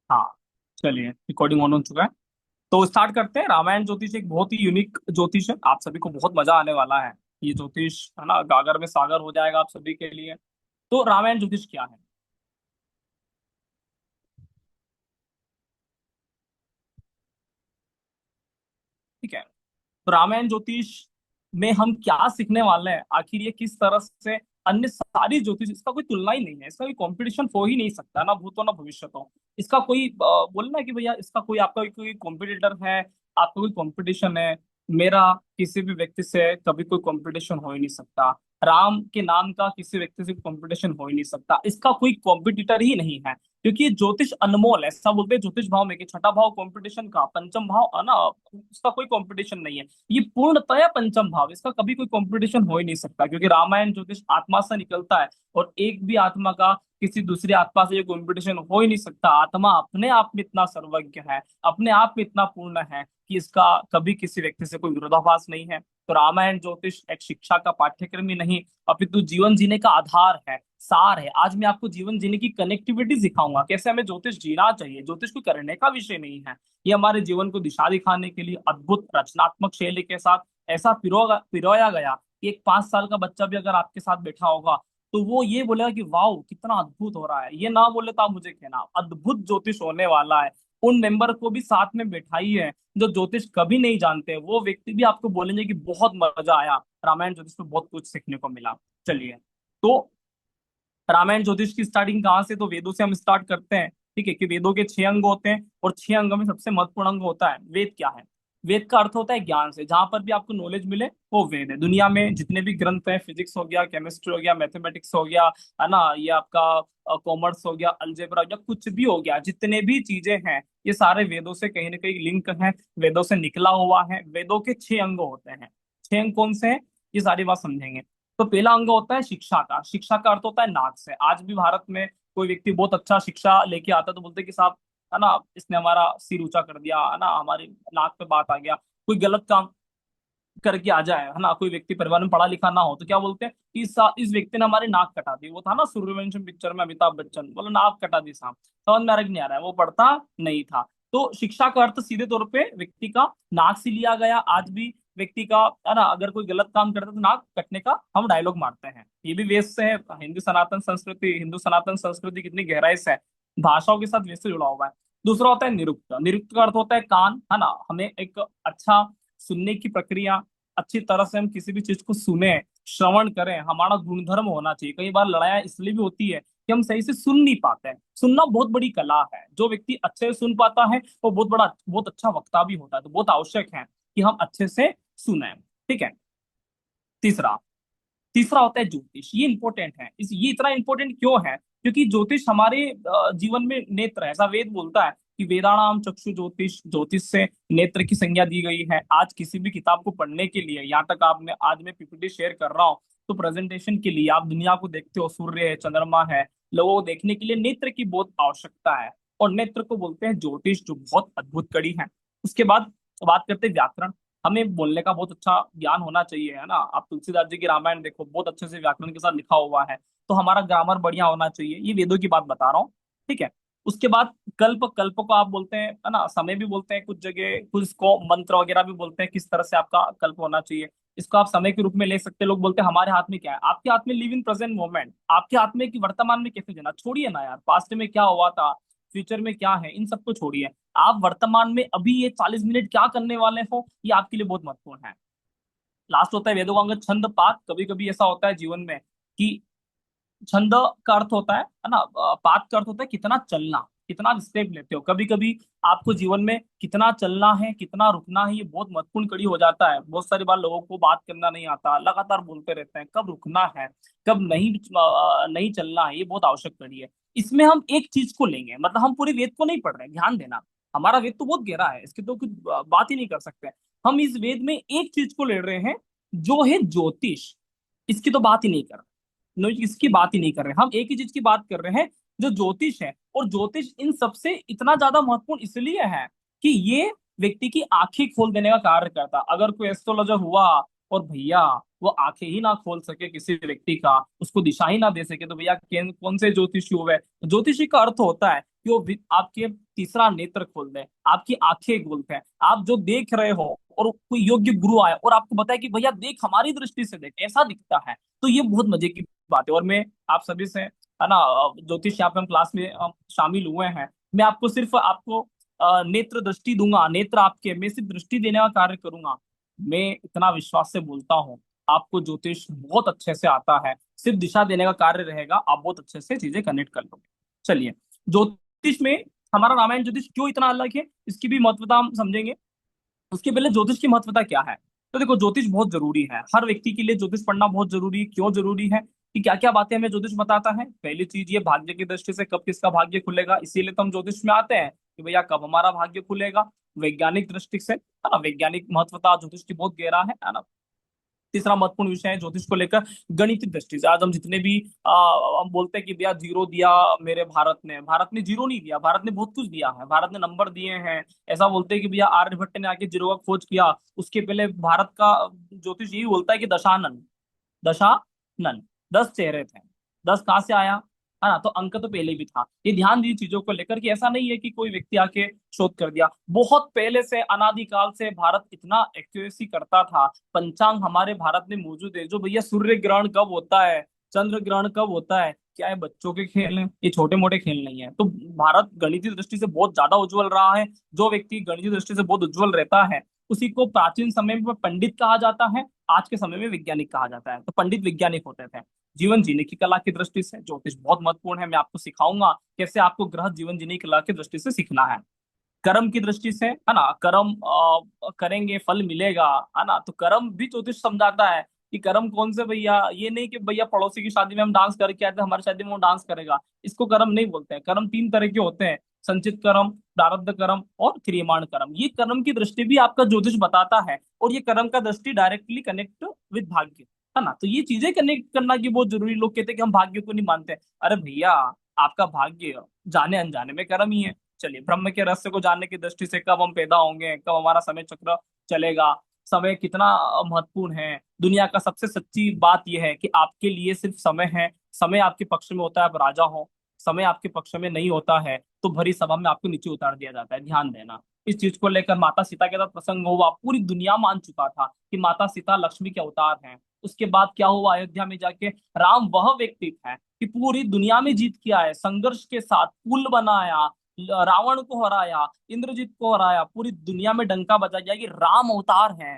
हाँ, चलिए recording on हो चुका है। तो स्टार्ट करते हैं। रामायण ज्योतिष एक बहुत ही यूनिक ज्योतिष है, आप सभी को बहुत मजा आने वाला है। ये ज्योतिष है ना, गागर में सागर हो जाएगा आप सभी के लिए। तो रामायण ज्योतिष क्या है? ठीक है। तो रामायण ज्योतिष में हम क्या सीखने वाले हैं, आखिर ये किस तरह से अन्य सारी ज्योतिष, इसका कोई तुलना ही नहीं है, इसका कोई कंपटीशन हो ही नहीं सकता, ना भूत हो ना भविष्य हो। इसका कोई बोलना है कि भैया इसका कोई आपका कोई कॉम्पिटिटर है, आपका कोई कंपटीशन है। मेरा किसी भी व्यक्ति से कभी कोई कंपटीशन हो ही नहीं सकता। राम के नाम का किसी व्यक्ति से कंपटीशन हो ही नहीं सकता, इसका कोई कॉम्पिटिटर ही नहीं है। क्योंकि ये ज्योतिष अनमोल है, ऐसा बोलते हैं ज्योतिष भाव में कि छठा भाव कंपटीशन का, पंचम भाव है ना, उसका कोई कंपटीशन नहीं है। ये पूर्णतया पंचम भाव, इसका कभी कोई कंपटीशन हो ही नहीं सकता, क्योंकि रामायण ज्योतिष आत्मा से निकलता है। और एक भी आत्मा का किसी दूसरी आत्मा से ये कंपटीशन हो ही नहीं सकता। आत्मा अपने आप में इतना सर्वज्ञ है, अपने आप में इतना पूर्ण है कि इसका कभी किसी व्यक्ति से कोई विरोधाभास नहीं है। तो रामायण ज्योतिष एक शिक्षा का पाठ्यक्रम ही नहीं, अपितु जीवन जीने का आधार है, सार है। आज मैं आपको जीवन जीने की कनेक्टिविटी सिखाऊंगा, कैसे हमें ज्योतिष जीना चाहिए। ज्योतिष को करने का विषय नहीं है, ये हमारे जीवन को दिशा दिखाने के लिए अद्भुत रचनात्मक शैली के साथ ऐसा पिरोया गया कि एक 5 साल का बच्चा भी अगर आपके साथ बैठा होगा तो वो ये बोलेगा कि वाह कितना अद्भुत हो रहा है। ये ना बोले तो आप मुझे कहना, अद्भुत ज्योतिष होने वाला है। उन मेंबर को भी साथ में बैठाइए जो ज्योतिष कभी नहीं जानते, वो व्यक्ति भी आपको बोलेंगे कि बहुत मजा आया, रामायण ज्योतिष में बहुत कुछ सीखने को मिला। चलिए, तो रामायण ज्योतिष की स्टार्टिंग कहाँ से? तो वेदों से हम स्टार्ट करते हैं। ठीक है, कि वेदों के 6 अंग होते हैं और 6 अंगों में सबसे महत्वपूर्ण अंग होता है वेद। क्या है? वेद का अर्थ होता है ज्ञान से, जहां पर भी आपको नॉलेज मिले वो वेद है। दुनिया में जितने भी ग्रंथ हैं, फिजिक्स हो गया, केमिस्ट्री हो गया, मैथमेटिक्स हो गया, है ना, ये आपका कॉमर्स हो गया, अलजेब्रा या कुछ भी हो गया, जितने भी चीजें हैं ये सारे वेदों से कहीं ना कहीं लिंक हैं, वेदों से निकला हुआ है। वेदों के 6 अंग होते हैं। 6 अंग कौन से हैं, ये सारी बात समझेंगे। तो पहला अंग होता है शिक्षा का। शिक्षा का अर्थ होता है नाक से। आज भी भारत में कोई व्यक्ति बहुत अच्छा शिक्षा लेके आता है तो बोलते हैं कि साहब, है ना, इसने हमारा सिर ऊंचा कर दिया, है ना, हमारी नाक पे बात आ गया। कोई गलत काम करके आ जाए, है ना, कोई व्यक्ति परिवार में पढ़ा लिखा ना हो तो क्या बोलते हैं, इस व्यक्ति ने हमारी नाक कटा दी। वो था ना सूर्यवंशम पिक्चर में अमिताभ बच्चन, बोलो नाक कटा दी साहब, समझ में आ रहा है कि नहीं आ रहा है, वो पढ़ता नहीं था। तो शिक्षा का अर्थ सीधे तौर पे व्यक्ति का नाक से लिया गया। आज भी व्यक्ति का, है ना, अगर कोई गलत काम करता है तो नाक कटने का हम डायलॉग मारते हैं। ये भी वेद से है। हिंदू सनातन संस्कृति कितनी गहराई से है, भाषाओं के साथ वैसे जुड़ा हुआ है। दूसरा होता है निरुक्त। निरुक्त का अर्थ होता है कान, है ना, हमें एक अच्छा सुनने की प्रक्रिया, अच्छी तरह से हम किसी भी चीज को सुने, श्रवण करें, हमारा गुणधर्म होना चाहिए। कई बार लड़ाइयाँ इसलिए भी होती है कि हम सही से सुन नहीं पाते हैं। सुनना बहुत बड़ी कला है, जो व्यक्ति अच्छे से सुन पाता है वो बहुत अच्छा वक्ता भी होता है। तो बहुत आवश्यक है कि हम अच्छे से सुने। ठीक है। तीसरा तीसरा होता है ज्योतिष। ये इंपॉर्टेंट है। ये इतना इंपॉर्टेंट क्यों है? क्योंकि ज्योतिष हमारे जीवन में नेत्र है। ऐसा वेद बोलता है कि वेदानाम चक्षु ज्योतिष, ज्योतिष से नेत्र की संज्ञा दी गई है। आज किसी भी किताब को पढ़ने के लिए, यहाँ तक आपने, आज मैं पीपीटी शेयर कर रहा हूँ तो प्रेजेंटेशन के लिए आप दुनिया को देखते हो, सूर्य है, चंद्रमा है, लोगों को देखने के लिए नेत्र की बहुत आवश्यकता है। और नेत्र को बोलते हैं ज्योतिष, जो बहुत अद्भुत कड़ी है। उसके बाद बात करते हैं व्याकरण। हमें बोलने का बहुत अच्छा ज्ञान होना चाहिए, है ना। आप तुलसीदास जी की रामायण देखो, बहुत अच्छे से व्याकरण के साथ लिखा हुआ है। तो हमारा ग्रामर बढ़िया होना चाहिए। ये वेदों की बात बता रहा हूँ। ठीक है। उसके बाद कल्प। कल्प को आप बोलते हैं, है ना, समय भी बोलते हैं कुछ जगह, कुछ इसको मंत्र वगैरह भी बोलते हैं, किस तरह से आपका कल्प होना चाहिए। इसको आप समय के रूप में ले सकते हैं। लोग बोलते हैं हमारे हाथ में क्या है, आपके हाथ में लिव इन प्रेजेंट मोमेंट। आपके हाथ में कि वर्तमान में कैसे जीना, छोड़िए ना यार पास्ट में क्या हुआ था, फ्यूचर में क्या है, इन सबको छोड़िए। आप वर्तमान में अभी ये 40 मिनट क्या करने वाले हो, ये आपके लिए बहुत महत्वपूर्ण है। लास्ट होता है वेदों का अंग छंद पात। कभी कभी ऐसा होता है जीवन में कि छंद का अर्थ होता है ना, पात का अर्थ होता है कितना चलना, कितना स्टेप लेते हो। कभी कभी आपको जीवन में कितना चलना है, कितना रुकना है, ये बहुत महत्वपूर्ण कड़ी हो जाता है। बहुत सारी बार लोगों को बात करना नहीं आता, लगातार बोलते रहते हैं, कब रुकना है, कब नहीं चलना है, ये बहुत आवश्यक कड़ी है। इसमें हम एक चीज को लेंगे, मतलब हम पूरे वेद को नहीं पढ़ रहे हैं, ध्यान देना। हमारा वेद तो बहुत गहरा है, इसकी तो कुछ बात ही नहीं कर सकते। हम इस वेद में एक चीज को ले रहे हैं, जो है ज्योतिष। इसकी तो बात ही नहीं कर, नो, इसकी बात ही नहीं कर रहे, हम एक ही चीज की बात कर रहे हैं, जो ज्योतिष है। और ज्योतिष इन सबसे इतना ज्यादा महत्वपूर्ण इसलिए है कि ये व्यक्ति की आंखें खोल देने का कार्य करता। अगर कोई एस्ट्रोलॉजर हुआ और भैया वो आंखें ही ना खोल सके किसी व्यक्ति का, उसको दिशा ही ना दे सके, तो भैया कौन से ज्योतिषी हुए? ज्योतिषी का अर्थ होता है कि वो आपके तीसरा नेत्र खोल दे, आपकी आंखें खोल दे, आप जो देख रहे हो और कोई योग्य गुरु आए और आपको बताए कि भैया देख, हमारी दृष्टि से देख, ऐसा दिखता है, तो ये बहुत मजे की बात है। और मैं आप सभी से, है ना, ज्योतिष यहाँ पे हम क्लास में शामिल हुए हैं, मैं आपको सिर्फ आपको नेत्र दृष्टि दूंगा, नेत्र आपके, मैं सिर्फ दृष्टि देने का कार्य करूंगा। मैं इतना विश्वास से बोलता हूँ, आपको ज्योतिष बहुत अच्छे से आता है, सिर्फ दिशा देने का कार्य रहेगा, आप बहुत अच्छे से चीजें कनेक्ट कर लोगे। चलिए, ज्योतिष में हमारा रामायण ज्योतिष क्यों इतना अलग है, इसकी भी महत्वता हम समझेंगे। उसके पहले ज्योतिष की महत्वता क्या है। तो देखो, ज्योतिष बहुत जरूरी है, हर व्यक्ति के लिए ज्योतिष पढ़ना बहुत जरूरी है। क्यों जरूरी है, कि क्या क्या बातें हमें ज्योतिष बताता है। पहली चीज, ये भाग्य की दृष्टि से कब किसका भाग्य खुलेगा, इसीलिए तो हम ज्योतिष में आते हैं कि भैया कब हमारा भाग्य खुलेगा। वैज्ञानिक दृष्टि से, है ना, वैज्ञानिक महत्वता ज्योतिष की बहुत गहरा है ना। तीसरा महत्वपूर्ण विषय है ज्योतिष को लेकर गणितीय दृष्टि से। आज हम जितने भी हम बोलते हैं कि भैया जीरो दिया मेरे भारत ने जीरो नहीं दिया, भारत ने बहुत कुछ दिया है, भारत ने नंबर दिए हैं। ऐसा बोलते हैं कि भैया आर्यभट्ट ने आके जीरो का खोज किया, उसके पहले भारत का ज्योतिष यही बोलता है कि दशानन, दशानन, 10 चेहरे थे। 10 कहाँ से आया, है ना, तो अंक तो पहले भी था। ये ध्यान दीजिए चीजों को लेकर, कि ऐसा नहीं है कि कोई व्यक्ति आके शोध कर दिया। बहुत पहले से, अनादिकाल से भारत इतना एक्यूरेसी करता था। पंचांग हमारे भारत में मौजूद है। जो भैया सूर्य ग्रहण कब होता है, चंद्र ग्रहण कब होता है, क्या ये बच्चों के खेल हैं, ये छोटे मोटे खेल नहीं है। तो भारत गणितीय दृष्टि से बहुत ज्यादा उज्जवल रहा है। जो व्यक्ति गणितीय दृष्टि से बहुत उज्जवल रहता है, उसी को प्राचीन समय में पंडित कहा जाता है, आज के समय में वैज्ञानिक कहा जाता है। तो पंडित वैज्ञानिक होते थे। जीवन जीने की कला की दृष्टि से ज्योतिष बहुत महत्वपूर्ण है। मैं आपको सिखाऊंगा कैसे आपको ग्रह जीवन जीने की कला की दृष्टि से सीखना है। कर्म की दृष्टि से, है ना, कर्म करेंगे फल मिलेगा, है ना, तो कर्म भी ज्योतिष समझाता है कि कर्म कौन से भैया। ये नहीं कि भैया पड़ोसी की शादी में हम डांस करके आए थे, हमारी शादी में वो डांस करेगा, इसको कर्म नहीं बोलते हैं। कर्म 3 तरह के होते हैं, संचित कर्म, प्रारब्ध कर्म और क्रियमाण कर्म। ये कर्म की दृष्टि भी आपका ज्योतिष बताता है, और ये कर्म का दृष्टि डायरेक्टली कनेक्ट विद भाग्य, है ना। तो ये चीजें कनेक्ट करना की बहुत जरूरी। लोग कहते हैं कि हम भाग्य को नहीं मानते। अरे भैया, आपका भाग्य जाने अनजाने में कर्म ही है। चलिए, ब्रह्म के रहस्य को जानने की दृष्टि से, कब हम पैदा होंगे, कब हमारा समय चक्र चलेगा, समय कितना महत्वपूर्ण है। दुनिया का सबसे सच्ची बात यह है कि आपके लिए सिर्फ समय है। समय आपके पक्ष में होता है, आप राजा हो। समय आपके पक्ष में नहीं होता है तो भरी सभा में आपको नीचे उतार दिया जाता है। ध्यान देना, इस चीज को लेकर माता सीता के साथ प्रसंग हुआ, पूरी दुनिया मान चुका था कि माता सीता लक्ष्मी के अवतार हैं। उसके बाद क्या हुआ, अयोध्या में जाके राम वह व्यक्ति है कि पूरी दुनिया में जीत के आए, संघर्ष के साथ पुल बनाया, रावण को हराया, इंद्रजीत को हराया, पूरी दुनिया में डंका बजा दिया कि राम अवतार है,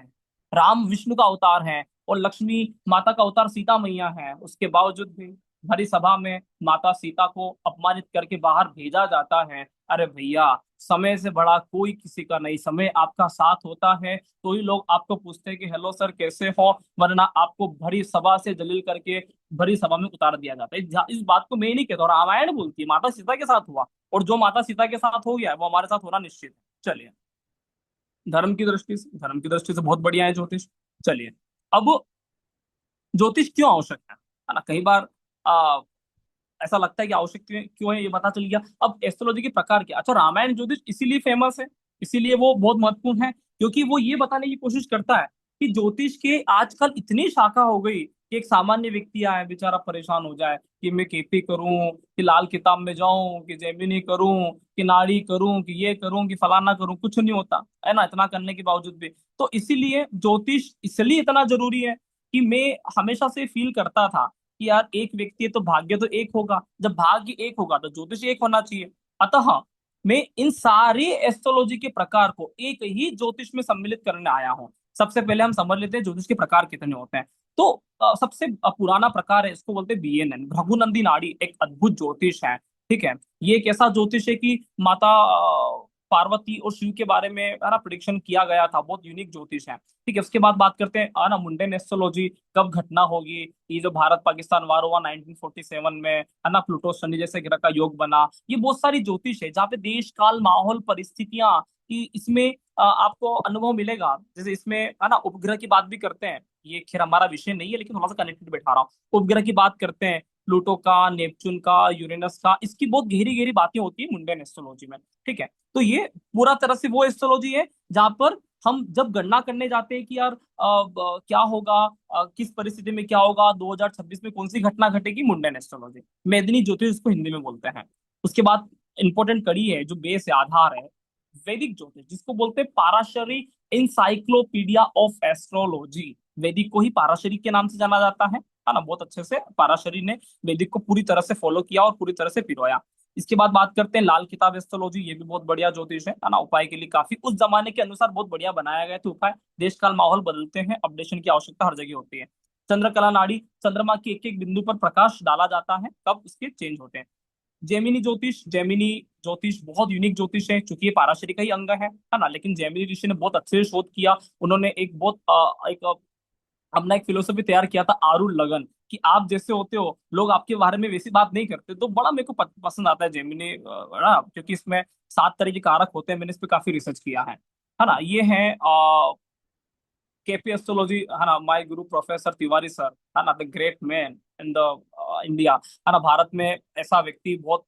राम विष्णु का अवतार है, और लक्ष्मी माता का अवतार सीता मैया है। उसके बावजूद भी भरी सभा में माता सीता को अपमानित करके बाहर भेजा जाता है। अरे भैया, समय से बड़ा कोई किसी का नहीं। समय आपका साथ होता है तो ही लोग आपको पूछते हैं कि हेलो सर कैसे हो, वरना आपको भरी सभा से जलील करके भरी सभा में उतार दिया जाता है। इस बात को मैं नहीं कहता, रामायण बोलती है, माता सीता के साथ हुआ, और जो माता सीता के साथ हो गया है वो हमारे साथ होना निश्चित है। चलिए, धर्म की दृष्टि से बहुत बढ़िया है ज्योतिष। चलिए, अब ज्योतिष क्यों आवश्यक है ना। कई बार आ, ऐसा लगता है कि आवश्यक क्यों है, ये पता चल गया। अब एस्ट्रोलॉजी के प्रकार क्या। अच्छा, रामायण ज्योतिष इसीलिए फेमस है, इसीलिए वो बहुत महत्वपूर्ण है, क्योंकि वो ये बताने की कोशिश करता है कि ज्योतिष के आजकल इतनी शाखा हो गई कि एक सामान्य व्यक्ति आए बेचारा परेशान हो जाए कि मैं केपी करूं, कि लाल किताब में जाऊं, कि जेमिनी करूं, कि नाड़ी करूं, कि ये करूं, कि फलाना करूं, कुछ नहीं होता है ना, इतना करने के बावजूद भी। तो इसीलिए ज्योतिष इसलिए इतना जरूरी है कि मैं हमेशा से फील करता था कि यार एक व्यक्ति है तो भाग्य तो एक होगा, जब भाग्य एक होगा तो ज्योतिष एक होना चाहिए। अतः मैं इन सारे एस्ट्रोलॉजी के प्रकार को एक ही ज्योतिष में सम्मिलित करने आया हूँ। सबसे पहले हम समझ लेते हैं ज्योतिष के प्रकार कितने होते हैं। तो सबसे पुराना प्रकार है, इसको बोलते हैं बीएनएन, भृगुनंदी नाड़ी, एक अद्भुत ज्योतिष है। ठीक है, ये एक ऐसा ज्योतिष है कि माता पार्वती और शिव के बारे में, है ना, प्रिडिक्शन किया गया था। बहुत यूनिक ज्योतिष है। ठीक है, उसके बाद बात करते हैं, है ना, मुंडेन एस्ट्रोलॉजी, कब घटना होगी। ये जो भारत पाकिस्तान वार हुआ 1947 में, है ना, प्लूटो शनि जैसे ग्रह का योग बना, ये बहुत सारी ज्योतिष है जहाँ पे देश काल माहौल परिस्थितियां, कि इसमें आपको अनुभव मिलेगा। जैसे इसमें, है ना, उपग्रह की बात भी करते हैं। ये खैर हमारा विषय नहीं है, लेकिन थोड़ा सा कनेक्टेड बैठा रहा हूँ। उपग्रह की बात करते हैं, प्लूटो का, नेपच्यून का, यूरेनस का, इसकी बहुत गहरी गहरी बातें होती है मुंडेन एस्ट्रोलॉजी में। ठीक है, तो ये पूरा तरह से वो एस्ट्रोलॉजी है जहां पर हम जब गणना करने जाते हैं कि यार क्या होगा, किस परिस्थिति में क्या होगा, 2026 में कौन सी घटना घटेगी, मुंडेन एस्ट्रोलॉजी, मेदिनी ज्योतिष इसको हिंदी में बोलते हैं। उसके बाद इंपॉर्टेंट कड़ी है, जो बेस है, आधार है, वैदिक ज्योतिष, जिसको बोलते हैं पाराशरी इंसाइक्लोपीडिया ऑफ एस्ट्रोलॉजी। वैदिक को ही पाराशरी के नाम से जाना जाता है ना। बहुत अच्छे से पाराशरी ने वैदिक को पूरी तरह से फॉलो किया और पूरी तरह से पिरोया। इसके बाद बात करते हैं लाल किताब एस्ट्रोलॉजी। ये भी बहुत बढ़िया ज्योतिष है ना। उपाय के लिए काफी उस जमाने के अनुसार बहुत बढ़िया बनाया गया थे उपाय। देश काल माहौल बदलते हैं, अपडेशन की आवश्यकता हर जगह होती है। चंद्रकला नाड़ी, चंद्रमा के एक एक बिंदु पर प्रकाश डाला जाता है, तब उसके चेंज होते हैं। जेमिनी ज्योतिष, जेमिनी ज्योतिष बहुत यूनिक ज्योतिष है, क्योंकि ये पाराशरी का ही अंग है ना। लेकिन जेमिनी ऋषि ने बहुत अच्छे से शोध किया। उन्होंने एक बहुत अपना एक फिलोसफी तैयार किया था, आरुल लगन, कि आप जैसे होते हो, लोग आपके बारे में वैसी बात नहीं करते। तो बड़ा मेरे को पसंद आता है जेमिनी ना, क्योंकि इसमें 7 तरह के कारक होते हैं। मैंने इस पे काफी रिसर्च किया है ना। ये है केपी एस्ट्रोलॉजी, है ना। My Guru professor Tiwari sir, है ना, the great man in the India, है ना। भारत में ऐसा व्यक्ति बहुत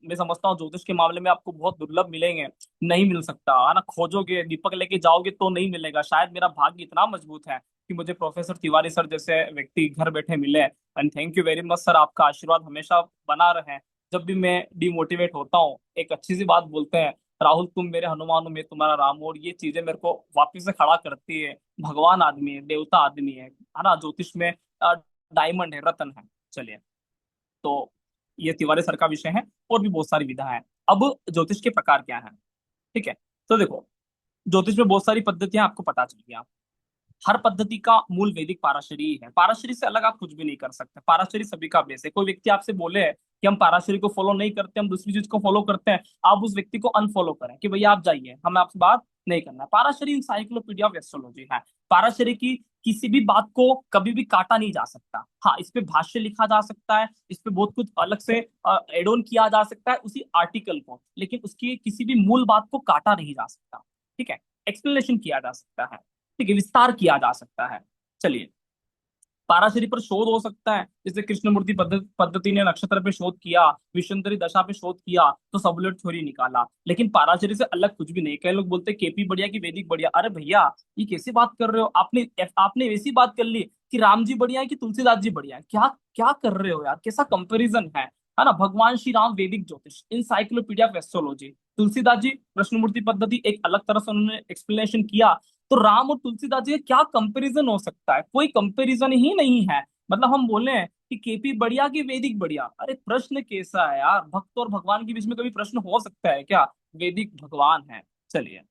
मैं समझता हूँ ज्योतिष के मामले में आपको बहुत दुर्लभ मिलेंगे, नहीं मिल सकता, है ना। खोजोगे, दीपक लेके जाओगे तो नहीं मिलेगा। शायद मेरा भाग्य इतना मजबूत है कि मुझे प्रोफेसर तिवारी सर जैसे व्यक्ति घर बैठे मिले। And thank you very much sir, आपका आशीर्वाद हमेशा बना रहे। जब भी मैं डिमोटिवेट होता हूँ, एक अच्छी सी बात बोलते हैं, राहुल तुम मेरे हनुमान हो, मैं तुम्हारा राम हूं, और ये चीजें मेरे को वापिस से खड़ा करती है। भगवान आदमी है, देवता आदमी है ना। ज्योतिष में डायमंड है, रतन है। चलिए, तो ये तिवारी सर का विषय है। और भी बहुत सारी विधा है। अब ज्योतिष के प्रकार क्या है, ठीक है। तो देखो, ज्योतिष में बहुत सारी पद्धतियां आपको पता चल गया। हर पद्धति का मूल वैदिक पाराशरी ही है। पाराशरी से अलग आप कुछ भी नहीं कर सकते। पाराशरी सभी का बेस है। कोई व्यक्ति आपसे बोले कि हम पाराशरी को फॉलो नहीं करते, हम दूसरी चीज को फॉलो करते हैं, आप उस व्यक्ति को अनफॉलो करें कि भैया आप जाइए, हमें आपसे बात नहीं करना है। पाराशरी इंसाइक्लोपीडिया ऑफ एस्ट्रोलॉजी है। पाराशरी की किसी भी बात को कभी भी काटा नहीं जा सकता। हाँ, इस पे भाष्य लिखा जा सकता है, इस पे बहुत कुछ अलग से एड ऑन किया जा सकता है उसी आर्टिकल को, लेकिन उसकी किसी भी मूल बात को काटा नहीं जा सकता, ठीक है। एक्सप्लेनेशन किया जा सकता है, ठीक है, विस्तार किया जा सकता है। चलिए, पाराशरी पर शोध हो सकता है, जैसे कृष्णमूर्ति पद्धति ने नक्षत्र पे शोध किया, विषुंतरी दशा पे शोध किया, तो सबुलेट थ्योरी निकाला। लेकिन पाराशरी से अलग कुछ भी नहीं। कई लोग बोलते हैं केपी बढ़िया की वैदिक बढ़िया। अरे भैया, ये कैसी बात कर रहे हो? आपने आपने वैसी बात कर ली कि राम जी बढ़िया है कि तुलसीदास जी बढ़िया है। क्या क्या कर रहे हो यार? कैसा कंपेरिजन है ना। भगवान श्री राम वैदिक ज्योतिष, encyclopedia of astrology. Tulsidas ji Krishnamurthy पद्धति, एक अलग तरह से उन्होंने एक्सप्लेनेशन किया। तो राम और तुलसीदास जी का क्या कंपैरिजन हो सकता है? कोई कंपैरिजन ही नहीं है। मतलब हम बोले हैं कि केपी बढ़िया कि वैदिक बढ़िया। अरे प्रश्न कैसा है यार? भक्त और भगवान के बीच में कभी प्रश्न हो सकता है क्या? वैदिक भगवान है। चलिए,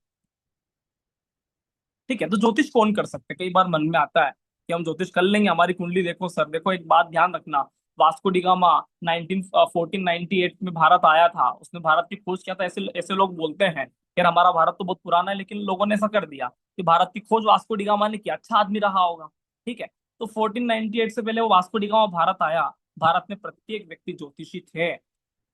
ठीक है। तो ज्योतिष कौन कर सकते हैं? कई बार मन में आता है कि हम ज्योतिष कर लेंगे, हमारी कुंडली देखो सर। देखो, एक बात ध्यान रखना, वास्को डी गामा 1498 में भारत आया था, उसने भारत की खोज किया था। ऐसे ऐसे लोग बोलते हैं यार हमारा भारत तो बहुत पुराना है, लेकिन लोगों ने ऐसा कर दिया कि भारत की खोज वास्को डी गामा ने किया। अच्छा आदमी रहा होगा, ठीक है। तो 1498 से पहले वो वास्को डी गामा भारत आया। भारत में प्रत्येक व्यक्ति ज्योतिषी थे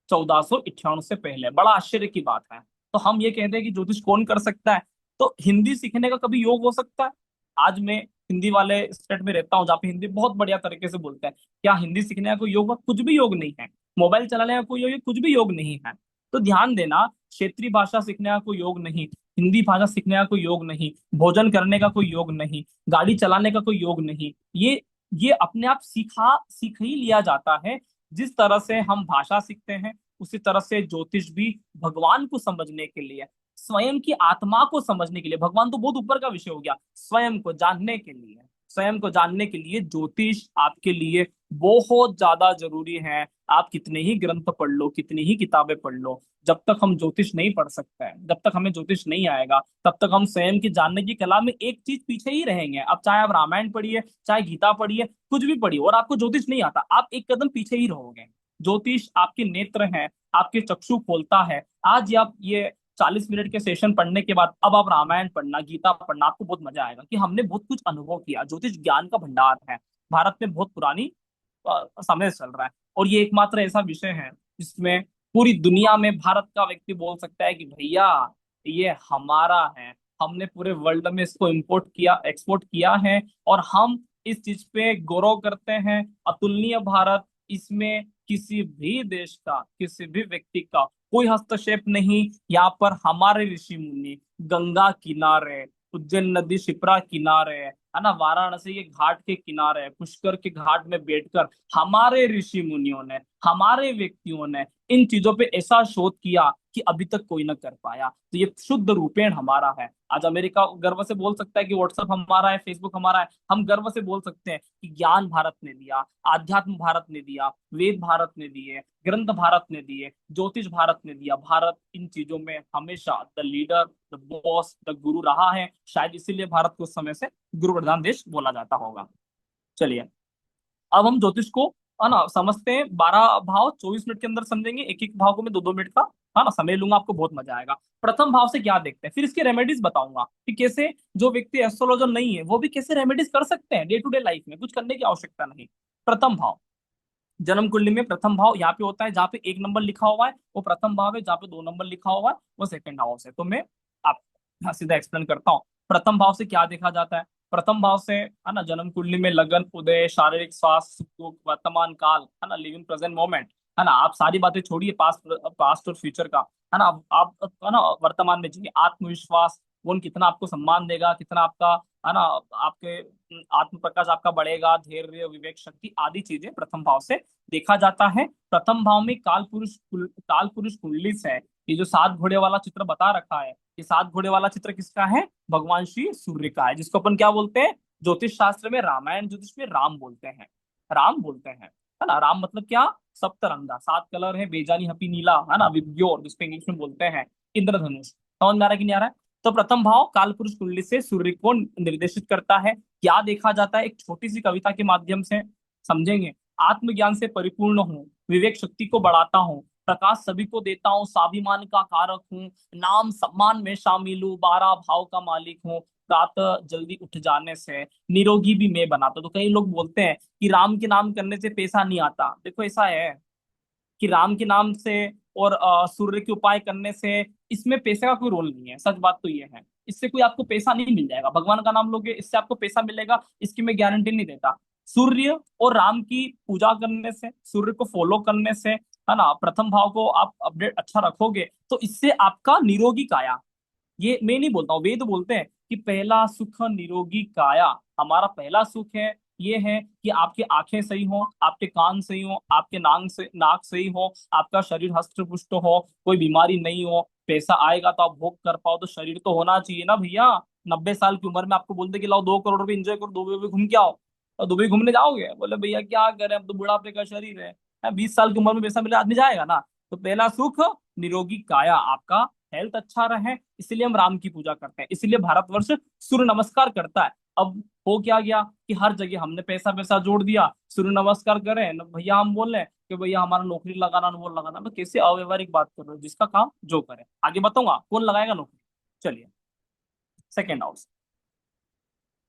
1491 से पहले। बड़ा आश्चर्य की बात है। तो हम ये कहते हैं कि ज्योतिष कौन कर सकता है? तो हिंदी सीखने का कभी योग हो सकता है? आज मैं हिंदी वाले स्टेट में रहता हूँ जहाँ पे हिंदी बहुत बढ़िया तरीके से बोलते हैं। क्या हिंदी सीखने का कोई योग है? कुछ भी योग नहीं है। मोबाइल चलाने का कोई योग है? कुछ भी योग नहीं है। तो ध्यान देना, क्षेत्रीय भाषा सीखने का कोई योग नहीं, हिंदी भाषा सीखने का कोई योग नहीं, भोजन करने का कोई योग नहीं, गाड़ी चलाने का कोई योग नहीं। ये अपने आप सीख ही लिया जाता है। जिस तरह से हम भाषा सीखते हैं, उसी तरह से ज्योतिष भी भगवान को समझने के लिए, स्वयं की आत्मा को समझने के लिए, भगवान तो बहुत ऊपर का विषय हो गया, स्वयं को जानने के लिए, स्वयं को जानने के लिए ज्योतिष आपके लिए बहुत ज्यादा जरूरी है। आप कितने ही ग्रंथ पढ़ लो, कितनी ही किताबें पढ़ लो, जब तक हम ज्योतिष नहीं पढ़ सकते हैं, जब तक हमें ज्योतिष नहीं आएगा, तब तक हम स्वयं की जानने की कला में एक चीज पीछे ही रहेंगे। अब चाहे आप रामायण पढ़िए, चाहे गीता पढ़िए, कुछ भी पढ़िए, और आपको ज्योतिष नहीं आता, आप एक कदम पीछे ही रहोगे। ज्योतिष आपके नेत्र हैं, आपके चक्षु खोलता है। आज आप ये 40 मिनट के सेशन पढ़ने के बाद अब आप रामायण पढ़ना, गीता पढ़ना, आपको बहुत मजा आएगा कि हमने बहुत कुछ अनुभव किया। ज्योतिष ज्ञान का भंडार है, भारत में बहुत पुरानी समय से चल रहा है। और ये एकमात्र ऐसा विषय है जिसमें पूरी दुनिया में भारत का व्यक्ति बोल सकता है कि भैया ये हमारा है, हमने पूरे वर्ल्ड में इसको इम्पोर्ट किया, एक्सपोर्ट किया है, और हम इस चीज पे गौरव करते हैं। अतुलनीय भारत, इसमें किसी भी देश का, किसी भी व्यक्ति का कोई हस्तक्षेप नहीं। यहाँ पर हमारे ऋषि मुनि गंगा किनारे, उज्जैन नदी शिप्रा किनारे, है ना, वाराणसी के घाट के किनारे, पुष्कर के घाट में बैठकर हमारे ऋषि मुनियों ने हमारे व्यक्तियों ने इन चीजों पे ऐसा शोध किया कि अभी तक कोई न कर पाया। तो ये शुद्ध रूपेण हमारा है। आज अमेरिका गर्व से बोल सकता है कि व्हाट्सएप हमारा है, फेसबुक हमारा है। हम गर्व से बोल सकते हैं कि ज्ञान भारत ने दिया, आध्यात्म भारत ने दिया, वेद भारत ने दिए, ग्रंथ भारत ने दिए, ज्योतिष भारत ने दिया। भारत इन चीजों में हमेशा the leader, the boss, the गुरु रहा है। शायद इसीलिए भारत को उस समय से गुरु प्रधान देश बोला जाता होगा। चलिए, अब हम ज्योतिष को है ना समझते हैं। 12 भाव 24 मिनट के अंदर समझेंगे। एक एक भाव को मैं 2-2 मिनट का है ना समय लूंगा, आपको बहुत मजा आएगा। प्रथम भाव से क्या देखते हैं, फिर इसके रेमेडीज बताऊंगा कि कैसे जो व्यक्ति एस्ट्रोलॉजर नहीं है वो भी कैसे रेमेडीज कर सकते हैं डे टू डे लाइफ में, कुछ करने की आवश्यकता नहीं। प्रथम भाव, जन्म कुंडली में प्रथम भाव यहाँ पे होता है। जहाँ पे 1 नंबर लिखा हुआ है वो प्रथम भाव है, जहाँ पे 2 नंबर लिखा हुआ है वो सेकंड हाउस है। तो मैं आप हाँ, सीधा एक्सप्लेन करता हूँ। प्रथम भाव से क्या देखा जाता है। प्रथम भाव से है ना जन्म कुंडली में लगन, उदय, शारीरिक स्वास्थ्य, सुख दुख, वर्तमान काल, है ना लिविंग प्रेजेंट मोमेंट। है ना, आप सारी बातें छोड़िए पास्ट पास्ट और फ्यूचर का। है ना, आप है ना वर्तमान में जिए। आत्मविश्वास, कौन कितना आपको सम्मान देगा, कितना आपका है ना आपके आत्म प्रकाश आपका बढ़ेगा, धैर्य, विवेक शक्ति आदि चीजें प्रथम भाव से देखा जाता है। प्रथम भाव में काल पुरुष कुंडली से ये जो 7 घोड़े वाला चित्र बता रखा है, ये 7 घोड़े वाला चित्र किसका है, भगवान श्री सूर्य का है, जिसको अपन क्या बोलते हैं ज्योतिष शास्त्र में, रामायण ज्योतिष में राम बोलते हैं। राम बोलते हैं, है ना। राम मतलब क्या, सप्तरंगा, 7 कलर है, बेजानी, हपी, नीला, है ना, विब्योर जिसको इंग्लिश में बोलते हैं, इंद्रधनुष। समझ में आ रहा है कि नहीं आ रहा है। तो प्रथम भाव काल पुरुष कुंडली से सूर्य को निर्देशित करता है। क्या देखा जाता है, एक छोटी सी कविता के माध्यम से समझेंगे। आत्मज्ञान से परिपूर्ण हूँ, विवेक शक्ति को बढ़ाता हूँ, प्रकाश सभी को देता हूँ, स्वाभिमान का कारक हूँ, नाम सम्मान में शामिल हूँ, 12 भाव का मालिक हूँ, प्रातः जल्दी उठ जाने से निरोगी भी मैं बनाता हूं। तो कई लोग बोलते हैं कि राम के नाम करने से पैसा नहीं आता। देखो ऐसा है कि राम के नाम से और सूर्य के उपाय करने से इसमें पैसे का कोई रोल नहीं है। सच बात तो ये है, इससे कोई आपको पैसा नहीं मिल जाएगा। भगवान का नाम लोगे इससे आपको पैसा मिलेगा, इसकी मैं गारंटी नहीं देता। सूर्य और राम की पूजा करने से, सूर्य को फॉलो करने से, है ना, प्रथम भाव को आप अपडेट अच्छा रखोगे तो इससे आपका निरोगी काया, ये मैं नहीं बोलता हूँ, वेद बोलते हैं कि पहला सुख निरोगी काया। हमारा पहला सुख है, ये है कि आपकी आंखें सही हो, आपके कान सही हो, आपके नाक सही हो, आपका शरीर हष्ट पुष्ट हो, कोई बीमारी नहीं हो, पैसा आएगा तो आप भोग कर पाओ। तो शरीर तो होना चाहिए ना भैया। 90 साल की उम्र में आपको बोलते कि लाओ 2 करोड़ रुपए एंजॉय करो, दुबई में घूम के आओ, और दुबई घूमने जाओगे, बोले भैया क्या करें अब तो बुढ़ापे का शरीर है। 20 साल की उम्र में पैसा मिले आदमी जाएगा ना। तो पहला सुख निरोगी काया, आपका हेल्थ अच्छा रहे, इसलिए हम राम की पूजा करते हैं, इसलिए भारतवर्ष सूर्य नमस्कार करता है। अब हो क्या गया कि हर जगह हमने पैसा पैसा जोड़ दिया, सूर्य नमस्कार करें न भैया, हम बोल रहे हैं कि भैया हमारा नौकरी लगाना न वो लगाना। मैं कैसे अव्यवहारिक बात कर रहे हो, जिसका काम जो करे। आगे बताऊंगा कौन लगाएगा नौकरी। चलिए, सेकेंड हाउस,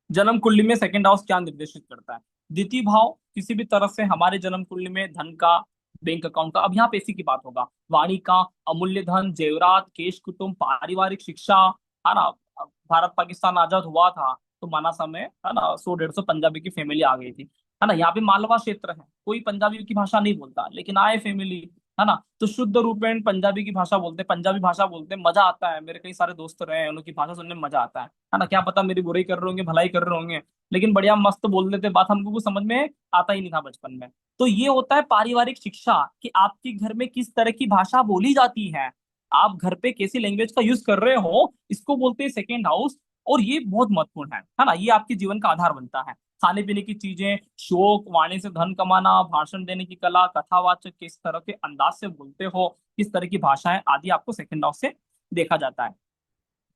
जन्म कुंडली में सेकंड हाउस क्या निर्देशित करता है। द्वितीय भाव किसी भी तरह से हमारे जन्म कुंडली में धन का, बैंक अकाउंट का, अब यहाँ पैसे की बात होगा, वाणी का, अमूल्य धन, जेवरात, केश कुटुंब, पारिवारिक शिक्षा, है ना। भारत पाकिस्तान आजाद हुआ था तो माना समय है ना 100-150 पंजाबी की फैमिली आ गई थी, है ना। यहाँ पे मालवा क्षेत्र है, कोई पंजाबी की भाषा नहीं बोलता लेकिन आए फैमिली, है ना। तो शुद्ध रूपेण पंजाबी की भाषा बोलते हैं, पंजाबी भाषा बोलते हैं, मजा आता है। मेरे कई सारे दोस्त रहे हैं, उनकी भाषा सुनने में मजा आता है ना। क्या पता मेरी बुराई कर रहे होंगे, भलाई कर रहे होंगे, लेकिन बढ़िया मस्त बोल देते बात, हमको कुछ समझ में आता ही नहीं था बचपन में। तो ये होता है पारिवारिक शिक्षा कि आपके घर में किस तरह की भाषा बोली जाती है, आप घर पे कैसी लैंग्वेज का यूज कर रहे हो, इसको बोलते हैं सेकेंड हाउस। और ये बहुत महत्वपूर्ण है ना। ये आपके जीवन का आधार बनता है। खाने पीने की चीजें, शौक, वाणी से धन कमाना, भाषण देने की कला, कथावाचक किस तरह के अंदाज से बोलते हो, किस तरह की भाषाएं आदि आपको सेकंड हाउस से देखा जाता है।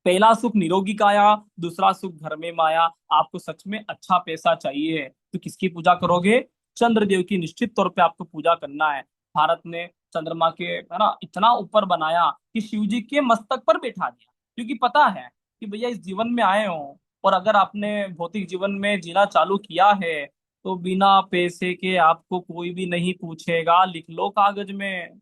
पहला सुख निरोगी काया, दूसरा सुख घर में माया। आपको सच में अच्छा पैसा चाहिए तो किसकी पूजा करोगे, चंद्रदेव की निश्चित तौर पे आपको पूजा करना है। भारत ने चंद्रमा के है ना इतना ऊपर बनाया कि शिव जी के मस्तक पर बैठा दिया, क्योंकि पता है कि भैया इस जीवन में आए हो और अगर आपने भौतिक जीवन में जीना चालू किया है तो बिना पैसे के आपको कोई भी नहीं पूछेगा। लिख लो कागज में,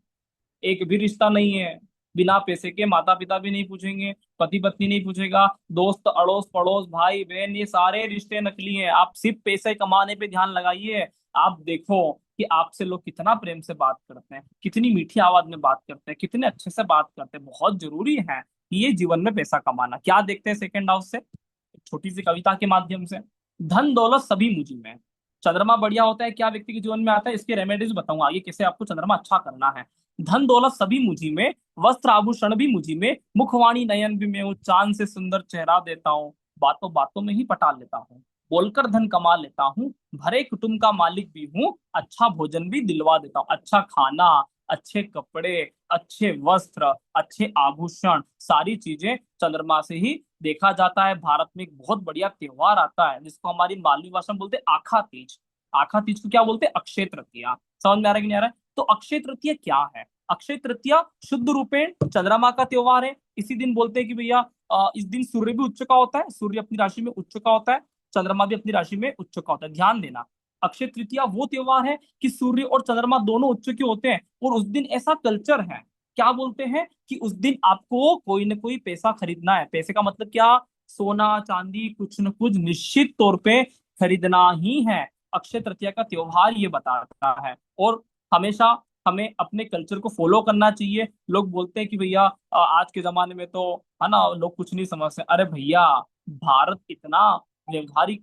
एक भी रिश्ता नहीं है बिना पैसे के। माता पिता भी नहीं पूछेंगे, पति पत्नी नहीं पूछेगा, दोस्त, अड़ोस पड़ोस, भाई बहन, ये सारे रिश्ते नकली हैं। आप सिर्फ पैसे कमाने पे ध्यान लगाइए। आप देखो कि आपसे लोग कितना प्रेम से बात करते हैं, कितनी मीठी आवाज में बात करते हैं, कितने अच्छे से बात करते हैं। बहुत जरूरी है कि ये जीवन में पैसा कमाना। क्या देखते हैं सेकेंड हाउस से, एक छोटी सी कविता के माध्यम से। धन दौलत सभी मुझी में, चंद्रमा बढ़िया होता है क्या व्यक्ति के जीवन में आता है, इसके रेमेडीज बताऊंगा आगे कैसे आपको चंद्रमा अच्छा करना है। धन दौलत सभी मुझी में, वस्त्र आभूषण भी मुझी में, मुखवाणी नयन भी मैं हूँ, चांद से सुंदर चेहरा देता हूँ, बातों बातों में ही पटा लेता हूँ, बोलकर धन कमा लेता हूँ, भरे कुटुंब का मालिक भी हूँ, अच्छा भोजन भी दिलवा देता हूँ। अच्छा खाना, अच्छे कपड़े, अच्छे वस्त्र, अच्छे आभूषण, सारी चीजें चंद्रमा से ही देखा जाता है। भारत में एक बहुत बढ़िया त्योहार आता है जिसको हमारी मालवी भाषा में बोलते हैं आखा तीज। आखा तीज को क्या बोलते हैं? अक्षय तृतीया। समझ में आ रहा है कि नहीं आ रहा है? तो अक्षय तृतीया क्या है? अक्षय तृतीया शुद्ध रूपेण चंद्रमा का त्योहार है। इसी दिन बोलते हैं कि भैया इस दिन सूर्य भी उच्च का होता है, सूर्य अपनी राशि में उच्च का होता है, चंद्रमा भी अपनी राशि में उच्च का होता है। ध्यान देना, अक्षय तृतीया वो त्योहार है कि सूर्य और चंद्रमा दोनों उच्च के होते हैं। और उस दिन ऐसा कल्चर है, क्या बोलते हैं कि उस दिन आपको कोई ना कोई पैसा खरीदना है। पैसे का मतलब क्या? सोना चांदी कुछ न कुछ निश्चित तौर पे खरीदना ही है। अक्षय तृतीया का त्योहार ये बताता है। और हमेशा हमें अपने कल्चर को फॉलो करना चाहिए। लोग बोलते हैं कि भैया आज के जमाने में तो है ना लोग कुछ नहीं समझते। अरे भैया, भारत इतना व्यवहारिक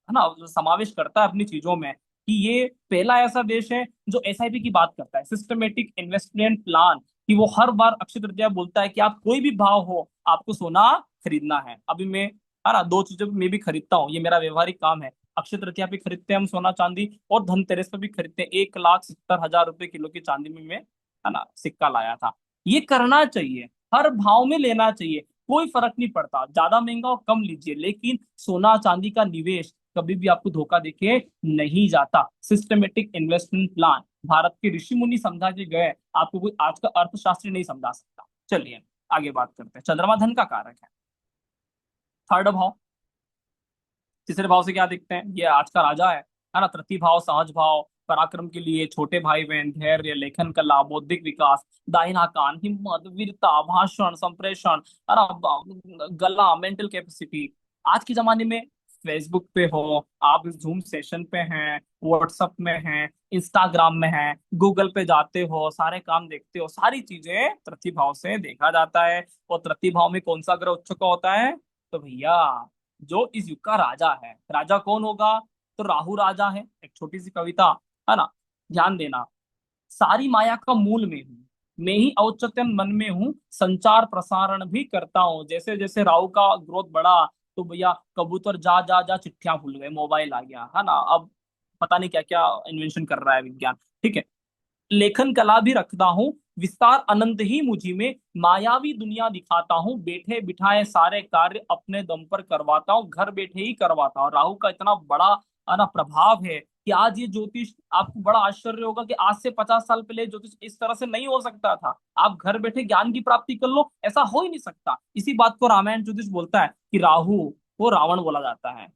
है ना समावेश करता है अपनी चीजों में कि ये पहला ऐसा देश है जो एसआईपी की बात करता है, सिस्टमेटिक इन्वेस्टमेंट प्लान, कि वो हर बार अक्षय तृतीया बोलता है कि आप कोई भी भाव हो आपको सोना खरीदना है। अभी मैं है ना दो चीजों मैं भी खरीदता हूँ, ये मेरा व्यवहारिक काम है। अक्षय तृतीया पे खरीदते हैं हम सोना चांदी, और धनतेरस पे भी खरीदते हैं। 1,70,000 रुपए किलो की चांदी में मैं है ना सिक्का लाया था। ये करना चाहिए, हर भाव में लेना चाहिए, कोई फर्क नहीं पड़ता, ज्यादा महंगा हो कम लीजिए, लेकिन सोना चांदी का निवेश कभी भी आपको धोखा देके नहीं जाता। सिस्टमेटिक इन्वेस्टमेंट प्लान भारत के ऋषि मुनि समझा के गए, आपको कोई आज का अर्थशास्त्री नहीं समझा सकता। चलिए आगे बात करते हैं। चंद्रमा धन का कारक है, थर्ड भाव। तीसरे भाव से क्या देखते हैं? ये आज का राजा है ना, तृतीय भाव सहज भाव, पराक्रम के लिए, छोटे भाई बहन, धैर्य, लेखन कला, बौद्धिक विकास, दाहिना कान, हिम्मत, वीरता, भाषण, संप्रेषण, है ना, गला, मेंटल कैपेसिटी। आज के जमाने में फेसबुक पे हो आप, जूम सेशन पे हैं, व्हाट्सएप में हैं, इंस्टाग्राम में हैं, गूगल पे जाते हो, सारे काम देखते हो, सारी चीजें तृतीय भाव से देखा जाता है। और तृतीय भाव में कौन सा ग्रह उच्च का होता है? तो भैया जो इस युग का राजा है, राजा कौन होगा? तो राहु राजा है। एक छोटी सी कविता है ना, ध्यान देना। सारी माया का मूल में हूँ, मैं ही औचित्यन मन में हूँ, संचार प्रसारण भी करता हूँ। जैसे जैसे राहु का ग्रोथ बढ़ा तो भैया कबूतर जा जा जा चिट्ठियां भूल गए, मोबाइल आ गया है ना, अब पता नहीं क्या क्या इन्वेंशन कर रहा है विज्ञान। ठीक है, लेखन कला भी रखता हूँ, विस्तार अनंत ही मुझी में, मायावी दुनिया दिखाता हूँ, बैठे बिठाए सारे कार्य अपने दम पर करवाता हूँ, घर बैठे ही करवाता हूँ। राहु का इतना बड़ा है ना प्रभाव है कि आज ये ज्योतिष, आपको बड़ा आश्चर्य होगा कि आज से 50 साल पहले ज्योतिष इस तरह से नहीं हो सकता था। आप घर बैठे ज्ञान की प्राप्ति कर लो, ऐसा हो ही नहीं सकता। इसी बात को रामायण ज्योतिष बोलता है कि राहु को रावण बोला जाता है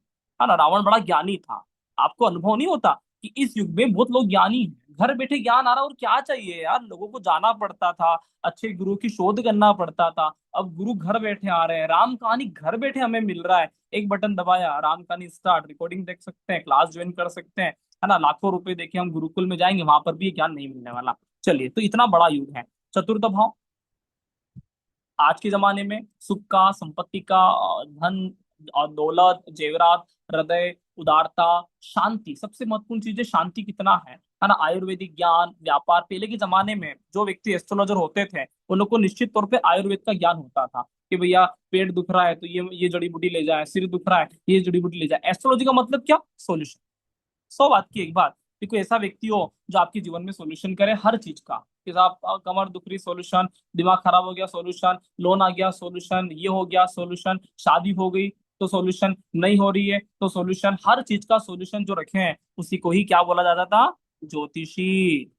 ना, रावण बड़ा ज्ञानी था। आपको अनुभव नहीं होता कि इस युग में बहुत लोग ज्ञानी हैं, घर बैठे ज्ञान आ रहा, और क्या चाहिए यार, लोगों को जाना पड़ता था, अच्छे गुरु की शोध करना पड़ता था। अब गुरु घर बैठे आ रहे हैं, राम कहानी घर बैठे हमें मिल रहा है। एक बटन दबाया, राम कहानी स्टार्ट, रिकॉर्डिंग देख सकते हैं, क्लास ज्वाइन कर सकते हैं, है ना। लाखों रुपए देके हम गुरुकुल में जाएंगे, वहां पर भी ये ज्ञान नहीं मिलने वाला। चलिए, तो इतना बड़ा युग है। चतुर्थ भाव आज के जमाने में सुख का, संपत्ति का, धन और दौलत, जेवरात, हृदय, उदारता, शांति, सबसे महत्वपूर्ण चीज है शांति कितना है ना। आयुर्वेदिक ज्ञान, व्यापार, पहले के जमाने में जो व्यक्ति एस्ट्रोलॉजर होते थे उन लोग को निश्चित तौर पे आयुर्वेद का ज्ञान होता था कि भैया पेट दुख रहा है तो ये जड़ी बूटी ले जाए, सिर दुख रहा है ये जड़ी बूटी ले जाए। एस्ट्रोलॉजी का मतलब क्या? सॉल्यूशन। 100 बात की एक बात कि कोई ऐसा व्यक्ति हो जो आपके जीवन में सॉल्यूशन करे हर चीज का, कि साहब कमर दुख रही सॉल्यूशन, दिमाग खराब हो गया सॉल्यूशन, लोन आ गया सॉल्यूशन, ये हो गया सॉल्यूशन, शादी हो गई तो सॉल्यूशन, नहीं हो रही है तो सॉल्यूशन, हर चीज का सॉल्यूशन जो रखे हैं उसी को ही क्या बोला जाता था? ज्योतिषी।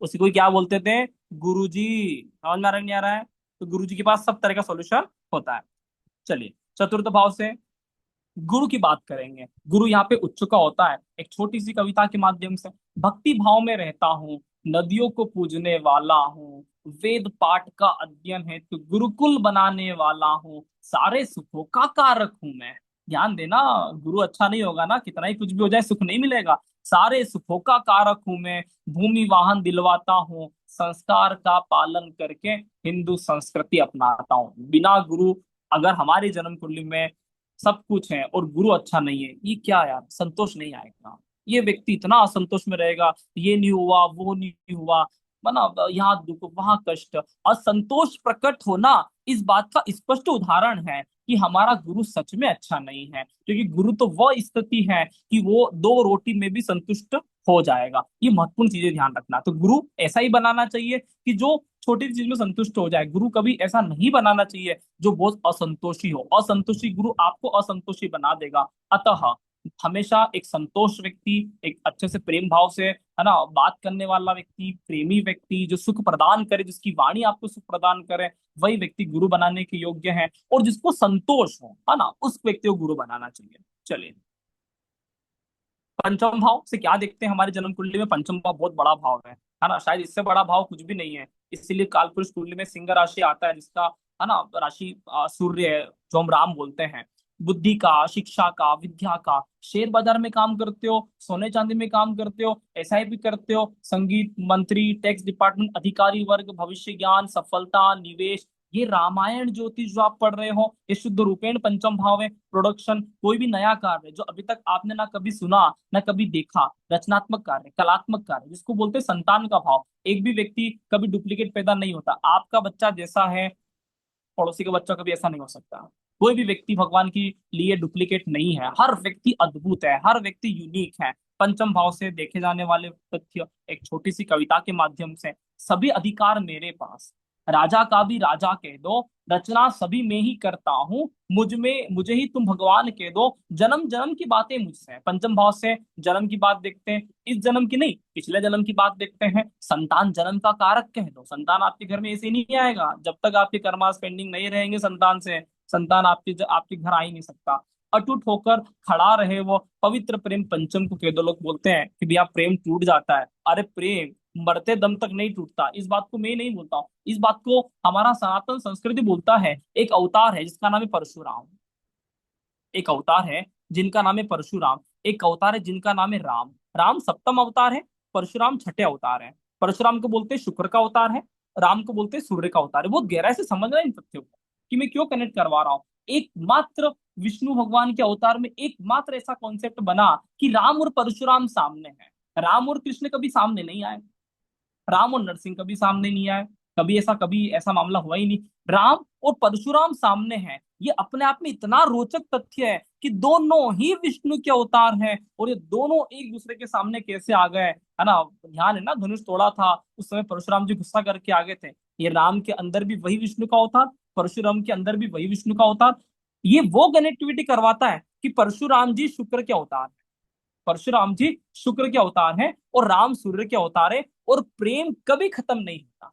उसी को ही क्या बोलते थे? गुरुजी। समझ में आ रहा है नहीं आ रहा है? तो गुरुजी के पास सब तरह का सॉल्यूशन होता है। चलिए, चतुर्थ भाव से गुरु की बात करेंगे। गुरु यहाँ पे उच्च का होता है। एक छोटी सी कविता के माध्यम से, भक्ति भाव में रहता हूँ, नदियों को पूजने वाला हूँ, वेद पाठ का अध्ययन है तो गुरुकुल बनाने वाला हूँ, सारे सुखों का कारक हूँ मैं। ध्यान देना, गुरु अच्छा नहीं होगा ना, कितना ही कुछ भी हो जाए सुख नहीं मिलेगा। सारे सुखों का कारक हूँ मैं, भूमि वाहन दिलवाता हूँ, संस्कार का पालन करके हिंदू संस्कृति अपनाता हूँ। बिना गुरु, अगर हमारी जन्म कुंडली में सब कुछ है और गुरु अच्छा नहीं है, ये क्या यार, संतोष नहीं आएगा। ये व्यक्ति इतना असंतोष में रहेगा, ये नहीं हुआ वो नहीं हुआ, माना यहाँ दुख वहां कष्ट। असंतोष प्रकट होना इस बात का स्पष्ट उदाहरण है कि हमारा गुरु सच में अच्छा नहीं है, क्योंकि गुरु तो वह स्थिति है कि वो दो रोटी में भी संतुष्ट हो जाएगा। ये महत्वपूर्ण चीजें ध्यान रखना। तो गुरु ऐसा ही बनाना चाहिए कि जो छोटी चीज में संतुष्ट हो जाए। गुरु कभी ऐसा नहीं बनाना चाहिए जो बहुत असंतोषी हो। असंतोषी गुरु आपको असंतोषी बना देगा। अतः हमेशा एक संतोष व्यक्ति, एक अच्छे से प्रेम भाव से है ना बात करने वाला व्यक्ति, प्रेमी व्यक्ति जो सुख प्रदान करे, जिसकी वाणी आपको सुख प्रदान करे, वही व्यक्ति गुरु बनाने के योग्य है। और जिसको संतोष हो है ना, उस व्यक्ति को गुरु बनाना चाहिए। चलिए, पंचम भाव से क्या देखते हैं हमारी जन्म कुंडली में। पंचम भाव बहुत बड़ा भाव है ना, शायद इससे बड़ा भाव कुछ भी नहीं है। इसीलिए कालपुरुष कुंडली में सिंह राशि आता है, जिसका है ना राशि सूर्य है, जो हम राम बोलते हैं। बुद्धि का, शिक्षा का, विद्या का, शेयर बाजार में काम करते हो, सोने चांदी में काम करते हो, एसआईपी करते हो, संगीत, मंत्री, टैक्स डिपार्टमेंट, अधिकारी वर्ग, भविष्य ज्ञान, सफलता, निवेश, ये रामायण ज्योतिष जो आप पढ़ रहे हो, ये शुद्ध रूपेण पंचम भाव है। प्रोडक्शन, कोई भी नया कार्य जो अभी तक आपने ना कभी सुना ना कभी देखा, रचनात्मक कार्य, कलात्मक कार्य, जिसको बोलते हैं संतान का भाव। एक भी व्यक्ति कभी डुप्लीकेट पैदा नहीं होता। आपका बच्चा जैसा है, पड़ोसी का बच्चा कभी ऐसा नहीं हो सकता। कोई भी व्यक्ति भगवान के लिए डुप्लीकेट नहीं है, हर व्यक्ति अद्भुत है, हर व्यक्ति यूनिक है। पंचम भाव से देखे जाने वाले तथ्य एक छोटी सी कविता के माध्यम से। सभी अधिकार मेरे पास, राजा का भी राजा कह दो, रचना सभी में ही करता हूँ, मुझ में मुझे ही तुम भगवान कह दो, जन्म जन्म की बातें मुझसे हैं। पंचम भाव से जन्म की बात देखते हैं, इस जन्म की नहीं पिछले जन्म की बात देखते हैं। संतान जन्म का कारक कह दो, संतान आपके घर में ऐसे नहीं आएगा जब तक आपके कर्मास पेंडिंग नहीं रहेंगे संतान से। संतान आपके घर आ ही नहीं सकता। अटूट होकर खड़ा रहे वो पवित्र प्रेम, पंचम को कह दो। लोग बोलते हैं कि भैया प्रेम टूट जाता है, अरे प्रेम मरते दम तक नहीं टूटता। इस बात को मैं नहीं बोलता हूँ, इस बात को हमारा सनातन संस्कृति बोलता है। एक अवतार है जिसका नाम है परशुराम, एक अवतार है जिनका नाम है परशुराम, एक अवतार है जिनका नाम है राम। राम सप्तम अवतार है, परशुराम छठे अवतार है। परशुराम को बोलते हैं शुक्र का अवतार है, राम को बोलते हैं सूर्य का अवतार है। बहुत गहराई से समझना है इन तथ्यों को कि मैं क्यों कनेक्ट करवा रहा हूँ। एकमात्र विष्णु भगवान के अवतार में एकमात्र ऐसा कॉन्सेप्ट बना कि राम और परशुराम सामने है। राम और कृष्ण कभी सामने नहीं आए, राम और नरसिंह कभी सामने नहीं आए, कभी ऐसा मामला हुआ ही नहीं। राम और परशुराम सामने हैं, ये अपने आप में इतना रोचक तथ्य है कि दोनों ही विष्णु के अवतार हैं। और ये दोनों एक दूसरे के सामने कैसे आ गए है ना। ध्यान है ना, धनुष तोड़ा था उस समय परशुराम जी गुस्सा करके आ गए थे। ये राम के अंदर भी वही विष्णु का अवतार, परशुराम के अंदर भी वही विष्णु का अवतार। ये वो कनेक्टिविटी करवाता है कि परशुराम जी शुक्र के अवतार, परशुराम जी शुक्र के अवतार हैं और राम सूर्य के अवतार है। और प्रेम कभी खत्म नहीं होता,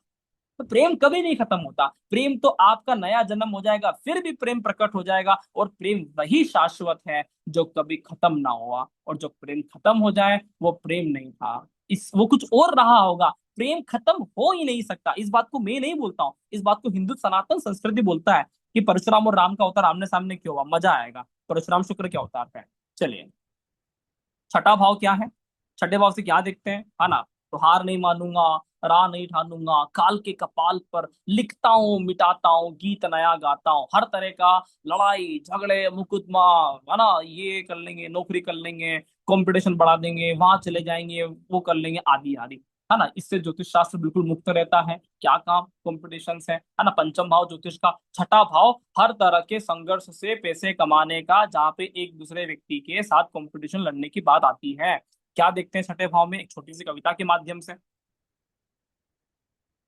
तो प्रेम कभी नहीं खत्म होता। प्रेम तो आपका नया जन्म हो जाएगा, फिर भी प्रेम प्रकट हो जाएगा। और प्रेम वही शाश्वत है जो कभी खत्म ना हुआ। और जो प्रेम खत्म हो जाए वो प्रेम नहीं था, इस वो कुछ और रहा होगा। प्रेम खत्म हो ही नहीं सकता। इस बात को मैं नहीं बोलता हूँ, इस बात को हिंदू सनातन संस्कृति बोलता है कि परशुराम और राम का अवतार आमने सामने क्यों हुआ, मजा आएगा। परशुराम शुक्र के अवतार है। चलिए, छठा भाव क्या है। छठे भाव से क्या देखते हैं है ना। तो हार नहीं मानूंगा, राह नहीं ठानूंगा, काल के कपाल पर लिखता हूँ मिटाता हूँ, गीत नया गाता हूँ। हर तरह का लड़ाई झगड़े मुकदमा है ना, ये कर लेंगे, नौकरी कर लेंगे, कंपटीशन बढ़ा देंगे, वहां चले जाएंगे, वो कर लेंगे, आदि आदि है ना। इससे ज्योतिष शास्त्र बिल्कुल मुक्त रहता है। क्या काम, कॉम्पिटिशन से है ना। पंचम भाव ज्योतिष का छठा भाव हर तरह के संघर्ष से पैसे कमाने का, जहाँ पे एक दूसरे व्यक्ति के साथ कंपटीशन लड़ने की बात आती है। क्या देखते हैं छठे भाव में, एक छोटी सी कविता के माध्यम से।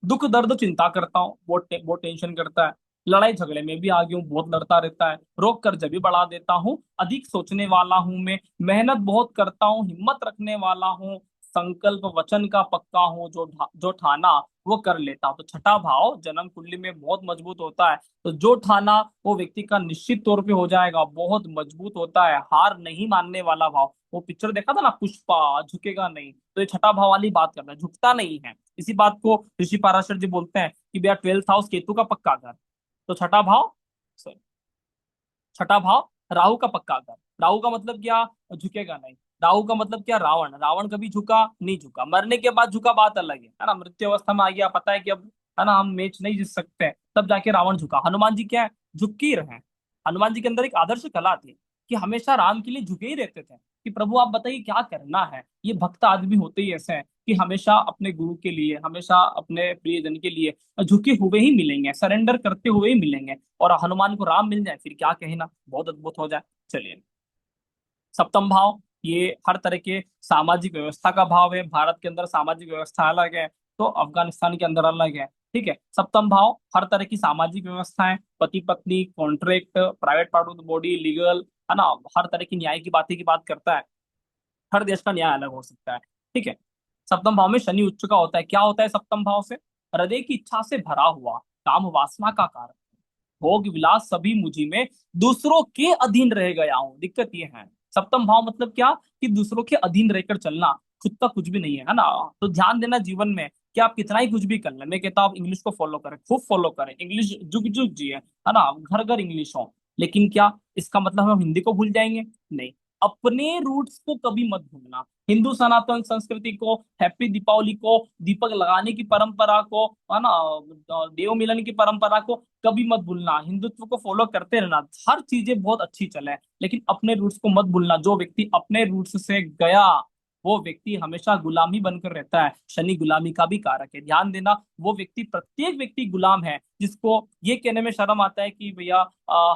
दुख दर्द चिंता करता हूँ, बहुत टेंशन करता है। लड़ाई झगड़े में भी आगे हूँ, बहुत लड़ता रहता है। रोक कर जब भी बढ़ा देता हूँ, अधिक सोचने वाला हूँ मैं, मेहनत बहुत करता हूँ, हिम्मत रखने वाला हूँ, संकल्प वचन का पक्का हूँ, जो ठाना वो कर लेता हूँ। तो छठा भाव जन्म कुंडली में बहुत मजबूत होता है। तो जो ठाना वो व्यक्ति का निश्चित तौर पे हो जाएगा, बहुत मजबूत होता है। हार नहीं मानने वाला भाव, वो पिक्चर देखा था ना पुष्पा, झुकेगा नहीं, तो ये छठा भाव वाली बात करना है, झुकता नहीं है। इसी बात को ऋषि पाराशर जी बोलते हैं कि भैया 12th हाउस केतु का पक्का घर। तो छठा भाव, sorry, छठा भाव राहु का पक्का घर। राहु का मतलब क्या, झुकेगा नहीं। राहु का मतलब क्या, रावण, रावण कभी झुका नहीं, झुका मरने के बाद झुका, बात अलग है ना। मृत्यु अवस्था में आ गया, पता है कि अब है ना हम मैच नहीं जीत सकते, तब जाके रावण झुका। हनुमान जी क्या है, झुक ही रहे, हनुमान जी के अंदर एक आदर्श कला थी कि हमेशा राम के लिए झुके ही रहते थे कि प्रभु आप बताइए क्या करना है। ये भक्त आदमी होते ही ऐसे हैं कि हमेशा अपने गुरु के लिए, हमेशा अपने प्रियजन के लिए झुके हुए ही मिलेंगे, सरेंडर करते हुए ही मिलेंगे। और हनुमान को राम मिल जाए फिर क्या कहना, बहुत अद्भुत हो जाए। चलिए, सप्तम भाव, ये हर तरह के सामाजिक व्यवस्था का भाव है। भारत के अंदर सामाजिक व्यवस्था अलग है, तो अफगानिस्तान के अंदर अलग है। ठीक है, सप्तम भाव हर तरह की सामाजिक व्यवस्थाएं, पति पत्नी, contract, private part of the body, legal, है ना, हर तरह की न्याय की बात करता है। हर देश का न्याय अलग हो सकता है। ठीक है, सप्तम भाव में शनि उच्च का होता है। क्या होता है सप्तम भाव से? हृदय की इच्छा से भरा हुआ, काम वासना का कारण, भोग विलास सभी मुझी में, दूसरों के अधीन रह गया हूं। दिक्कत ये है, सप्तम भाव मतलब क्या, कि दूसरों के अधीन रहकर चलना, खुद का कुछ भी नहीं है ना। तो ध्यान देना जीवन में कि आप कितना ही कुछ भी कर लें, मैं कहता हूं आप इंग्लिश को फॉलो करें, खूब फॉलो करें, इंग्लिश जुग जुग जी है ना, घर घर इंग्लिश हो। लेकिन क्या इसका मतलब हम हिंदी को भूल जाएंगे? नहीं। अपने रूट्स को कभी मत भूलना। हिंदू सनातन संस्कृति को, हैप्पी दीपावली को, दीपक लगाने की परंपरा को, है ना, देव मिलन की परंपरा को कभी मत भूलना। हिंदुत्व को फॉलो करते रहना, हर चीजें बहुत अच्छी चले, लेकिन अपने रूट्स को मत भूलना। जो व्यक्ति अपने रूट्स से गया वो व्यक्ति हमेशा गुलामी बनकर रहता है। शनि गुलामी का भी कारक है, ध्यान देना। वो व्यक्ति, प्रत्येक व्यक्ति गुलाम है, जिसको ये कहने में शर्म आता है कि भैया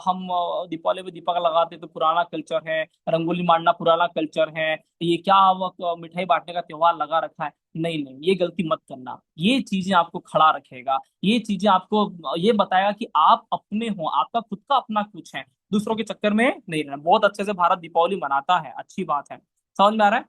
हम दीपावली में दीपक लगाते तो पुराना कल्चर है, रंगोली मारना पुराना कल्चर है, ये क्या वो मिठाई बांटने का त्योहार लगा रखा है। नहीं नहीं, ये गलती मत करना। ये चीजें आपको खड़ा रखेगा, ये चीजें आपको ये बताएगा कि आप अपने हो, आपका खुद का अपना कुछ है, दूसरों के चक्कर में नहीं रहना। बहुत अच्छे से भारत दीपावली मनाता है, अच्छी बात है, समझ में आ रहा है।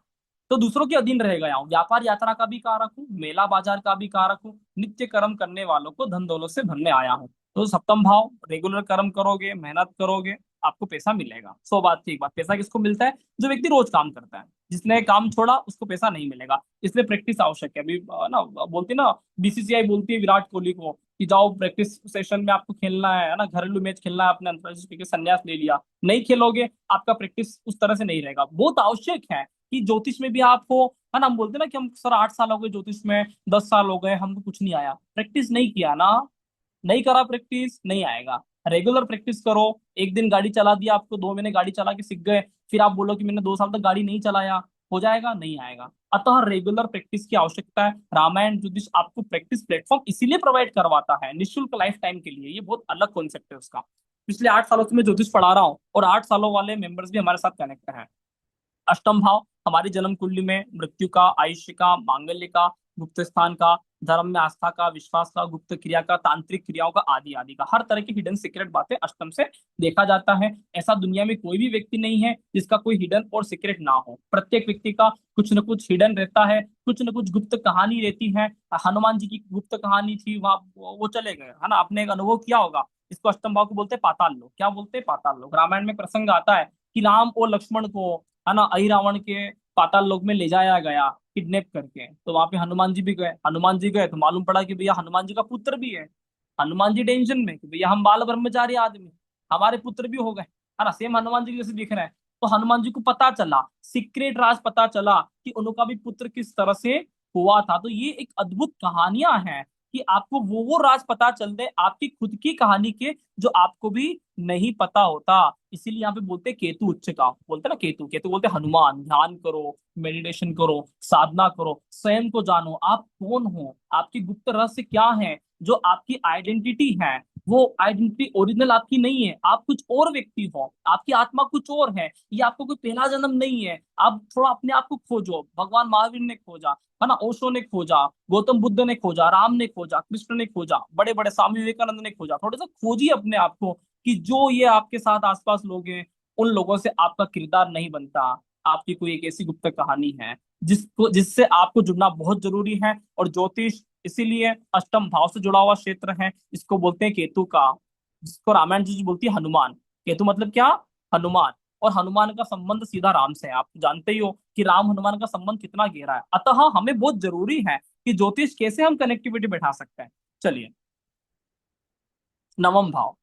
तो दूसरों के अधीन रह गया हूँ, व्यापार यात्रा का भी कारक हूँ, मेला बाजार का भी कारक हूँ, नित्य कर्म करने वालों को धन दौलत से भरने आया हूँ। तो सप्तम भाव, रेगुलर कर्म करोगे, मेहनत करोगे, आपको पैसा मिलेगा। 100 बात की एक बात, पैसा किसको मिलता है? जो व्यक्ति रोज काम करता है। जिसने काम छोड़ा उसको पैसा नहीं मिलेगा, इसलिए प्रैक्टिस आवश्यक है। अभी ना बोलती ना, बीसीसीआई बोलती है विराट कोहली को कि जाओ प्रैक्टिस सेशन में आपको खेलना है ना, घरेलू मैच खेलना है, अपने अंतर्राष्ट्रीय क्रिकेट संन्यास ले लिया, नहीं खेलोगे आपका प्रैक्टिस उस तरह से नहीं रहेगा। बहुत आवश्यक है कि ज्योतिष में भी आपको, है ना, हम बोलते हैं ना कि हम सर 8 साल हो गए ज्योतिष में, 10 साल हो गए हमको कुछ नहीं आया, प्रैक्टिस नहीं किया ना, नहीं करा प्रैक्टिस, नहीं आएगा। रेगुलर प्रैक्टिस करो। एक दिन गाड़ी चला दिया, आपको 2 महीने गाड़ी चला के सीख गए, फिर आप बोलो कि मैंने 2 साल तक गाड़ी नहीं चलाया, हो जाएगा? नहीं आएगा। अतः रेगुलर प्रैक्टिस की आवश्यकता है। रामायण ज्योतिष आपको प्रैक्टिस प्लेटफॉर्म इसीलिए प्रोवाइड करवाता है, निःशुल्क लाइफ टाइम के लिए। ये बहुत अलग कॉन्सेप्ट है उसका। पिछले 8 सालों से मैं ज्योतिष पढ़ा रहा हूँ, और 8 सालों वाले मेंबर्स भी हमारे साथ कनेक्ट हैं। अष्टम भाव हमारी जन्म कुंडली में मृत्यु का, आयुष्य का, मांगल्य का, गुप्त स्थान का, धर्म में आस्था का, विश्वास का, गुप्त क्रिया का, तांत्रिक क्रियाओं का, आदि आदि का, हर तरह की हिडन सीक्रेट बातें अष्टम से देखा जाता है। ऐसा दुनिया में कोई भी व्यक्ति नहीं है जिसका कोई हिडन और सीक्रेट ना हो। प्रत्येक व्यक्ति का कुछ न कुछ हिडन रहता है, कुछ न कुछ गुप्त कहानी रहती है। हनुमान जी की गुप्त कहानी थी, वहां वो चले गए, है ना, आपने एक अनुभव किया होगा। इसको अष्टम भाव को बोलते हैं पाताल लोक। क्या बोलते हैं? पाताल लोक। रामायण में प्रसंग आता है कि राम और लक्ष्मण को, है ना, अहिरावण के पाताल लोक में ले जाया गया किडनैप करके। तो वहां पे हनुमान जी भी गए। हनुमान जी गए तो मालूम पड़ा कि भैया हनुमान जी का पुत्र भी है। हनुमान जी टेंशन में कि भैया हम बाल ब्रह्मचारी आदमी, हमारे पुत्र भी हो गए, है ना, सेम हनुमान जी जैसे दिख रहे हैं। तो हनुमान जी को पता चला, सीक्रेट राज पता चला कि उनका भी पुत्र किस तरह से हुआ था। तो ये एक अद्भुत कहानियां हैं कि आपको वो राज पता चल दे आपकी खुद की कहानी के, जो आपको भी नहीं पता होता। इसीलिए यहाँ पे बोलते हैं केतु उच्च का, बोलते हैं ना, केतु केतु बोलते हैं हनुमान। ध्यान करो, मेडिटेशन करो, साधना करो, स्वयं को जानो, आप कौन हो, आपकी गुप्त रहस्य क्या है, जो आपकी आइडेंटिटी है। वो आइडेंटिटी ओरिजिनल आपकी नहीं है, आप कुछ और व्यक्ति हो, आपकी आत्मा कुछ और है। ये आपको कोई पहला जन्म नहीं है। आप थोड़ा अपने आप को खोजो। भगवान महावीर ने खोजा, है ना, ओशो ने खोजा, गौतम बुद्ध ने खोजा, राम ने खोजा, कृष्ण ने खोजा, बड़े बड़े स्वामी विवेकानंद ने खोजा। थोड़ा सा खोजिए अपने आप को कि जो ये आपके साथ आसपास लोग हैं, उन लोगों से आपका किरदार नहीं बनता। आपकी कोई एक ऐसी गुप्त कहानी है जिससे आपको जुड़ना बहुत जरूरी है। और ज्योतिष इसीलिए अष्टम भाव से जुड़ा हुआ क्षेत्र है। इसको बोलते हैं केतु का, जिसको रामायण जी बोलती है हनुमान। केतु मतलब क्या? हनुमान। और हनुमान का संबंध सीधा राम से है। आप जानते ही हो कि राम हनुमान का संबंध कितना गहरा है। अतः हमें बहुत जरूरी है कि ज्योतिष कैसे हम कनेक्टिविटी बैठा सकते हैं। चलिए, नवम भाव।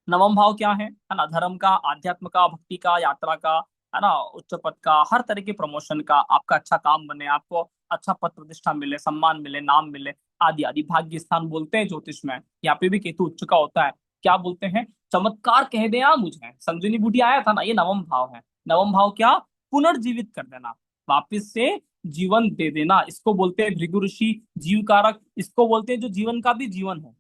नवम भाव क्या है ना, धर्म का, आध्यात्म का, भक्ति का, यात्रा का, है ना, उच्च पद का, हर तरह के प्रमोशन का, आपका अच्छा काम बने, आपको अच्छा पद प्रतिष्ठा मिले, सम्मान मिले, नाम मिले, आदि आदि। भाग्य स्थान बोलते हैं ज्योतिष में, यहाँ पे भी केतु उच्च का होता है। क्या बोलते हैं, चमत्कार कह दे आ मुझे, संजीवनी बूटी आया था ना, ये नवम भाव है। नवम भाव क्या, पुनर्जीवित कर देना, वापिस से जीवन दे देना, इसको बोलते हैं भृगु ऋषि जीव कारक, इसको बोलते हैं जो जीवन का भी जीवन हो।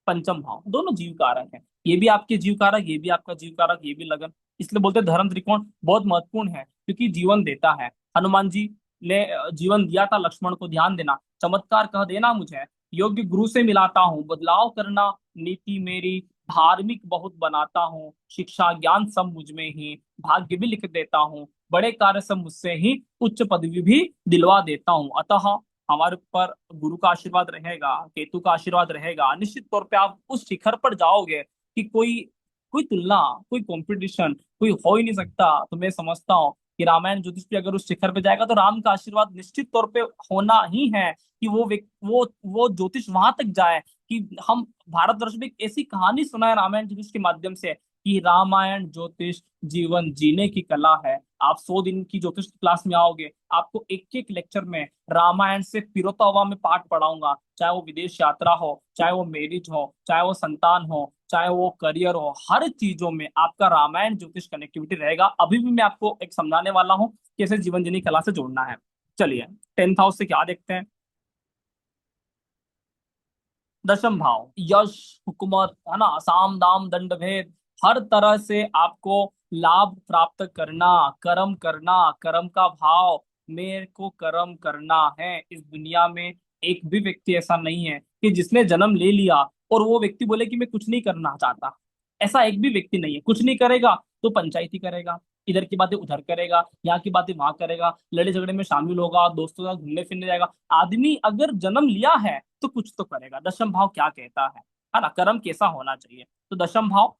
पंचम भाव दोनों जीव कारक है, ये भी आपके जीव कारक, ये भी आपका जीव कारक, ये भी लगन। इसलिए बोलते हैं धर्म त्रिकोण बहुत महत्वपूर्ण है, क्योंकि जीवन देता है। हनुमान जी ने जीवन दिया था लक्ष्मण को, ध्यान देना, चमत्कार कह देना मुझे, योग्य गुरु से मिलाता हूँ, बदलाव करना नीति मेरी, धार्मिक बहुत बनाता हूँ, शिक्षा ज्ञान सब मुझ में ही, भाग्य भी लिख देता हूँ, बड़े कार्य सब मुझसे ही, उच्च पदवी भी दिलवा देता हूँ। अतः हमारे ऊपर गुरु का आशीर्वाद रहेगा, केतु का आशीर्वाद रहेगा, निश्चित तौर पे आप उस शिखर पर जाओगे कि कोई कोई तुलना, कोई कंपटीशन कोई हो ही नहीं सकता। तो मैं समझता हूँ कि रामायण ज्योतिष पे अगर उस शिखर पे जाएगा तो राम का आशीर्वाद निश्चित तौर पे होना ही है, कि वो ज्योतिष वहां तक जाए, कि हम भारतवर्ष में एक ऐसी कहानी सुनाए रामायण ज्योतिष के माध्यम से, कि रामायण ज्योतिष जीवन जीने की कला है। आप 100 दिन की ज्योतिष क्लास में आओगे, आपको एक एक लेक्चर में रामायण से पिरोता हुआ मैं पाठ पढ़ाऊंगा, चाहे वो विदेश यात्रा हो, चाहे वो मैरिज हो, चाहे वो संतान हो, चाहे वो करियर हो, हर चीजों में आपका रामायण ज्योतिष कनेक्टिविटी रहेगा। अभी भी मैं आपको एक समझाने वाला हूँ कि कैसे जीवन जीने की कला से जोड़ना है। चलिए 10th हाउस से क्या देखते हैं, दशम भाव यश, हुकूमत, है ना, साम दाम दंड भेद, हर तरह से आपको लाभ प्राप्त करना, कर्म करना, कर्म का भाव, मेरे को कर्म करना है। इस दुनिया में एक भी व्यक्ति ऐसा नहीं है कि जिसने जन्म ले लिया और वो व्यक्ति बोले कि मैं कुछ नहीं करना चाहता। ऐसा एक भी व्यक्ति नहीं है, कुछ नहीं करेगा तो पंचायती करेगा, इधर की बातें उधर करेगा, यहाँ की बातें वहां करेगा, लड़े झगड़े में शामिल होगा, दोस्तों के साथ घूमने फिरने जाएगा। आदमी अगर जन्म लिया है तो कुछ तो करेगा। दशम भाव क्या कहता है ना, कर्म कैसा होना चाहिए। तो दशम भाव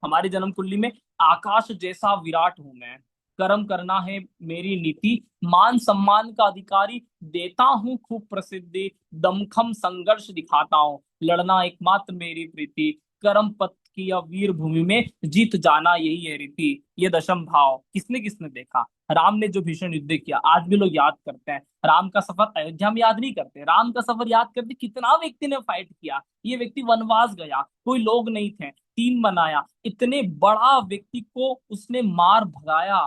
हमारी जन्म कुंडली में, आकाश जैसा विराट हूं मैं, कर्म करना है मेरी नीति, मान सम्मान का अधिकारी, देता हूं खूब प्रसिद्धि, दमखम संघर्ष दिखाता हूं, लड़ना एकमात्र मेरी प्रीति, कर्म पथ की या वीर भूमि में जीत जाना यही है रीति। ये दशम भाव किसने किसने देखा, राम ने जो भीषण युद्ध किया, आज भी लोग याद करते हैं। राम का सफर अयोध्या में याद नहीं करते, राम का सफर याद करते कितना व्यक्ति ने फाइट किया, ये व्यक्ति वनवास गया, कोई लोग नहीं थे, टीम बनाया, इतने बड़ा व्यक्ति को उसने मार भगाया,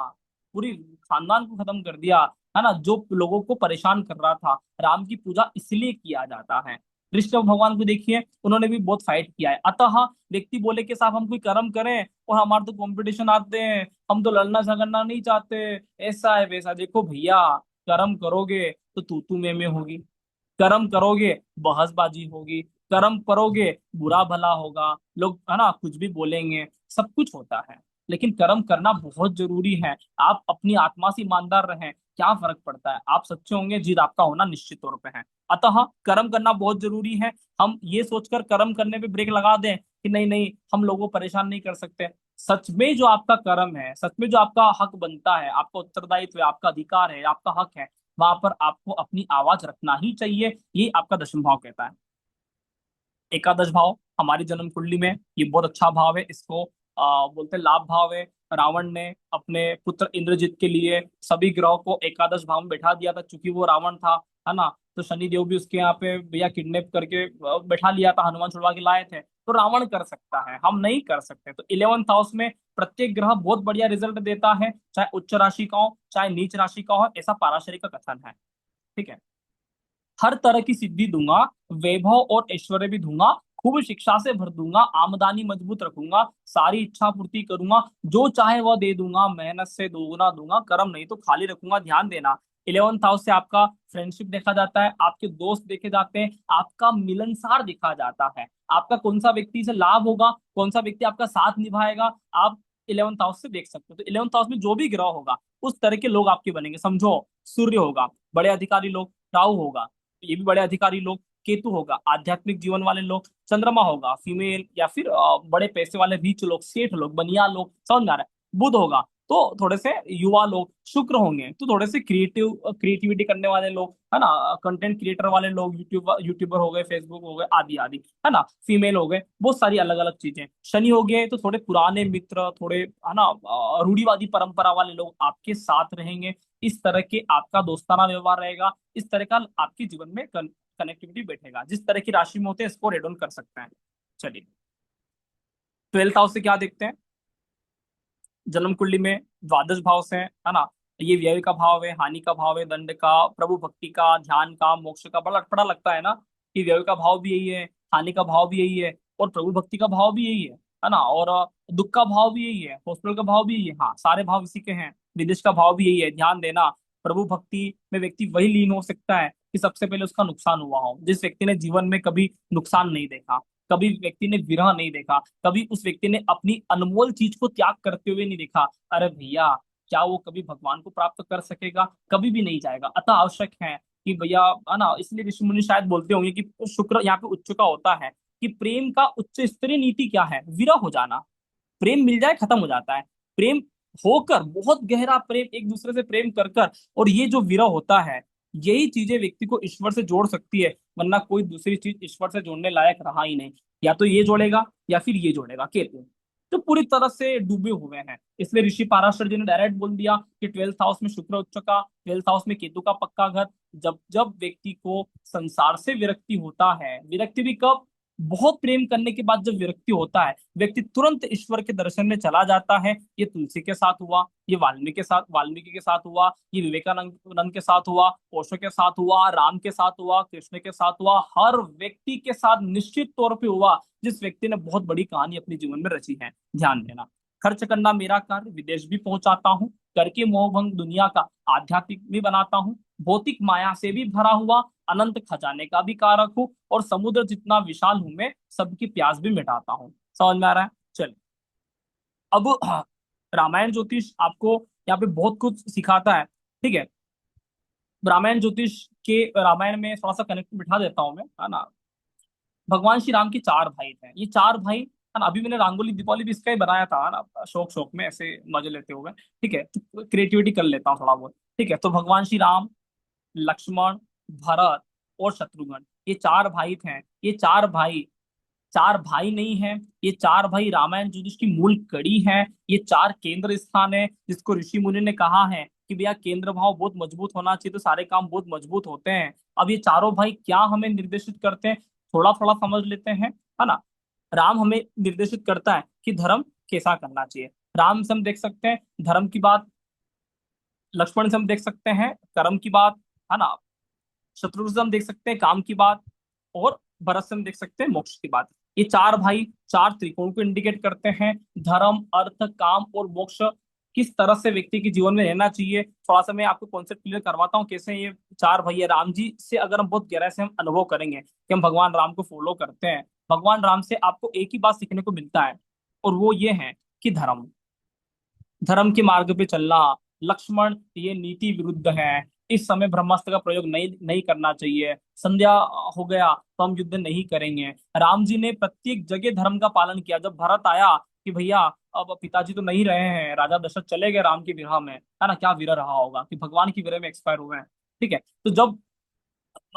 पूरी खानदान को खत्म कर दिया, है ना, जो लोगों को परेशान कर रहा था। राम की पूजा इसलिए किया जाता है। कृष्ण भगवान को देखिए, उन्होंने भी बहुत फाइट किया है। अतः व्यक्ति बोले कि साहब हम कोई कर्म करें और हमारे तो कंपटीशन आते हैं, हम तो लड़ना झगड़ना नहीं चाहते, ऐसा है वैसा, देखो भैया, कर्म करोगे तो तू मैं होगी, कर्म करोगे बहसबाजी होगी, कर्म करोगे बुरा भला होगा, लोग, है ना, कुछ भी बोलेंगे, सब कुछ होता है, लेकिन कर्म करना बहुत जरूरी है। आप अपनी आत्मा से ईमानदार रहें, क्या फर्क पड़ता है, आप सच्चे होंगे, जीत आपका होना निश्चित तौर पे है। अतः कर्म करना बहुत जरूरी है। हम ये सोचकर कर्म करने पे ब्रेक लगा दें कि नहीं नहीं हम लोगों को परेशान नहीं कर सकते, सच में जो आपका कर्म है, सच में जो आपका हक बनता है, आपका उत्तरदायित्व है, आपका अधिकार है, आपका हक है, वहां पर आपको अपनी आवाज रखना ही चाहिए। ये आपका दशम भाव कहता है। एकादश भाव हमारी जन्म कुंडली में ये बहुत अच्छा भाव है, इसको बोलते हैं लाभ भाव है। रावण ने अपने पुत्र इंद्रजीत के लिए सभी ग्रहों को एकादश भाव में बैठा दिया था, चूंकि वो रावण था, है ना, तो शनि देव भी उसके यहाँ पे भैया किडनैप करके बैठा लिया था, हनुमान छुड़वा के लाए थे। तो रावण कर सकता है, हम नहीं कर सकते। तो 11th हाउस में प्रत्येक ग्रह बहुत बढ़िया रिजल्ट देता है, चाहे उच्च राशि का हो चाहे नीच राशि का हो, ऐसा पाराशरी का कथन है। ठीक है, हर तरह की सिद्धि दूंगा, वैभव और ऐश्वर्य भी दूंगा, खूब शिक्षा से भर दूंगा, आमदनी मजबूत रखूंगा, सारी इच्छा पूर्ति करूंगा, जो चाहे वह दे दूंगा, मेहनत से दोगुना दूंगा, कर्म नहीं तो खाली रखूंगा। ध्यान देना, 11th हाउस से आपका फ्रेंडशिप देखा जाता है, आपके दोस्त देखे जाते हैं, आपका मिलनसार देखा जाता है, आपका कौन सा व्यक्ति से लाभ होगा, कौन सा व्यक्ति आपका साथ निभाएगा, आप 11th हाउस से देख सकते हो। तो 11th हाउस में जो भी ग्रह होगा उस तरह के लोग आपके बनेंगे। समझो, सूर्य होगा बड़े अधिकारी लोग, राहु होगा ये भी बड़े अधिकारी लोग, केतु होगा आध्यात्मिक जीवन वाले लोग, चंद्रमा होगा फीमेल या फिर बड़े पैसे वाले रिच लोग, सेठ लोग, बनिया लोग, समझ में आ रहा है, बुध होगा तो थोड़े से युवा लोग, शुक्र होंगे तो थोड़े से क्रिएटिविटी करने वाले लोग, है ना, कंटेंट क्रिएटर वाले लोग, यूट्यूबर हो गए, फेसबुक हो गए, आदि आदि, है ना, फीमेल हो गए, बहुत सारी अलग अलग चीजें। शनि हो गए तो थोड़े पुराने मित्र, थोड़े, है ना, रूढ़िवादी परंपरा वाले लोग आपके साथ रहेंगे। इस तरह के आपका दोस्ताना व्यवहार रहेगा, इस तरह का आपके जीवन में कनेक्टिविटी बैठेगा। जिस तरह की राशि में होते हैं इसको रेड ऑन कर सकते हैं। चलिए ट्वेल्थ हाउस से क्या देखते हैं, जन्म कुंडली में द्वादश भाव से है ना, ये व्यय का भाव है, हानि का भाव है, दंड का, प्रभु भक्ति का, ध्यान का, मोक्ष का। बड़ा अटपटा लगता है ना कि व्यय का भाव भी यही है, हानि का भाव भी यही है, और प्रभु भक्ति का भाव भी यही है ना, और दुख का भाव भी यही है, हॉस्पिटल का भाव भी यही है। हाँ, सारे भाव इसी के हैं। विदेश का भाव भी यही है, ध्यान देना। प्रभु भक्ति में व्यक्ति वही लीन हो सकता है कि सबसे पहले उसका नुकसान हुआ हो, जिस व्यक्ति ने जीवन में कभी नुकसान नहीं देखा, कभी व्यक्ति ने विरह नहीं देखा, कभी उस व्यक्ति ने अपनी अनमोल चीज को त्याग करते हुए नहीं देखा। अरे भैया, क्या वो कभी भगवान को प्राप्त कर सकेगा? कभी भी नहीं जाएगा। अतः आवश्यक है कि भैया, है ना, इसलिए ऋषि मुनि शायद बोलते होंगे कि शुक्र यहाँ पे उच्च का होता है कि प्रेम का उच्च स्तरीय नीति क्या है? विरह हो जाना। प्रेम मिल जाए खत्म हो जाता है। प्रेम होकर, बहुत गहरा प्रेम, एक दूसरे से प्रेम कर कर, और ये जो विरह होता है, यही चीजें व्यक्ति को ईश्वर से जोड़ सकती है, वरना कोई दूसरी चीज ईश्वर से जोड़ने लायक रहा ही नहीं। या तो ये जोड़ेगा या फिर ये जोड़ेगा, केतु तो पूरी तरह से डूबे हुए हैं। इसलिए ऋषि पाराशर जी ने डायरेक्ट बोल दिया कि ट्वेल्थ हाउस में शुक्र उच्च का, ट्वेल्थ हाउस में केतु का पक्का घर। जब जब व्यक्ति को संसार से विरक्ति होता है, विरक्ति भी कब? बहुत प्रेम करने के बाद जब विरक्ति होता है, व्यक्ति तुरंत ईश्वर के दर्शन में चला जाता है। ये तुलसी के साथ हुआ, ये वाल्मीकि के साथ हुआ, ये विवेकानंद के साथ हुआ, ओशो के साथ हुआ, राम के साथ हुआ, कृष्ण के साथ हुआ, हर व्यक्ति के साथ निश्चित तौर पे हुआ जिस व्यक्ति ने बहुत बड़ी कहानी अपने जीवन में रची है। ध्यान देना। खर्च करना मेरा कार्य, विदेश भी पहुंचाता हूँ, करके मोहभंग दुनिया का आध्यात्मिक भी बनाता हूँ, भौतिक माया से भी भरा हुआ, अनंत खजाने का भी कारक हूँ, और समुद्र जितना विशाल हूं मैं, सबकी प्यास भी मिटाता हूँ। समझ में आ रहा है? चलिए, अब रामायण ज्योतिष आपको यहाँ पे बहुत कुछ सिखाता है। ठीक है, रामायण ज्योतिष के, रामायण में थोड़ा सा कनेक्ट बिठा देता हूँ मैं, है ना। भगवान श्री राम के चार भाई थे। ये चार भाई, है ना, अभी मैंने रंगोली दीपावली भी इसका ही बनाया था, है ना, शौक शौक में ऐसे मजे लेते हुए। ठीक है, तो क्रिएटिविटी कर लेता हूँ थोड़ा बहुत। ठीक है, तो भगवान श्री राम, लक्ष्मण, भरत और शत्रुघ्न, ये चार भाई थे। ये चार भाई नहीं है, ये चार भाई रामायण ज्योतिष की मूल कड़ी है। ये चार केंद्र स्थान है, जिसको ऋषि मुनि ने कहा है कि भैया केंद्र भाव बहुत मजबूत होना चाहिए, तो सारे काम बहुत मजबूत होते हैं। अब ये चारों भाई क्या हमें निर्देशित करते हैं, थोड़ा थोड़ा समझ लेते हैं, है ना। राम हमें निर्देशित करता है कि धर्म कैसा करना चाहिए। राम से हम देख सकते हैं धर्म की बात, लक्ष्मण से हम देख सकते हैं कर्म की बात, है ना, शत्रुघ्न से हम देख सकते हैं काम की बात, और भरत से हम देख सकते हैं मोक्ष की बात। ये चार भाई चार त्रिकोण को इंडिकेट करते हैं। धर्म, अर्थ, काम और मोक्ष किस तरह से व्यक्ति के जीवन में रहना चाहिए, थोड़ा सा मैं आपको कॉन्सेप्ट क्लियर करवाता हूँ कैसे ये चार भाई है। राम जी से अगर हम बहुत गहराई से हम अनुभव करेंगे कि हम भगवान राम को फॉलो करते हैं, भगवान राम से आपको एक ही बात सीखने को मिलता है, और वो ये है कि धर्म, धर्म के मार्ग पे चलना। लक्ष्मण, ये नीति विरुद्ध है, इस समय ब्रह्मास्त्र का प्रयोग नहीं नहीं करना चाहिए, संध्या हो गया तो हम युद्ध नहीं करेंगे। राम जी ने प्रत्येक जगह धर्म का पालन किया। जब भरत आया कि भैया अब पिताजी तो नहीं रहे हैं, राजा दशरथ चले गए राम की विरह में, है ना, क्या विरह रहा होगा कि भगवान की विरह में एक्सपायर हुए हैं। ठीक है, तो जब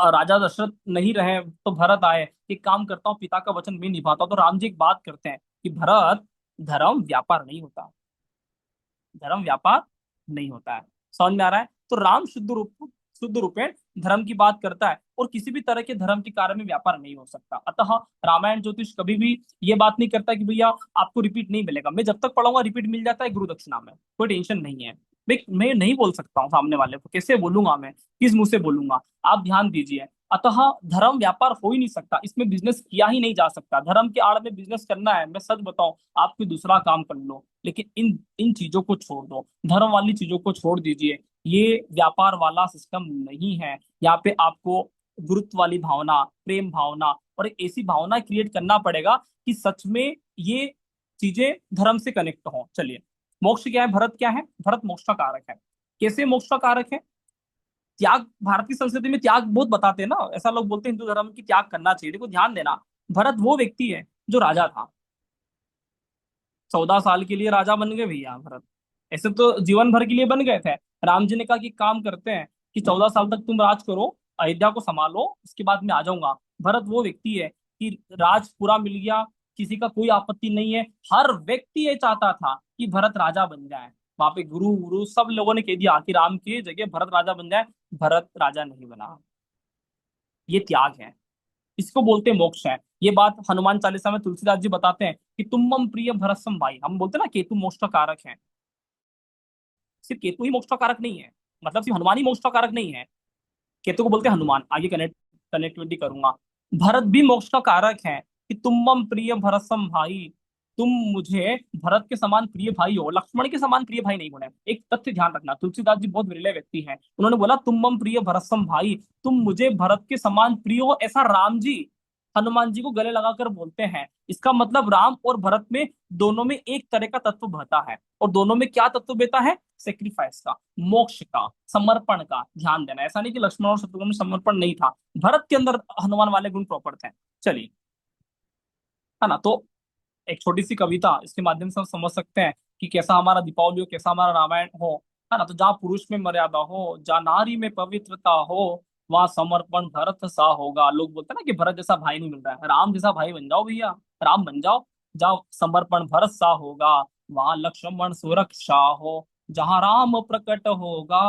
राजा दशरथ नहीं रहे तो भरत आए, एक काम करता हूँ, पिता का वचन मैं निभाता हूँ। तो राम जी एक बात करते हैं कि भरत, धर्म व्यापार नहीं होता, धर्म व्यापार नहीं होता है। समझ में आ रहा है? तो राम शुद्ध रूपेण धर्म की बात करता है, और किसी भी तरह के धर्म के कार्य में व्यापार नहीं हो सकता। अतः रामायण ज्योतिष कभी भी ये बात नहीं करता कि भैया आपको रिपीट नहीं मिलेगा, मैं जब तक पढ़ूंगा रिपीट मिल जाता है गुरु दक्षिणा में, कोई टेंशन नहीं है। मैं नहीं बोल सकता हूँ सामने वाले को, कैसे बोलूंगा मैं, किस मुंह से बोलूंगा, आप ध्यान दीजिए। अतः धर्म व्यापार हो ही नहीं सकता, इसमें बिजनेस किया ही नहीं जा सकता। धर्म के आड़ में बिजनेस करना है, मैं सच बताऊं, आप कोई दूसरा काम कर लो, लेकिन इन इन चीजों को छोड़ दो, धर्म वाली चीजों को छोड़ दीजिए। ये व्यापार वाला सिस्टम नहीं है। यहाँ पे आपको गुरुत्व वाली भावना, प्रेम भावना, और एक ऐसी भावना क्रिएट करना पड़ेगा कि सच में ये चीजें धर्म से कनेक्ट हो। चलिए, मोक्ष क्या है, भरत क्या है? भरत मोक्ष का कारक है। कैसे मोक्ष का कारक है? त्याग, भारतीय संस्कृति में त्याग बहुत बताते हैं ना, ऐसा लोग बोलते हैं हिंदू धर्म की त्याग करना चाहिए। देखो ध्यान देना, भरत वो व्यक्ति है जो राजा था, 14 साल के लिए राजा बन गए भैया भरत, ऐसे तो जीवन भर के लिए बन गए थे। राम जी ने कहा कि काम करते हैं कि 14 साल तक तुम राज करो, अयोध्या को संभालो, उसके बाद मैं आ जाऊंगा। भरत वो व्यक्ति है कि राज पूरा मिल गया, किसी का कोई आपत्ति नहीं है। हर व्यक्ति ये चाहता था कि भरत राजा बन जाए, वहां पे गुरु गुरु सब लोगों ने कह दिया कि राम की जगह भरत राजा बन जाए, भरत राजा नहीं बना। ये त्याग है। इसको बोलते हैं मोक्ष है। ये बात हनुमान चालीसा में तुलसीदास जी बताते हैं कि तुम मम प्रिय भरतसम भाई। हम बोलते हैं ना केतु मोक्ष का कारक है। सिर्फ केतु ही मोक्ष का कारक नहीं है, मतलब सिर्फ हनुमान ही मोक्ष का कारक नहीं है। केतु को बोलते हैं हनुमान, आगे कनेक्टिविटी करूंगा। भरत भी मोक्ष का कारक है कि तुम मम प्रिय भरतसम भाई, तुम मुझे भरत के समान प्रिय भाई हो, लक्ष्मण के समान प्रिय भाई नहीं बोले। एक तथ्य ध्यान रखना, तुलसीदास जी बहुत विरले व्यक्ति हैं, उन्होंने बोला तुम मम प्रिय भरतसम भाई, तुम मुझे भरत के समान प्रिय हो, ऐसा राम जी हनुमान जी को गले लगाकर बोलते हैं। इसका मतलब राम और भरत में, दोनों में एक तरह का तत्व बहता है। और दोनों में क्या तत्व बहता है? सेक्रीफाइस का, मोक्ष का, समर्पण का। ध्यान देना, ऐसा नहीं कि लक्ष्मण और शत्रुघ्न में समर्पण नहीं था, भरत के अंदर हनुमान वाले गुण प्रॉपर थे। चलिए, है ना। तो एक छोटी सी कविता, इसके माध्यम से हम समझ सकते हैं कि कैसा हमारा दीपावली हो, कैसा हमारा रामायण हो, है ना। तो जहाँ पुरुष में मर्यादा हो, जहाँ नारी में पवित्रता हो, वहाँ समर्पण भरत सा होगा। लोग बोलते हैं ना कि भरत जैसा भाई नहीं मिल रहा है, राम जैसा भाई बन जाओ भैया, राम बन जाओ। जहाँ समर्पण भरत सा होगा, वहाँ लक्ष्मण सुरक्षा हो। जहाँ राम प्रकट होगा,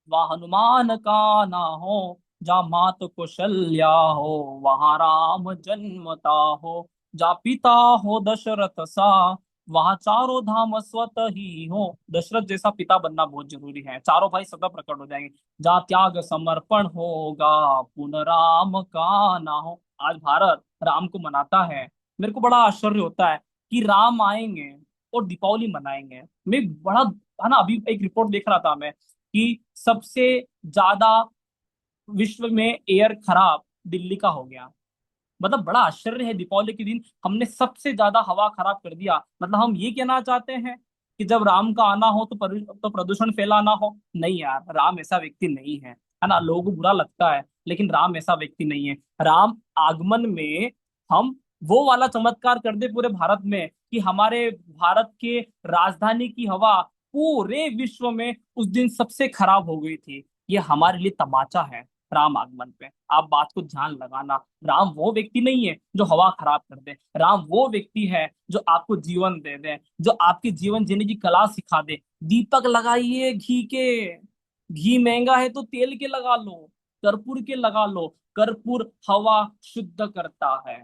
वहाँ हनुमान का ना हो। जहाँ मात कौशल्या हो, वहाँ राम जन्मता हो। जा पिता हो दशरथ सा, वहां चारों धाम स्वत ही हो। दशरथ जैसा पिता बनना बहुत जरूरी है, चारों भाई सदा प्रकट हो जाएंगे। जहाँ त्याग समर्पण होगा, पुनः राम का ना हो। आज भारत राम को मनाता है, मेरे को बड़ा आश्चर्य होता है कि राम आएंगे और दीपावली मनाएंगे। मैं बड़ा, है ना, अभी एक रिपोर्ट देख रहा था मैं कि सबसे ज्यादा विश्व में एयर खराब दिल्ली का हो गया। मतलब बड़ा आश्चर्य है, दीपावली के दिन हमने सबसे ज्यादा हवा खराब कर दिया। मतलब हम ये कहना चाहते हैं कि जब राम का आना हो तो तो प्रदूषण फैलाना हो? नहीं यार, राम ऐसा व्यक्ति नहीं है ना। लोगों को बुरा लगता है, लेकिन राम ऐसा व्यक्ति नहीं है। राम आगमन में हम वो वाला चमत्कार कर दे पूरे भारत में कि हमारे भारत के राजधानी की हवा पूरे विश्व में उस दिन सबसे खराब हो गई थी। ये हमारे लिए तमाचा है राम आगमन पे। आप बात को ध्यान लगाना, राम वो व्यक्ति नहीं है जो हवा खराब कर दे। राम वो व्यक्ति है जो आपको जीवन दे दे, जो आपकी जीवन जीने की कला सिखा दे। दीपक लगाइए घी के, घी महंगा है तो तेल के लगा लो, कर्पूर के लगा लो। कर्पूर हवा शुद्ध करता है,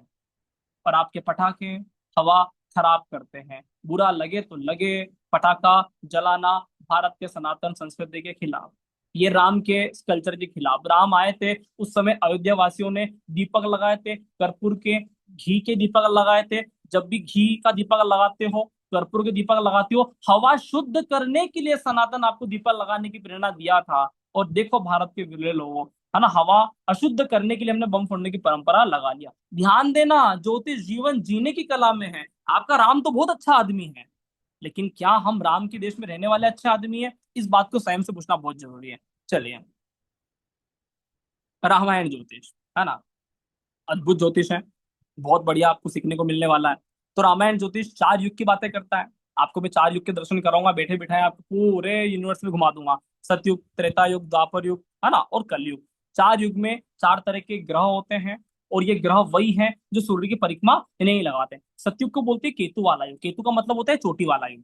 और आपके पटाखे हवा खराब करते हैं। बुरा लगे तो लगे, पटाखा जलाना भारत के सनातन संस्कृति के खिलाफ, ये राम के कल्चर के खिलाफ। राम आए थे उस समय अयोध्या वासियों ने दीपक लगाए थे, कर्पूर के, घी के दीपक लगाए थे। जब भी घी का दीपक लगाते हो, कर्पूर के दीपक लगाते हो, हवा शुद्ध करने के लिए सनातन आपको दीपक लगाने की प्रेरणा दिया था। और देखो भारत के विरले लोगों, है ना, हवा अशुद्ध करने के लिए हमने बम फोड़ने की परंपरा लगा लिया। ध्यान देना, ज्योतिष जीवन जीने की कला में है। आपका राम तो बहुत अच्छा आदमी है, लेकिन क्या हम राम के देश में रहने वाले अच्छे आदमी है? इस बात को स्वयं से पूछना बहुत जरूरी है। चलिए, रामायण ज्योतिष, है ना, अद्भुत ज्योतिष है, बहुत बढ़िया, आपको सीखने को मिलने वाला है। तो रामायण ज्योतिष 4 युग की बातें करता है। आपको मैं 4 युग के दर्शन कराऊंगा, बैठे बिठाए आपको पूरे यूनिवर्स में घुमा दूंगा। सतयुग, त्रेता युग, द्वापर युग, है ना, और कलयुग। 4 युग में 4 तरह के ग्रह होते हैं, और ये ग्रह वही हैं जो सूर्य की परिक्रमा नहीं लगाते। सतयुग को बोलते हैं केतु वाला युग, केतु का मतलब होता है चोटी वाला युग।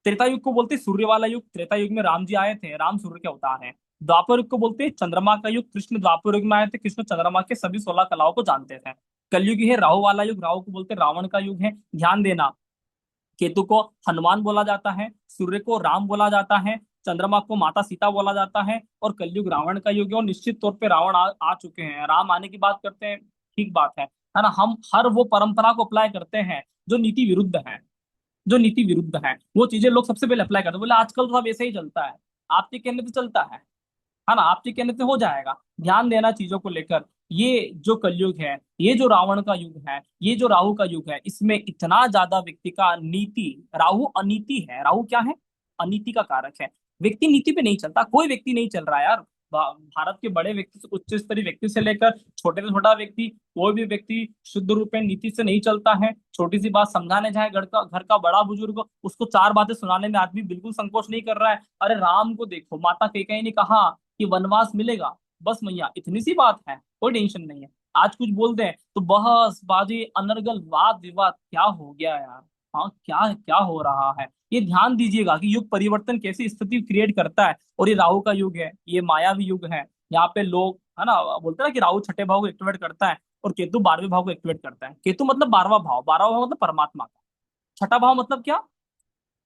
त्रेता युग को बोलते हैं सूर्य वाला युग, त्रेता युग में राम जी आए थे, राम सूर्य के अवतार हैं। द्वापर युग को बोलते हैं चंद्रमा का युग, कृष्ण द्वापर युग में आए थे, कृष्ण चंद्रमा के सभी 16 कलाओं को जानते थे। कलयुग है राहु वाला युग, राहु को बोलते हैं रावण का युग है। ध्यान देना, केतु को हनुमान बोला जाता है, सूर्य को राम बोला जाता है, चंद्रमा को माता सीता बोला जाता है, और कलयुग रावण का युग है। और निश्चित तौर पे रावण आ चुके हैं, राम आने की बात करते हैं, ठीक बात है ना। हम हर वो परंपरा को अप्लाई करते हैं जो नीति विरुद्ध है, जो नीति विरुद्ध है वो चीजें लोग सबसे पहले अप्लाई करते हैं। बोले आजकल तो सब ऐसे ही चलता है, आपके कहने से चलता है ना, आपके कहने से हो जाएगा। ध्यान देना चीजों को लेकर। ये जो कलयुग है, ये जो रावण का युग है, ये जो राहु का युग है, इसमें इतना ज्यादा व्यक्ति का नीति, राहु अनीति है, राहु क्या है? अनीति का कारक है। व्यक्ति नीति पे नहीं चलता, कोई व्यक्ति नहीं चल रहा है यार। भारत के बड़े व्यक्ति से, उच्च स्तरीय व्यक्ति से लेकर छोटे से छोटा व्यक्ति, कोई भी व्यक्ति शुद्ध रूप में नीति से नहीं चलता है। छोटी सी बात समझाने जाए, घर का बड़ा बुजुर्ग, उसको 4 बातें सुनाने में आदमी बिल्कुल संकोच नहीं कर रहा है। अरे राम को देखो, माता कैकेयी ने कहा कि वनवास मिलेगा, बस मैया इतनी सी बात है, कोई टेंशन नहीं है। आज कुछ बोल दें तो बहस बाजी, अनर्गल, वाद विवाद, क्या हो गया यार? हाँ, क्या क्या हो रहा है? ये ध्यान दीजिएगा कि युग परिवर्तन कैसी स्थिति क्रिएट करता है। और ये राहु का युग है, ये मायावी युग है। यहाँ पे लोग, है ना, बोलते हैं ना कि राहु छठे भाव को एक्टिवेट करता है। और केतु 12वें भाव को एक्टिवेट करता है। केतु मतलब 12वां भाव, 12वां भाव मतलब परमात्मा का। छठा भाव मतलब क्या?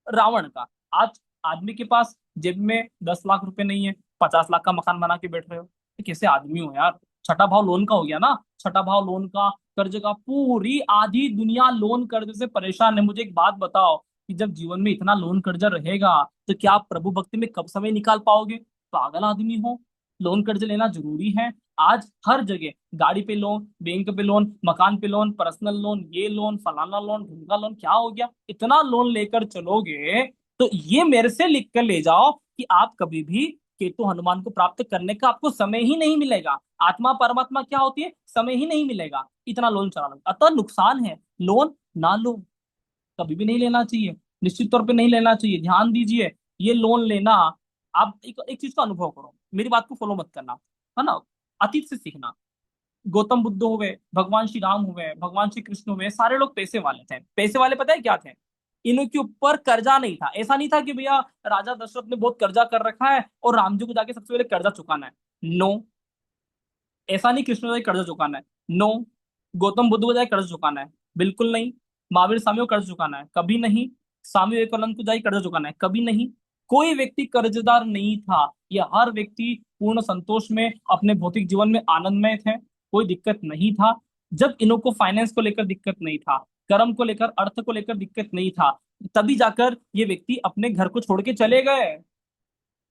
रावण का। आज आदमी के पास जेब में 10 लाख रुपए नहीं है, 50 लाख का मकान बना के बैठ रहे हो, ये कैसे आदमी हो यार? छठा भाव लोन का हो गया ना। छठा भाव लोन का, कर्ज का। पूरी आधी दुनिया लोन कर्ज से परेशान है। मुझे एक बात बताओ कि जब जीवन में इतना लोन कर्जा रहेगा तो क्या आप प्रभु भक्ति में कब समय निकाल पाओगे? पागल आदमी हो। लोन कर्ज लेना जरूरी है। आज हर जगह गाड़ी पे लोन, बैंक पे लोन, मकान पे लोन, पर्सनल लोन, ये लोन, फलाना लोन, ढूंढा लोन, क्या हो गया? इतना लोन लेकर चलोगे तो ये मेरे से लिख कर ले जाओ कि आप कभी भी केतु हनुमान को प्राप्त करने का आपको समय ही नहीं मिलेगा। आत्मा परमात्मा क्या होती है? समय ही नहीं मिलेगा। इतना लोन चला लो, अतः नुकसान है। लोन ना लो, कभी भी नहीं लेना चाहिए। निश्चित तौर पे नहीं लेना चाहिए। ध्यान दीजिए, ये लोन लेना, आप एक चीज का अनुभव करो, मेरी बात को फॉलो मत करना, है ना? अतीत से सीखना। गौतम बुद्ध हुए, भगवान श्री राम हुए, भगवान श्री कृष्ण हुए, सारे लोग पैसे वाले थे। पैसे वाले पता है क्या थे? इनके ऊपर कर्जा नहीं था। ऐसा नहीं था कि भैया राजा दशरथ ने बहुत कर्जा कर रखा है और राम जी को जाके सबसे पहले कर्जा चुकाना है। नो, ऐसा नहीं। कृष्ण को जाके कर्जा चुकाना है, नो। गौतम बुद्ध को जाके कर्जा चुकाना है, बिल्कुल नहीं। महावीर स्वामी को कर्ज चुकाना है, कभी नहीं। स्वामी विवेकानंद को जाके कर्जा चुकाना है, कभी नहीं। कोई व्यक्ति कर्जदार नहीं था। ये हर व्यक्ति पूर्ण संतोष में, अपने भौतिक जीवन में आनंदमय थे। कोई दिक्कत नहीं था। जब इनको फाइनेंस को लेकर दिक्कत नहीं था, कर्म को लेकर, अर्थ को लेकर दिक्कत नहीं था, तभी जाकर ये व्यक्ति अपने घर को छोड़ के चले गए।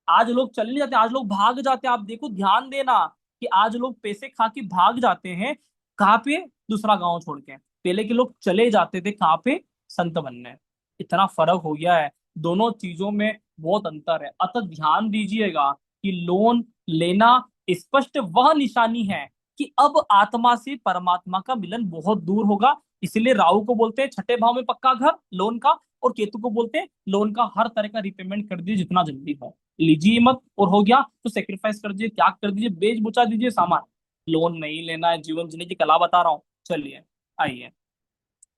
आज लोग चले नहीं जाते, आज लोग भाग जाते हैं। आप देखो, ध्यान देना कि आज लोग पैसे खा के भाग जाते हैं। कहाँ पे? दूसरा गांव छोड़ के। पहले के लोग चले जाते थे कहाँ पे? संत बनने। इतना फर्क हो गया है, दोनों चीजों में बहुत अंतर है। अतः ध्यान दीजिएगा कि लोन लेना स्पष्ट वह निशानी है कि अब आत्मा से परमात्मा का मिलन बहुत दूर होगा। इसलिए राहु को बोलते हैं छठे भाव में पक्का घर लोन का, और केतु को बोलते हैं लोन का हर तरह का रिपेमेंट कर दीजिए जितना जल्दी हो। लीजिए मत, और हो गया तो सेक्रीफाइस कर दीजिए, त्याग कर दीजिए, बेच बुचा दीजिए सामान। लोन नहीं लेना है, जीवन जीने की कला बता रहा हूँ। चलिए, आइए।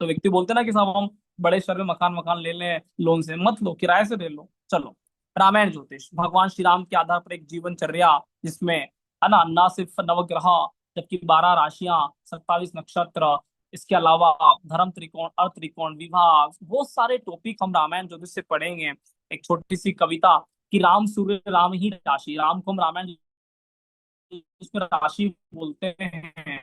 तो व्यक्ति बोलते हैं ना कि साहब हम बड़े शहर में मकान मकान ले लें, लोन से मत लो, किराए से ले लो। चलो, रामायण ज्योतिष, भगवान श्री राम के आधार पर एक जीवनचर्या, जिसमें, है ना, ना सिर्फ नवग्रह, जबकि 12 राशियां, 27 नक्षत्र, इसके अलावा धर्म त्रिकोण, अर्थ त्रिकोण, विवाह, बहुत सारे टॉपिक हम रामायण ज्योतिष से पढ़ेंगे। एक छोटी सी कविता कि राम सूर्य राम ही राशि, राम को हम रामायण उसमें राशि बोलते हैं।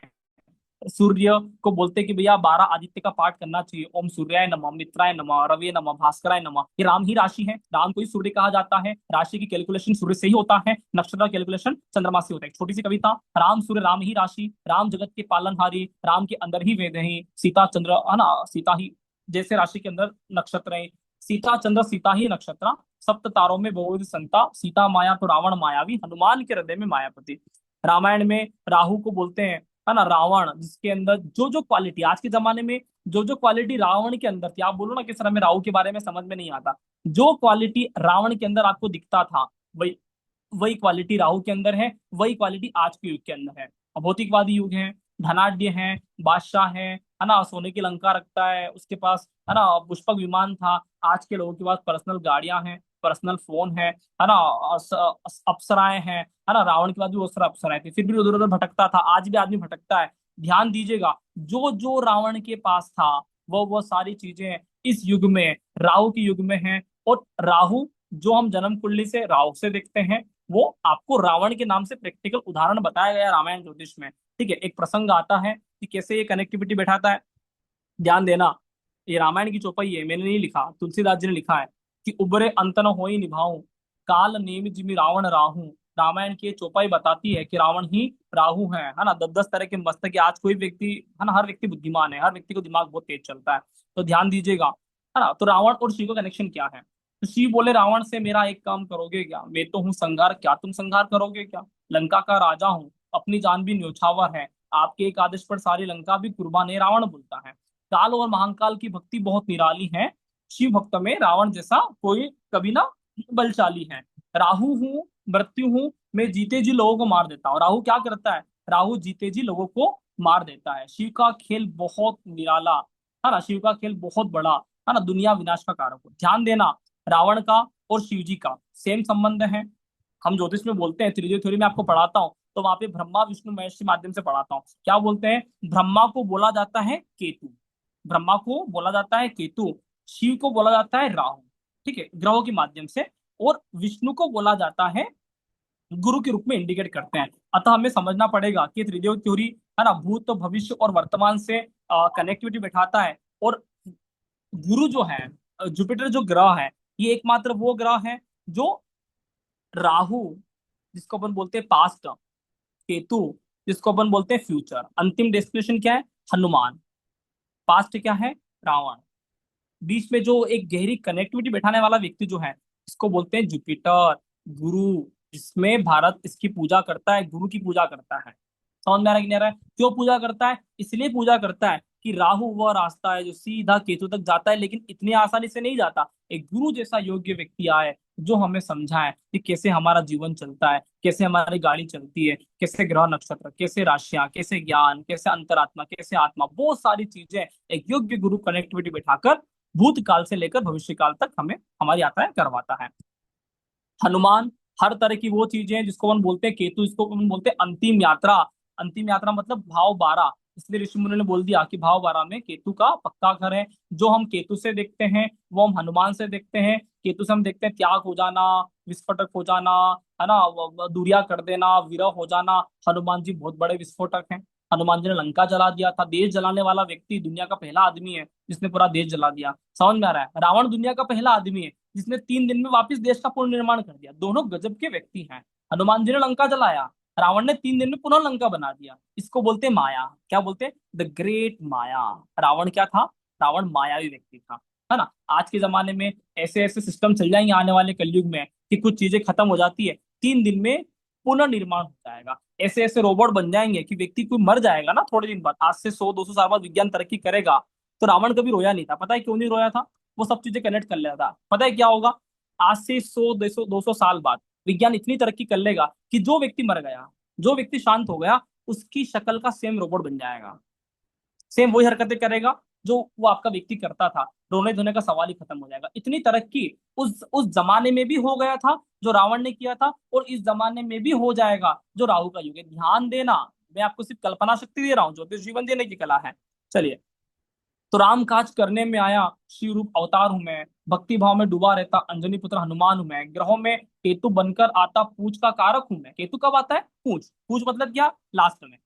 सूर्य को बोलते हैं कि भैया 12 आदित्य का पाठ करना चाहिए। ओम सूर्याय नमः, मित्राय नमः, रवि नमः, भास्कराय नमः। ये राम ही राशि है, राम को ही सूर्य कहा जाता है। राशि की कैलकुलेशन सूर्य से ही होता है, नक्षत्र का कैलकुलेशन चंद्रमा से होता है। एक छोटी सी कविता, राम सूर्य राम ही राशि, राम जगत के पालनहारी, राम के अंदर ही वेद ही, सीता चंद्र, है ना, सीता ही जैसे राशि के अंदर नक्षत्र है, सीता चंद्र सीता ही नक्षत्र, सप्त तारों में बहुविध संता, सीता माया तो रावण मायावी, हनुमान के हृदय में मायापति। रामायण में राहु को बोलते हैं, है ना, रावण, जिसके अंदर जो जो क्वालिटी आज के जमाने में, जो जो क्वालिटी रावण के अंदर थी, आप बोलो ना कि सर हमें राहु के बारे में समझ में नहीं आता, जो क्वालिटी रावण के अंदर आपको दिखता था, वही वही क्वालिटी राहु के अंदर है, वही क्वालिटी आज के युग के अंदर है। भौतिकवादी युग है, धनाढ्य है, बादशाह है ना, सोने की लंका रखता है, उसके पास, है ना, पुष्पक विमान था। आज के लोगों के पास पर्सनल गाड़ियां हैं, पर्सनल फोन है ना, अप्सराएं हैं, है ना। रावण के बाद भी बहुत सारा अप्सराएं थी, फिर भी उधर उधर भटकता था, आज भी आदमी भटकता है। ध्यान दीजिएगा, जो जो रावण के पास था, वो सारी चीजें इस युग में, राहु के युग में है। और राहु जो हम जन्म कुंडली से राहु से देखते हैं, वो आपको रावण के नाम से प्रैक्टिकल उदाहरण बताया गया है रामायण ज्योतिष में। ठीक है, एक प्रसंग आता है कि कैसे ये कनेक्टिविटी बैठाता है। ध्यान देना, ये रामायण की चौपाई है, मैंने नहीं लिखा, तुलसीदास जी ने लिखा है कि उबरे अंत न होई निभाऊं, काल नेम जिमि रावण राहु। रामायण की ये चौपाई बताती है कि रावण ही राहु है ना। 10-10 तरह के मस्तक है। आज कोई व्यक्ति, है ना, हर व्यक्ति बुद्धिमान है, हर व्यक्ति को दिमाग बहुत तेज चलता है। तो ध्यान दीजिएगा, है ना। तो रावण और शिव का कनेक्शन क्या है? तो शिव बोले रावण से, मेरा एक काम करोगे क्या? मैं तो हूँ संहार, क्या तुम संहार करोगे क्या? लंका का राजा हूँ, अपनी जान भी न्योछावर है, आपके एक आदेश पर सारी लंका भी कुर्बान है, रावण बोलता है। काल और महाकाल की भक्ति बहुत निराली है, शिव भक्त में रावण जैसा कोई कभी ना बलशाली है। राहु हूँ, मृत्यु हूँ, मैं जीते जी लोगों को मार देता हूँ। राहु क्या करता है? राहु जीते जी लोगों को मार देता है। शिव का खेल बहुत निराला, है ना, शिव का खेल बहुत बड़ा, है ना, दुनिया विनाश का कारक हो। ध्यान देना, रावण का और शिव जी का सेम संबंध है। हम ज्योतिष में बोलते हैं, त्रिदेव थ्योरी में आपको पढ़ाता हूँ, तो वहां पे ब्रह्मा विष्णु महेश के माध्यम से पढ़ाता हूँ। क्या बोलते हैं? ब्रह्मा को बोला जाता है केतु, ब्रह्मा को बोला जाता है केतु, शिव को बोला जाता है राहु, ठीक है, ग्रहों के माध्यम से, और विष्णु को बोला जाता है गुरु के रूप में इंडिकेट करते हैं। अतः हमें समझना पड़ेगा कि त्रिदेव थ्योरी है ना, भूत भविष्य और वर्तमान से कनेक्टिविटी बैठाता है। और गुरु जो है, जुपिटर जो ग्रह है, ये एकमात्र वो ग्रह है जो राहु जिसको अपन बोलते हैं पास्ट, केतु जिसको अपन बोलते हैं फ्यूचर, अंतिम डेस्टिनेशन क्या है? हनुमान। पास्ट क्या है? रावण। बीच में जो एक गहरी कनेक्टिविटी बैठाने वाला व्यक्ति जो है, इसको बोलते हैं जुपिटर, गुरु, जिसमें भारत इसकी पूजा करता है, गुरु की पूजा करता है। समझ में आ रहा है कि नहीं आ रहा है? क्यों पूजा करता है? इसलिए पूजा करता है कि राहु वह रास्ता है जो सीधा केतु तक जाता है, लेकिन इतनी आसानी से नहीं जाता। एक गुरु जैसा योग्य व्यक्ति आए जो हमें समझाए कि कैसे हमारा जीवन चलता है, कैसे हमारी गाड़ी चलती है, कैसे ग्रह नक्षत्र, कैसे राशियां, कैसे ज्ञान, कैसे अंतरात्मा, कैसे आत्मा, बहुत सारी चीजें एक योग्य गुरु कनेक्टिविटी बिठाकर भूतकाल से लेकर भविष्य काल तक हमें हमारी यात्राएं करवाता है। हनुमान हर तरह की वो चीजें हैं जिसको हम बोलते हैं केतु, इसको हम बोलते हैं अंतिम यात्रा। अंतिम यात्रा मतलब भाव 12, इसलिए ऋषि मुनि ने बोल दिया कि भाव 12 में केतु का पक्का घर है। जो हम केतु से देखते हैं वो हम हनुमान से देखते हैं। केतु से हम देखते हैं त्याग हो जाना, विस्फोटक हो जाना, है ना, दूरिया कर देना, विरह हो जाना। हनुमान जी बहुत बड़े विस्फोटक हैं। हनुमान जी ने लंका जला दिया था। देश जलाने वाला व्यक्ति दुनिया का पहला आदमी है जिसने पूरा देश जला दिया। समझ में आ रहा है? रावण दुनिया का पहला आदमी है जिसने 3 दिन में वापस देश का पुनर्निर्माण कर दिया। दोनों गजब के व्यक्ति हैं। हनुमान जी ने लंका जलाया, रावण ने 3 दिन में पुनः लंका बना दिया। इसको बोलते हैं माया। क्या बोलते हैं? द ग्रेट माया। रावण क्या था? रावण मायावी व्यक्ति था, है ना। आज के जमाने में ऐसे ऐसे सिस्टम चल जाएंगे आने वाले कलयुग में कि कुछ चीजें खत्म हो जाती है, 3 दिन में पुनर्निर्माण हो जाएगा। ऐसे ऐसे रोबोट बन जाएंगे कि व्यक्ति कोई मर जाएगा ना थोड़े दिन बाद, आज से 100-200 साल बाद विज्ञान तरक्की करेगा, तो रावण कभी रोया नहीं था। पता है क्यों नहीं रोया था? वो सब चीजें कनेक्ट कर लेता था। पता है क्या होगा? आज से 100-200 साल बाद विज्ञान इतनी तरक्की कर लेगा कि जो व्यक्ति मर गया, जो व्यक्ति शांत हो गया, उसकी शक्ल का सेम रोबोट बन जाएगा। सेम वही हरकतें करेगा जो वो आपका व्यक्ति करता था। रोने धोने का सवाल ही खत्म हो जाएगा। इतनी तरक्की उस जमाने में भी हो गया था जो रावण ने किया था, और इस जमाने में भी हो जाएगा जो राहु का युग है। ध्यान देना, मैं आपको सिर्फ कल्पना शक्ति दे रहा हूँ, ज्योतिष जीवन देने की कला है। चलिए, तो राम काज करने में आया, शिव रूप अवतार हूं मैं, भक्ति भाव में डूबा रहता अंजनी पुत्र हनुमान हूं मैं, ग्रहों में केतु बनकर आता, पूछ का कारक हूं मैं। केतु कब आता है? पूछ। पूछ मतलब क्या? लास्ट में।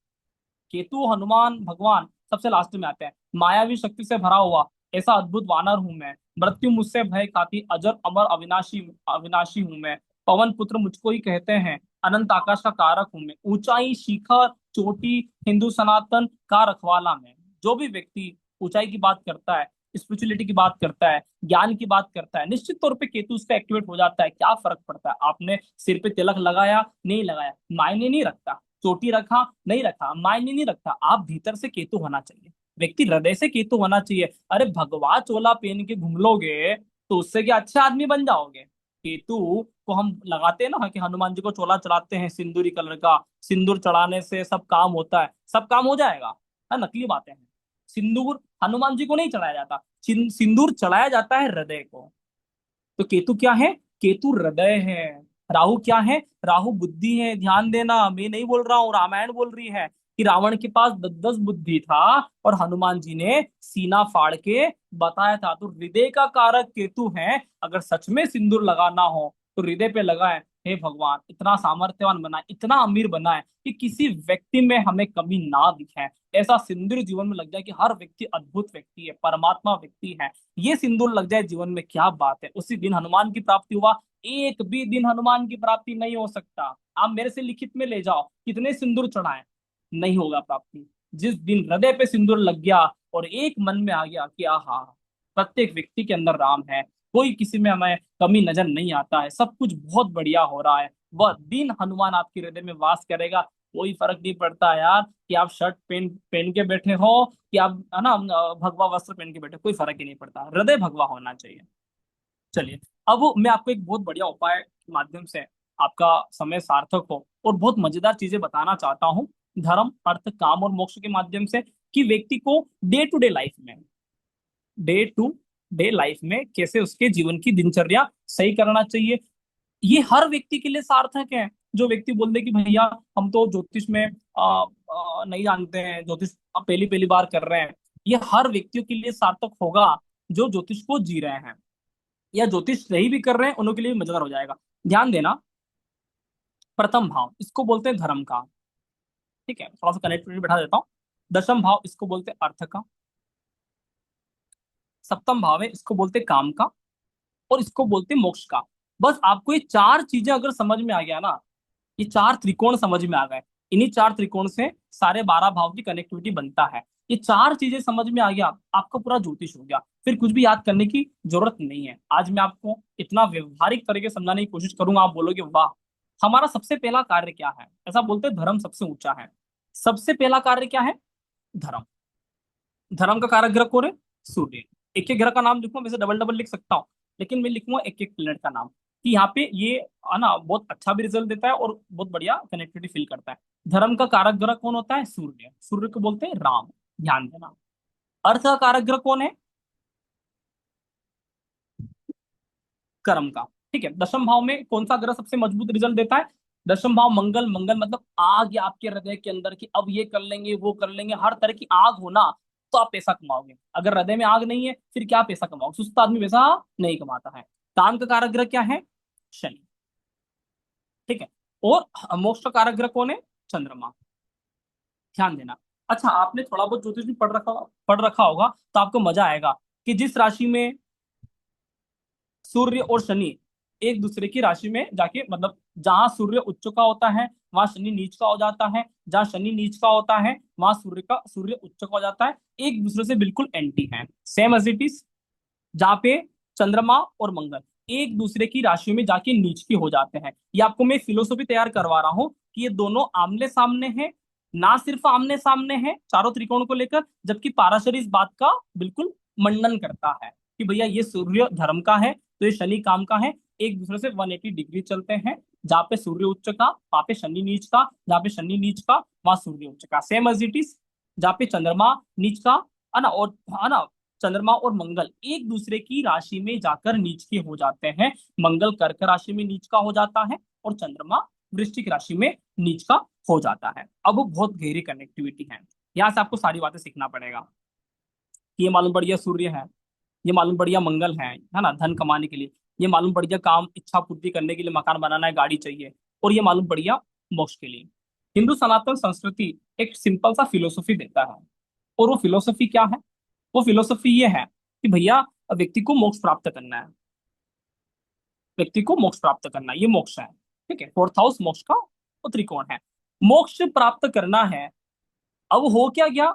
केतु हनुमान भगवान सबसे लास्ट में आते हैं। मायावी शक्ति से भरा हुआ ऐसा अद्भुत वानर हूं मैं, मृत्यु मुझसे भय खाती, अजर अमर अविनाशी अविनाशी हूं मैं, पवन पुत्र मुझको ही कहते हैं, अनंत आकाश का कारक हूं मैं, ऊंचाई शिखर चोटी हिंदू सनातन का रखवाला मैं। जो भी व्यक्ति ऊंचाई की बात करता है, स्पिरिचुअलिटी की बात करता है, ज्ञान की बात करता है, निश्चित तौर पे केतु उसका एक्टिवेट हो जाता है। क्या फर्क पड़ता है? आपने सिर पे तिलक लगाया नहीं लगाया, मायने नहीं रखता। चोटी रखा नहीं रखा, मायने नहीं रखता। आप भीतर से केतु होना चाहिए, व्यक्ति हृदय से केतु होना चाहिए। अरे भगवा चोला पहन के घूम लोगे तो उससे क्या अच्छे आदमी बन जाओगे? केतु को हम लगाते हैं ना कि हनुमान जी को चोला चढ़ाते हैं सिंदूरी कलर का, सिंदूर चढ़ाने से सब काम होता है, सब काम हो जाएगा, है? नकली बातें हैं। सिंदूर हनुमान जी को नहीं चढ़ाया जाता, सिंदूर चढ़ाया जाता है हृदय को। तो केतु क्या है? केतु हृदय है। राहु क्या है? राहु बुद्धि है। ध्यान देना, मैं नहीं बोल रहा हूँ, रामायण बोल रही है कि रावण के पास 10-10 बुद्धि था और हनुमान जी ने सीना फाड़ के बताया था। तो हृदय का कारक केतु है। अगर सच में सिंदूर लगाना हो तो हृदय पे लगाए। हे भगवान, इतना सामर्थ्यवान बनाए, इतना अमीर बनाए कि किसी व्यक्ति में हमें कमी ना दिखे। ऐसा सिंदूर जीवन में लग जाए कि हर व्यक्ति अद्भुत व्यक्ति है, परमात्मा व्यक्ति है। ये सिंदूर लग जाए जीवन में, क्या बात है! उसी दिन हनुमान की प्राप्ति हुआ। एक भी दिन हनुमान की प्राप्ति नहीं हो सकता। आप मेरे से लिखित में ले जाओ कितने सिंदूर चढ़ाए, नहीं होगा प्राप्ति। जिस दिन हृदय पे सिंदूर लग गया और एक मन में आ गया कि आहा, प्रत्येक व्यक्ति के अंदर राम है, कोई किसी में हमें कमी नजर नहीं आता है, सब कुछ बहुत बढ़िया हो रहा है, वह दिन हनुमान आपके हृदय में वास करेगा। कोई फर्क नहीं पड़ता यार कि आप शर्ट पहन पहन के बैठे हो कि आप, है ना, भगवा वस्त्र पहन के बैठे, कोई फर्क ही नहीं पड़ता। हृदय भगवा होना चाहिए। चलिए, अब मैं आपको एक बहुत बढ़िया उपाय के माध्यम से आपका समय सार्थक हो और बहुत मजेदार चीजें बताना चाहता हूँ, धर्म अर्थ काम और मोक्ष के माध्यम से, कि व्यक्ति को डे टू डे लाइफ में कैसे उसके जीवन की दिनचर्या सही करना चाहिए। ये हर व्यक्ति के लिए सार्थक है। जो व्यक्ति बोल दे कि भैया हम तो ज्योतिष में नहीं जानते हैं, ज्योतिष अब पहली पहली बार कर रहे हैं, ये हर व्यक्तियों के लिए सार्थक होगा जो ज्योतिष को जी रहे हैं, या ज्योतिष नहीं भी कर रहे हैं उनके लिए भी मजेदार हो जाएगा। ध्यान देना, प्रथम भाव इसको बोलते हैं धर्म का। ठीक है, थोड़ा सा कनेक्टिविटी बैठा देता हूँ। दशम भाव इसको बोलते हैं अर्थ का। सप्तम भाव है इसको बोलते हैं काम का। और इसको बोलते हैं मोक्ष का। बस आपको ये चार चीजें अगर समझ में आ गया ना, ये चार त्रिकोण समझ में आ गए, इन्हीं चार त्रिकोण से सारे 12 भाव की कनेक्टिविटी बनता है। ये चार चीजें समझ में आ गया, आपका पूरा ज्योतिष हो गया, फिर कुछ भी याद करने की जरूरत नहीं है। आज मैं आपको इतना व्यवहारिक तरीके से समझाने की कोशिश करूंगा, आप बोलोगे वाह। हमारा सबसे पहला कार्य क्या है? ऐसा बोलते हैं धर्म सबसे ऊंचा है। सबसे पहला कार्य क्या है? धर्म। धर्म का कारक ग्रह कौन है? सूर्य। एक एक ग्रह का नाम लिखूंगा, वैसे डबल डबल लिख सकता हूँ, लेकिन मैं लिखूंगा एक एक प्लेनेट का नाम, कि यहाँ पे ये है ना बहुत अच्छा भी रिजल्ट देता है और बहुत बढ़िया कनेक्टिविटी फील करता है। धर्म का कारक ग्रह कौन होता है? सूर्य। सूर्य को बोलते हैं राम। ध्यान देना। अर्थ का कारक ग्रह कौन है? कर्म का। ठीक है, दशम भाव में कौन सा ग्रह सबसे मजबूत रिजल्ट देता है? दशम भाव मंगल। मंगल मतलब आग है आपके हृदय के अंदर की, अब ये कर लेंगे वो कर लेंगे, हर तरह की आग होना, तो आप पैसा कमाओगे। अगर हृदय में आग नहीं है फिर क्या पैसा कमाओगे? सुस्त आदमी पैसा नहीं कमाता है। काम का कारक ग्रह क्या है? शनि। ठीक है। और मोक्ष का कारक ग्रह कौन है? चंद्रमा। ध्यान देना। अच्छा, आपने थोड़ा बहुत ज्योतिष भी पढ़ रखा होगा, तो आपको मजा आएगा कि जिस राशि में सूर्य और शनि एक दूसरे की राशि में जाके, मतलब जहां सूर्य उच्च का होता है वहां शनि नीच का हो जाता है, जहां शनि नीच का होता है वहां सूर्य उच्च का हो जाता है, एक दूसरे से बिल्कुल एंटी है, सेम एज इट इज। जहाँ पे चंद्रमा और मंगल एक दूसरे की राशियों में जाके नीच के हो जाते हैं। ये आपको मैं फिलोसॉफी तैयार करवा रहा हूँ कि ये दोनों आमने सामने हैं। ना सिर्फ आमने सामने हैं चारों त्रिकोण को लेकर, जबकि पाराशर इस बात का बिल्कुल मंडन करता है कि भैया ये सूर्य धर्म का है तो ये शनि काम का है, एक दूसरे से 180 डिग्री चलते हैं। जहाँ पे सूर्य उच्च का वहां पे शनि नीच का, जहाँ पे शनि नीच का वहां सूर्य उच्च का, सेम एज इट इज। जहाँ पे चंद्रमा नीच का है ना, और है ना, चंद्रमा और मंगल एक दूसरे की राशि में जाकर नीच के हो जाते हैं। मंगल कर्क राशि में नीच का हो जाता है और चंद्रमा वृश्चिक राशि में नीच का हो जाता है। अब वो बहुत गहरी कनेक्टिविटी है, यहाँ से आपको सारी बातें सीखना पड़ेगा। कि ये मालूम बढ़िया सूर्य है, ये मालूम बढ़िया मंगल है ना धन कमाने के लिए, ये मालूम बढ़िया काम इच्छा पूर्ति करने के लिए, मकान बनाना है, गाड़ी चाहिए, और ये मालूम बढ़िया मोक्ष के लिए। हिंदू सनातन संस्कृति एक सिंपल सा फिलोसफी देता है, और वो फिलोसफी क्या है? वो फिलोसफी ये है कि भैया व्यक्ति को मोक्ष प्राप्त करना है, व्यक्ति को मोक्ष प्राप्त करना है, ये मोक्ष है। ठीक है, फोर्थ हाउस मोक्ष का वो त्रिकोण है, मोक्ष प्राप्त करना है। अब हो क्या गया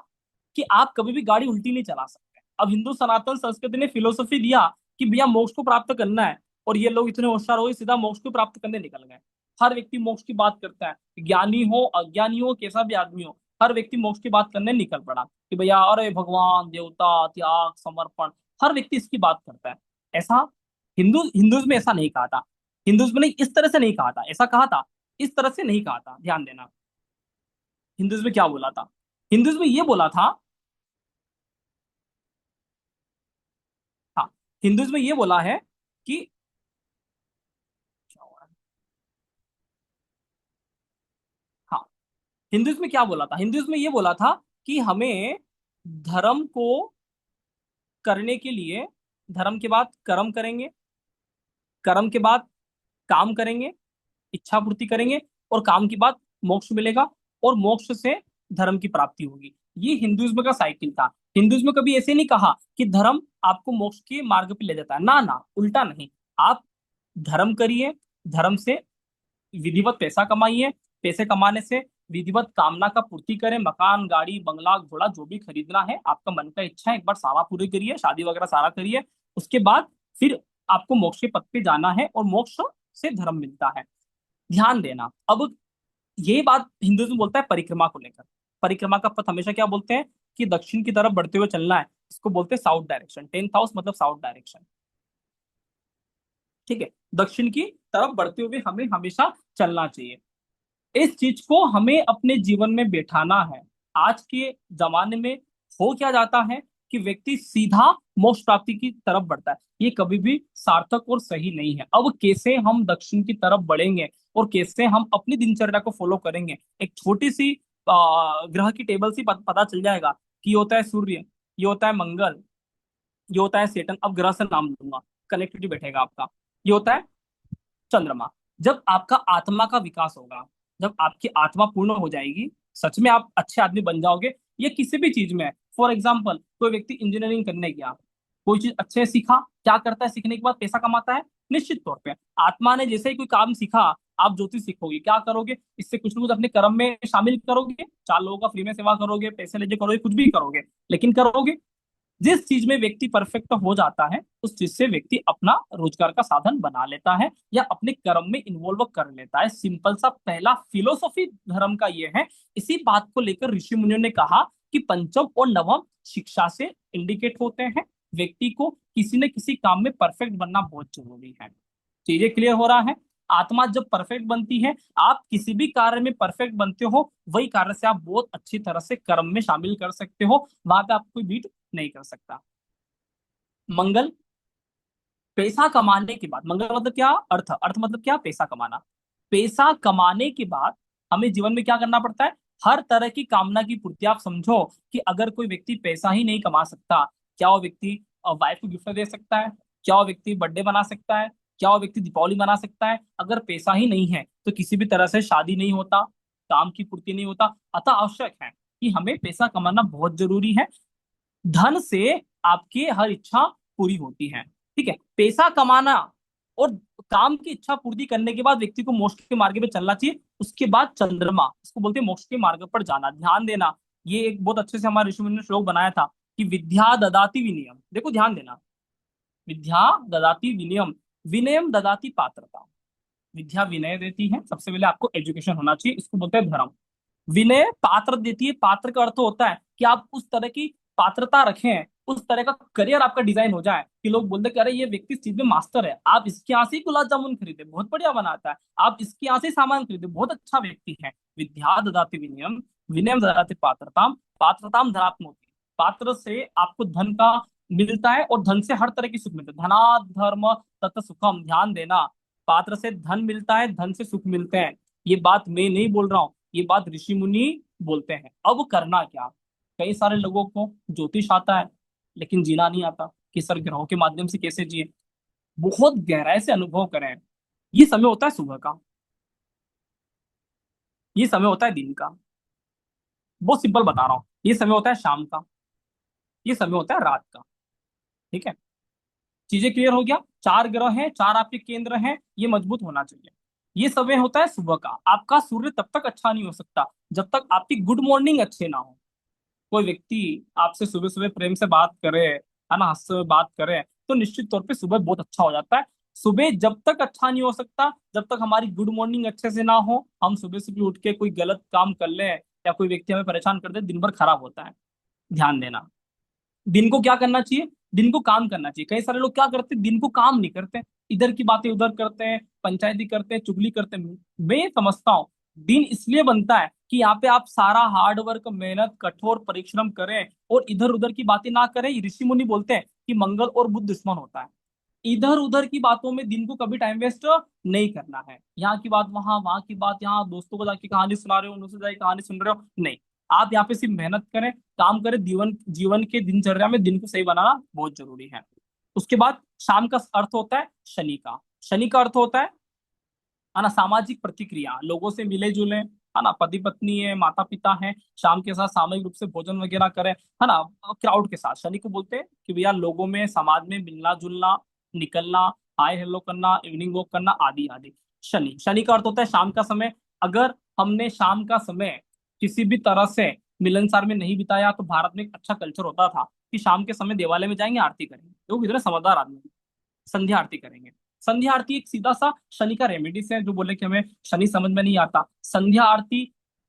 कि आप कभी भी गाड़ी उल्टी नहीं चला सकते। अब हिंदू सनातन संस्कृति ने फिलोसफी दिया कि भैया मोक्ष को प्राप्त करना है, और ये लोग इतने होशियार हो गए सीधा मोक्ष को प्राप्त करने निकल गए। हर व्यक्ति मोक्ष की बात करता है, ज्ञानी हो अज्ञानी हो कैसा भी आदमी हो, हर व्यक्ति मोक्ष की बात करने निकल पड़ा कि भैया अरे भगवान देवता त्याग समर्पण, हर व्यक्ति इसकी बात करता है। ऐसा हिंदुइज्म में ऐसा नहीं कहा था। हिंदुइज्म ने इस तरह से नहीं कहा था, ऐसा कहा था, इस तरह से नहीं कहा था। ध्यान देना, हिंदुइज्म में क्या बोला था? हिंदुइज्म में ये बोला था, हाँ, हिंदुइज्म में ये बोला है कि क्या हो रहा है? हाँ, हिंदुइज्म में क्या बोला था? हिंदुइज्म में ये बोला था कि हमें धर्म को करने के लिए, धर्म के बाद कर्म करेंगे, कर्म के बाद काम करेंगे, इच्छा पूर्ति करेंगे, और काम के बाद मोक्ष मिलेगा, और मोक्ष से धर्म की प्राप्ति होगी। ये हिंदुइज्म का साइकिल था। हिंदुइज्म कभी ऐसे नहीं कहा कि धर्म आपको मोक्ष के मार्ग पे ले जाता है, ना ना, उल्टा नहीं। आप धर्म करिए, धर्म से विधिवत पैसा कमाइए, पैसे कमाने से विधिवत कामना का पूर्ति करें, मकान गाड़ी बंगला घोड़ा जो भी खरीदना है आपका मन का इच्छा है एक बार सारा पूरी करिए, शादी वगैरह सारा करिए। उसके बाद फिर आपको मोक्ष के पथ पे जाना है, और मोक्ष से धर्म मिलता है। ध्यान देना। अब ये बात हिंदुइज्म बोलता है परिक्रमा को लेकर। परिक्रमा का पथ हमेशा क्या बोलते हैं कि दक्षिण की तरफ बढ़ते हुए चलना है, इसको बोलते हैं साउथ डायरेक्शन। 10th हाउस मतलब साउथ डायरेक्शन। ठीक है, दक्षिण की तरफ बढ़ते हुए हमें हमेशा चलना चाहिए। इस चीज को हमें अपने जीवन में बैठाना है। आज के जमाने में हो क्या जाता है कि व्यक्ति सीधा मोक्ष प्राप्ति की तरफ बढ़ता है, ये कभी भी सार्थक और सही नहीं है। अब कैसे हम दक्षिण की तरफ बढ़ेंगे और कैसे हम अपनी दिनचर्या को फॉलो करेंगे, एक छोटी सी ग्रह की टेबल से पता चल जाएगा कि ये होता है सूर्य, ये होता है मंगल, ये होता है सेटन, अब ग्रह से नाम लूंगा, कनेक्टिविटी बैठेगा आपका, ये होता है चंद्रमा। जब आपका आत्मा का विकास होगा, जब आपकी आत्मा पूर्ण हो जाएगी, सच में आप अच्छे आदमी बन जाओगे, ये किसी भी चीज में। फॉर एग्जाम्पल, कोई व्यक्ति इंजीनियरिंग करने गया, कोई चीज अच्छे से सीखा, क्या करता है सीखने के बाद, पैसा कमाता है। निश्चित तौर पे आत्मा ने जैसे ही कोई काम सीखा, आप ज्योतिष सीखोगे, क्या करोगे, इससे कुछ ना कुछ अपने कर्म में शामिल करोगे, चार लोगों का फ्री में सेवा करोगे, पैसे लेके करोगे, कुछ भी करोगे, लेकिन करोगे। जिस चीज में व्यक्ति परफेक्ट हो जाता है, उस चीज से व्यक्ति अपना रोजगार का साधन बना लेता है या अपने कर्म में इन्वॉल्व कर लेता है। सिंपल सा पहला फिलोसॉफी धर्म का ये है। इसी बात को लेकर ऋषि मुनियों ने कहा कि पंचम और नवम शिक्षा से इंडिकेट होते हैं। व्यक्ति को किसी न किसी काम में परफेक्ट बनना बहुत जरूरी है। चीजें क्लियर हो रहा है। आत्मा जब परफेक्ट बनती है, आप किसी भी कार्य में परफेक्ट बनते हो, वही कार्य से आप बहुत अच्छी तरह से कर्म में शामिल कर सकते हो, वहां पे आपको कोई बीट नहीं कर सकता। मंगल, पैसा कमाने के बाद, मंगल मतलब क्या, अर्थ, अर्थ मतलब क्या, पैसा कमाना। पैसा कमाने के बाद हमें जीवन में क्या करना पड़ता है, हर तरह की कामना की पूर्ति। आप समझो कि अगर कोई व्यक्ति पैसा ही नहीं कमा सकता, क्या वो व्यक्ति वाइफ को गिफ्ट दे सकता है, क्या वो व्यक्ति बर्थडे बना सकता है, क्या वो व्यक्ति दीपावली मना सकता है। अगर पैसा ही नहीं है तो किसी भी तरह से शादी नहीं होता, काम की पूर्ति नहीं होता। अतः आवश्यक है कि हमें पैसा कमाना बहुत जरूरी है। धन से आपकी हर इच्छा पूरी होती है। ठीक है, पैसा कमाना और काम की इच्छा पूर्ति करने के बाद व्यक्ति को मोक्ष के मार्ग पे चलना चाहिए। उसके बाद चंद्रमा, इसको बोलते हैं मोक्ष के मार्ग पर जाना। ध्यान देना, ये एक बहुत अच्छे से हमारे ऋषि मुनि ने श्लोक बनाया था कि विद्या ददाति विनयम। देखो ध्यान देना, विद्या ददाति विनयम, विनयम ददाति पात्रता। विद्या विनय देती है, सबसे पहले आपको एजुकेशन होना चाहिए, इसको बोलते हैं धर्म। विनय पात्र देती है, पात्र का अर्थ होता है कि आप उस तरह की पात्रता रखें, उस तरह का करियर आपका डिजाइन हो जाए कि लोग बोलते कि अरे ये व्यक्ति इस चीज में मास्टर है, आप इसके यहाँ से ही गुलाब जामुन खरीदे, बहुत बढ़िया बनाता है, आप इसके यहाँ से ही सामान खरीदे, बहुत अच्छा व्यक्ति है। विद्या ददाति विनयम, विनयम ददाति पात्रताम, पात्रताम धनात्मोति। पात्र से आपको धन का मिलता है और धन से हर तरह की सुख मिलता है। धनात् धर्म तत् सुखम, ध्यान देना, पात्र से धन मिलता है, धन से सुख मिलते हैं। ये बात मैं नहीं बोल रहा हूँ, ये बात ऋषि मुनि बोलते हैं। अब करना क्या, कई सारे लोगों को ज्योतिष आता है लेकिन जीना नहीं आता कि सर ग्रहों के माध्यम से कैसे जिए, बहुत गहराई से अनुभव करें। ये समय होता है सुबह का, ये समय होता है दिन का, बहुत सिंपल बता रहा हूँ, ये समय होता है शाम का, ये समय होता है रात का। ठीक है, चीजें क्लियर हो गया। चार ग्रह हैं, चार आपके केंद्र हैं, ये मजबूत होना चाहिए। ये समय होता है सुबह का। आपका सूर्य तब तक अच्छा नहीं हो सकता जब तक आपकी गुड मॉर्निंग अच्छे ना हो। कोई व्यक्ति आपसे सुबह सुबह प्रेम से बात करे, है ना, हंसते हुए बात करे, तो निश्चित तौर पे सुबह बहुत अच्छा हो जाता है। सुबह जब तक अच्छा नहीं हो सकता जब तक हमारी गुड मॉर्निंग अच्छे से ना हो। हम सुबह सुबह उठ के कोई गलत काम कर लें या कोई व्यक्ति हमें परेशान कर दे, दिन भर खराब होता है। ध्यान देना, दिन को क्या करना चाहिए, दिन को काम करना चाहिए। कई सारे लोग क्या करते हैं, दिन को काम नहीं करते, इधर की बातें उधर करते हैं, पंचायती करते हैं, चुगली करते हैं। मैं समझता हूँ दिन इसलिए बनता है कि यहाँ पे आप सारा हार्ड वर्क, मेहनत, कठोर परिश्रम करें और इधर उधर की बातें ना करें। ऋषि मुनि बोलते हैं कि मंगल और बुध दुश्मन होता है। इधर उधर की बातों में दिन को कभी टाइम वेस्ट नहीं करना है। यहाँ की बात वहां, वहां की बात यहाँ, दोस्तों को जाके कहानी सुना रहे हो, उनसे जाके कहानी सुन रहे हो, नहीं। आप यहाँ पे सिर्फ मेहनत करें, काम करें। जीवन जीवन के दिनचर्या में दिन को सही बनाना बहुत जरूरी है। उसके बाद शाम का अर्थ होता है शनि का। शनि का अर्थ होता है ना, सामाजिक प्रतिक्रिया, लोगों से मिले जुले, है ना, पति पत्नी है, माता पिता है, शाम के साथ सामूहिक रूप से भोजन वगैरह करें, है ना, क्राउड के साथ। शनि को बोलते हैं कि भैया लोगों में, समाज में मिलना जुलना, निकलना, हाय हेलो करना, इवनिंग वॉक करना, आदि आदि। शनि, शनि का अर्थ होता है शाम का समय। अगर हमने शाम का समय किसी भी तरह से मिलनसार में नहीं बिताया, तो भारत में एक अच्छा कल्चर होता था कि शाम के समय देवालय में जाएंगे, आरती करेंगे, लोग इतने समझदार आदमी हैं, संध्या आरती करेंगे। संध्या आरती एक सीधा सा शनि का रेमेडीज है। जो बोले कि हमें शनि समझ में नहीं आता, संध्या आरती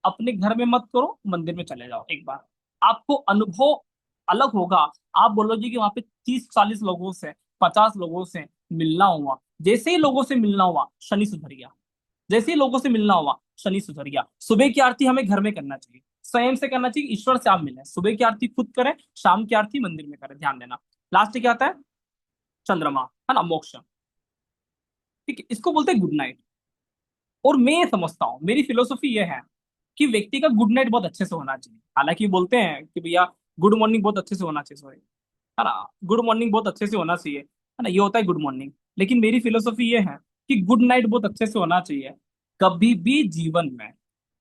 अपने घर में मत करो, मंदिर में चले जाओ एक बार, आपको अनुभव अलग होगा। आप बोलोगे कि वहां पे 30-40 लोगों से, 50 लोगों से मिलना हुआ, जैसे ही लोगों से मिलना हुआ शनि सुधर गया, जैसे ही लोगों से मिलना हुआ शनि सुधर गया। सुबह की आरती हमें घर में करना चाहिए, स्वयं से करना चाहिए, ईश्वर से आप मिलें, सुबह की आरती खुद करें, शाम की आरती मंदिर में करें, ध्यान देना। लास्ट क्या आता है? चंद्रमा, है ना, मोक्ष। ठीक है, इसको बोलते हैं गुड नाइट। और मैं ये समझता हूँ, मेरी फिलोसॉफी ये है कि व्यक्ति का गुड नाइट बहुत अच्छे से होना चाहिए। हालांकि बोलते हैं कि भैया गुड मॉर्निंग बहुत अच्छे से होना चाहिए, सॉरी, है ना, गुड मॉर्निंग बहुत अच्छे से होना चाहिए, है ना, ये होता है गुड मॉर्निंग। लेकिन मेरी फिलोसॉफी ये है कि गुड नाइट बहुत अच्छे से होना चाहिए। कभी भी जीवन में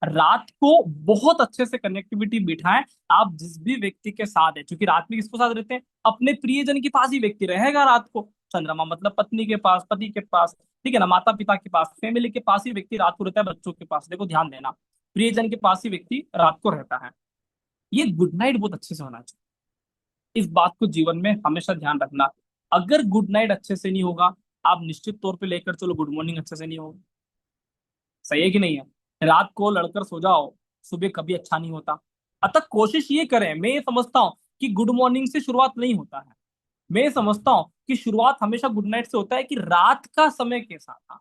रात को बहुत अच्छे से कनेक्टिविटी बिठाएं। आप जिस भी व्यक्ति के साथ है, क्योंकि रात में किसको साथ रहते हैं, अपने प्रियजन के पास ही व्यक्ति रहेगा रात को। चंद्रमा मतलब पत्नी के पास, पति के पास, ठीक है ना, माता पिता के पास, फैमिली के पास ही व्यक्ति रात को रहता है, बच्चों के पास, देखो ध्यान देना, प्रियजन के पास ही व्यक्ति रात को रहता है। ये गुड नाइट बहुत अच्छे से होना चाहिए। इस बात को जीवन में हमेशा ध्यान रखना। अगर गुड नाइट अच्छे से नहीं होगा, आप निश्चित तौर पे लेकर चलो गुड मॉर्निंग अच्छे से नहीं होगा। सही है कि नहीं है? रात को लड़कर सो जाओ, सुबह कभी अच्छा नहीं होता। अतः कोशिश ये करें, मैं ये समझता हूँ कि गुड मॉर्निंग से शुरुआत नहीं होता है। मैं ये समझता हूँ कि शुरुआत हमेशा गुड नाइट से होता है, कि रात का समय कैसा था,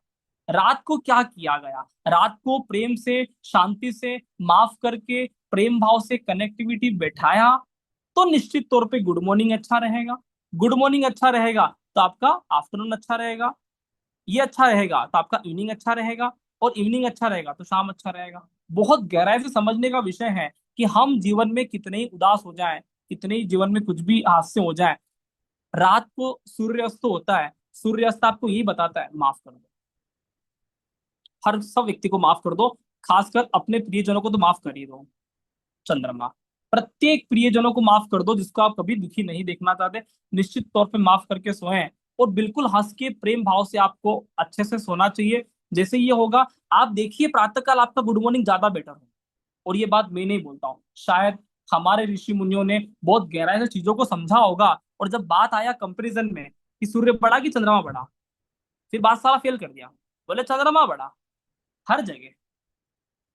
रात को क्या किया गया, रात को प्रेम से, शांति से, माफ करके, प्रेम भाव से कनेक्टिविटी बैठाया, तो निश्चित तौर पे गुड मॉर्निंग अच्छा रहेगा। गुड मॉर्निंग अच्छा रहेगा तो आपका आफ्टरनून अच्छा रहेगा, ये अच्छा रहेगा तो आपका इवनिंग अच्छा रहेगा, और इवनिंग अच्छा रहेगा तो शाम अच्छा रहेगा। बहुत गहराई से समझने का विषय है कि हम जीवन में कितने ही उदास हो जाएं, कितने ही जीवन में कुछ भी हादसे हो जाएं, रात को सूर्यास्त होता है, सूर्यास्त आपको यही बताता है माफ कर दो, हर सब व्यक्ति को माफ कर दो, खासकर अपने प्रियजनों को तो माफ कर ही दो। चंद्रमा, प्रत्येक प्रियजनों को माफ कर दो जिसको आप कभी दुखी नहीं देखना चाहते, निश्चित तौर पे माफ करके सोएं। और बिल्कुल हंस के प्रेम भाव से आपको अच्छे से सोना चाहिए। जैसे ये होगा, आप देखिए प्रातःकाल आपका गुड मॉर्निंग ज्यादा बेटर हो। और ये बात मैं नहीं बोलता हूँ, शायद हमारे ऋषि मुनियों ने बहुत गहराई से चीजों को समझा होगा। और जब बात आया कंपैरिजन में कि सूर्य बड़ा कि चंद्रमा बड़ा, फिर बात सारा फेल कर दिया, बोले चंद्रमा बड़ा। हर जगह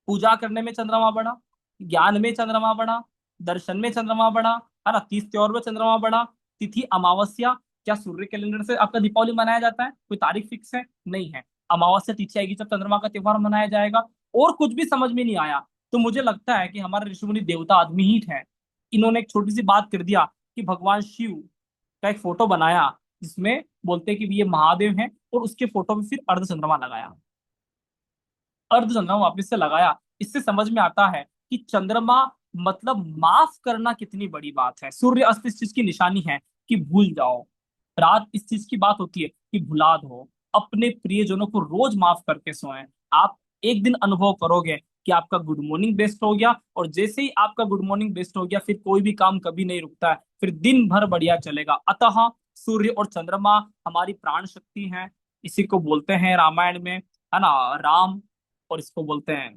पूजा करने में चंद्रमा बड़ा, ज्ञान में चंद्रमा बड़ा, दर्शन में चंद्रमा बड़ा, है ना, तीज त्योहार में चंद्रमा बड़ा, तिथि अमावस्या। क्या सूर्य कैलेंडर से आपका दीपावली मनाया जाता है? कोई तारीख फिक्स है? नहीं है। अमावस्या तिथि आएगी जब चंद्रमा का त्योहार मनाया जाएगा। और कुछ भी समझ में नहीं आया तो मुझे लगता है कि हमारे ऋषि मुनि देवता आदमी ही है। इन्होंने एक छोटी सी बात कर दिया कि भगवान शिव का एक फोटो बनाया, जिसमें बोलते हैं कि ये महादेव हैं, और उसके फोटो में फिर अर्ध चंद्रमा लगाया, अर्धचंद्रमा वापिस से लगाया। इससे समझ में आता है कि चंद्रमा मतलब माफ करना कितनी बड़ी बात है। सूर्य अस्त इस चीज की निशानी है कि भूल जाओ, रात इस चीज की बात होती है कि भुला दो। अपने प्रियजनों को रोज माफ करके सोएं। आप एक दिन अनुभव करोगे कि आपका गुड मॉर्निंग बेस्ट हो गया, और जैसे ही आपका गुड मॉर्निंग बेस्ट हो गया, फिर कोई भी काम कभी नहीं रुकता है, फिर दिन भर बढ़िया चलेगा। अतः सूर्य और चंद्रमा हमारी प्राण शक्ति है। इसी को बोलते हैं रामायण में, है ना, राम, और इसको बोलते हैं,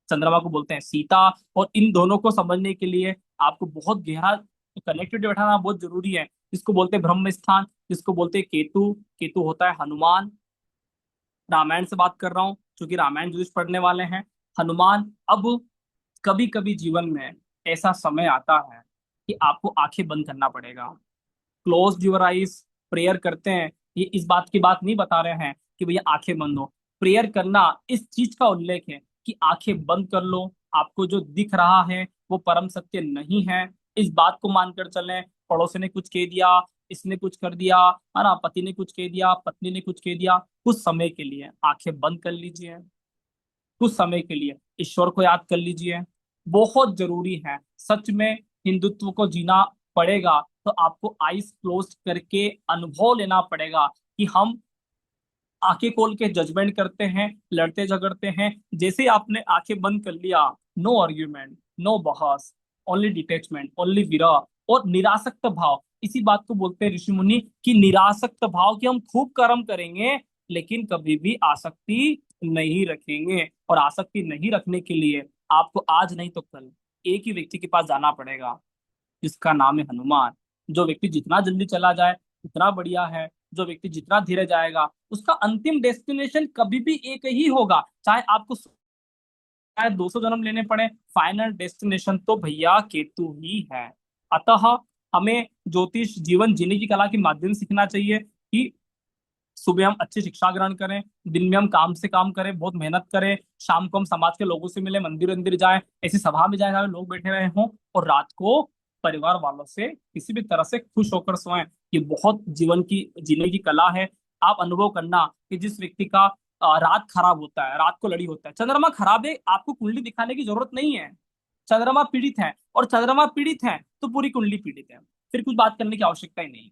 चंद्रमा को बोलते हैं सीता। और इन दोनों को समझने के लिए आपको बहुत गहरा कनेक्टिविटी बैठाना बहुत जरूरी है। जिसको बोलते हैं ब्रह्म स्थान, जिसको बोलते हैं केतु, केतु होता है हनुमान। रामायण से बात कर रहा हूँ क्योंकि रामायण ज्योतिष पढ़ने वाले हैं। हनुमान, अब कभी कभी जीवन में ऐसा समय आता है कि आपको आंखें बंद करना पड़ेगा। क्लोज योर आइज, प्रेयर करते हैं, ये इस बात की बात नहीं बता रहे हैं कि भैया आंखें बंद हो। प्रेयर करना इस चीज का उल्लेख है कि आंखें बंद कर लो, आपको जो दिख रहा है वो परम सत्य नहीं है, इस बात को मानकर चलें। पड़ोसी ने कुछ कह दिया, इसने कुछ कर दिया, है ना, पति ने कुछ कह दिया, पत्नी ने कुछ कह दिया, कुछ समय के लिए आंखें बंद कर लीजिए, कुछ समय के लिए ईश्वर को याद कर लीजिए। बहुत जरूरी है सच में, हिंदुत्व को जीना पड़ेगा तो आपको आईज क्लोज करके अनुभव लेना पड़ेगा कि हम आंखें खोल के जजमेंट करते हैं, लड़ते झगड़ते हैं। जैसे ही आपने आंखें बंद कर लिया, नो आर्ग्यूमेंट, नो बहस, ओनली डिटेचमेंट, ओनली विरह और निरासक्त भाव। इसी बात को बोलते हैं ऋषि मुनि कि निरासक्त भाव, कि हम खूब कर्म करेंगे लेकिन कभी भी आसक्ति नहीं रखेंगे। और आसक्ति नहीं रखने के लिए आपको आज नहीं तो कल एक ही व्यक्ति के पास जाना पड़ेगा, जिसका नाम है हनुमान। जो व्यक्ति जितना जल्दी चला जाए उतना बढ़िया है, जो व्यक्ति जितना धीरे जाएगा उसका अंतिम डेस्टिनेशन कभी भी एक ही होगा। चाहे आपको शायद 200 जन्म लेने पड़े, फाइनल डेस्टिनेशन तो भैया केतु ही है। अतः हमें ज्योतिष जीवन जीने की कला के माध्यम से सीखना चाहिए कि सुबह हम अच्छी शिक्षा ग्रहण करें, दिन में हम काम से काम करें, बहुत मेहनत करें, शाम को हम समाज के लोगों से मिले, मंदिर मंदिर जाएं, ऐसी सभा में जाए जहाँ लोग बैठे रहे हों, और रात को परिवार वालों से किसी भी तरह से खुश होकर सोएं। ये बहुत जीवन की जीने की कला है। आप अनुभव करना कि जिस व्यक्ति का रात खराब होता है, रात को लड़ी होता है, चंद्रमा खराब है, आपको कुंडली दिखाने की जरूरत नहीं है। चंद्रमा पीड़ित है, और चंद्रमा पीड़ित है तो पूरी कुंडली पीड़ित है, फिर कुछ बात करने की आवश्यकता ही नहीं है।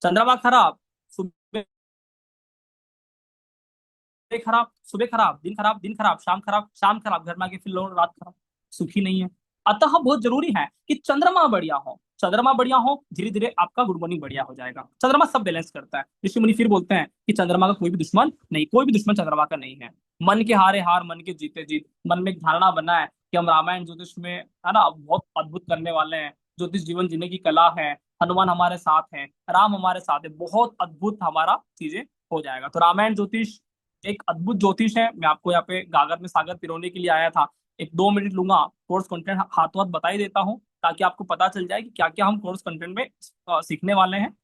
चंद्रमा खराब, सुबह खराब, सुबह खराब, दिन खराब, दिन खराब, शाम खराब, शाम खराब, घर में आके फिर लोग रात खराब, सुखी नहीं है। अतः बहुत जरूरी है कि चंद्रमा बढ़िया हो। चंद्रमा बढ़िया हो, धीरे धीरे आपका गुड मॉर्निंग बढ़िया हो जाएगा। चंद्रमा सब बैलेंस करता है। ऋषि मुनि फिर बोलते हैं कि चंद्रमा का कोई भी दुश्मन नहीं, कोई भी दुश्मन चंद्रमा का नहीं है। मन के हारे हार, मन के जीते जीत। मन में एक धारणा बना है कि हम रामायण ज्योतिष में, है ना, बहुत अद्भुत करने वाले हैं। ज्योतिष जीवन जीने की कला है। हनुमान हमारे साथ है, राम हमारे साथ है, बहुत अद्भुत हमारा चीजें हो जाएगा। तो रामायण ज्योतिष एक अद्भुत ज्योतिष है। मैं आपको यहाँ पे गागर में सागर पिरोने के लिए आया था। एक 2 मिनट लूंगा, कोर्स कंटेंट हाथों हाथ बता ही देता हूँ, ताकि आपको पता चल जाए कि क्या क्या हम कोर्स कंटेंट में सीखने वाले हैं।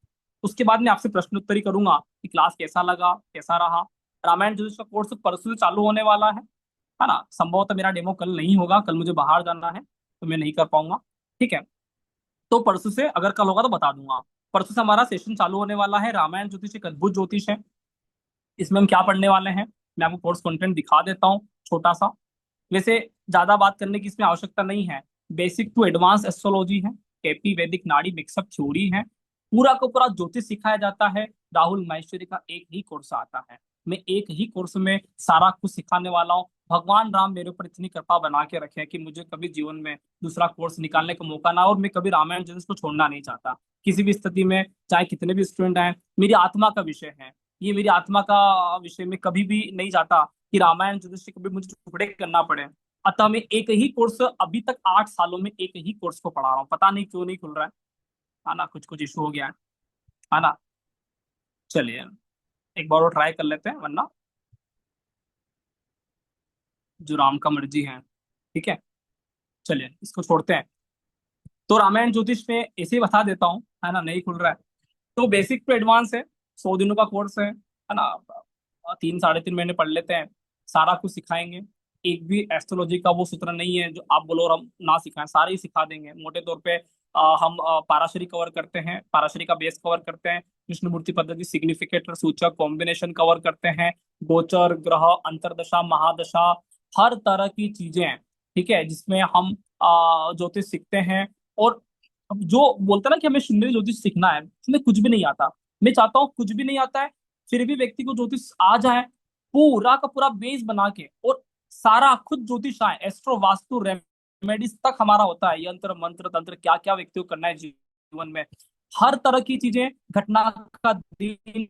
उसके बाद मैं आपसे प्रश्नोत्तरी करूंगा कि क्लास कैसा लगा, कैसा रहा। रामायण ज्योतिष का कोर्स परसों से चालू होने वाला है ना। संभवतः मेरा डेमो कल नहीं होगा, कल मुझे बाहर जाना है तो मैं नहीं कर पाऊंगा। ठीक है, तो परसों से, अगर कल होगा तो बता दूंगा। परसों से हमारा सेशन चालू होने वाला है। रामायण ज्योतिष एक अद्भुत ज्योतिष है। इसमें हम क्या पढ़ने वाले हैं, मैं आपको कोर्स कंटेंट दिखा देता हूँ छोटा सा। वैसे ज्यादा बात करने की इसमें आवश्यकता नहीं है। बेसिक टू एडवांस एस्ट्रोलॉजी है, केपी वैदिक नाड़ी मिक्सअप थ्योरी है, पूरा का पूरा ज्योतिष सिखाया जाता है। राहुल माहेश्वरी का एक ही कोर्स आता है। मैं एक ही कोर्स में सारा कुछ सिखाने वाला हूँ। भगवान राम मेरे ऊपर इतनी कृपा बना के रखे हैं कि मुझे कभी जीवन में दूसरा कोर्स निकालने का मौका ना हो, और मैं कभी रामायण ज्योतिष को छोड़ना नहीं चाहता किसी भी स्थिति में, चाहे कितने भी स्टूडेंट आए। मेरी आत्मा का विषय है ये, मेरी आत्मा का विषय में कभी भी नहीं चाहता कि रामायण ज्योतिष से कभी मुझे टुकड़े करना पड़े। अतः मैं एक ही कोर्स, अभी तक 8 सालों में एक ही कोर्स को पढ़ा रहा हूँ। पता नहीं क्यों नहीं खुल रहा है ना, कुछ कुछ इशू हो गया है ना। चलिए एक बार और ट्राई कर लेते हैं, वरना जो राम का मर्जी है। ठीक है, चलिए इसको छोड़ते हैं। तो रामायण ज्योतिष में ऐसे ही बता देता हूँ, है ना, नहीं खुल रहा है। तो बेसिक टू एडवांस है, 100 दिनों का कोर्स है ना। 3 साढ़े 3 महीने पढ़ लेते हैं, सारा कुछ सिखाएंगे। एक भी एस्ट्रोलॉजी का वो सूत्र नहीं है जो आप बोलो और हम ना सिखाएं, सारे ही सिखा देंगे। मोटे तौर पे हम पाराशरी कवर करते हैं, पाराशरी का बेस कवर करते हैं, कृष्णमूर्ति पद्धति, सिग्निफिकेटर, सूचक, कॉम्बिनेशन कवर करते हैं, गोचर, ग्रह, अंतरदशा, महादशा, हर तरह की चीजें हैं। ठीक है, जिसमें हम ज्योतिष सीखते हैं। और अब जो बोलता है ना कि हमें सुंदर ज्योतिष सीखना है, उसमें कुछ भी नहीं आता। मैं चाहता हूँ कुछ भी नहीं आता है, फिर भी व्यक्ति को ज्योतिष आ जाए, पूरा का पूरा बेस बना के, और सारा खुद ज्योतिष आए, एस्ट्रो वास्तु रेमेडीज तक हमारा होता है। यंत्र मंत्र तंत्र क्या क्या व्यक्ति को करना है जीवन में, हर तरह की चीजें, घटना का दिन,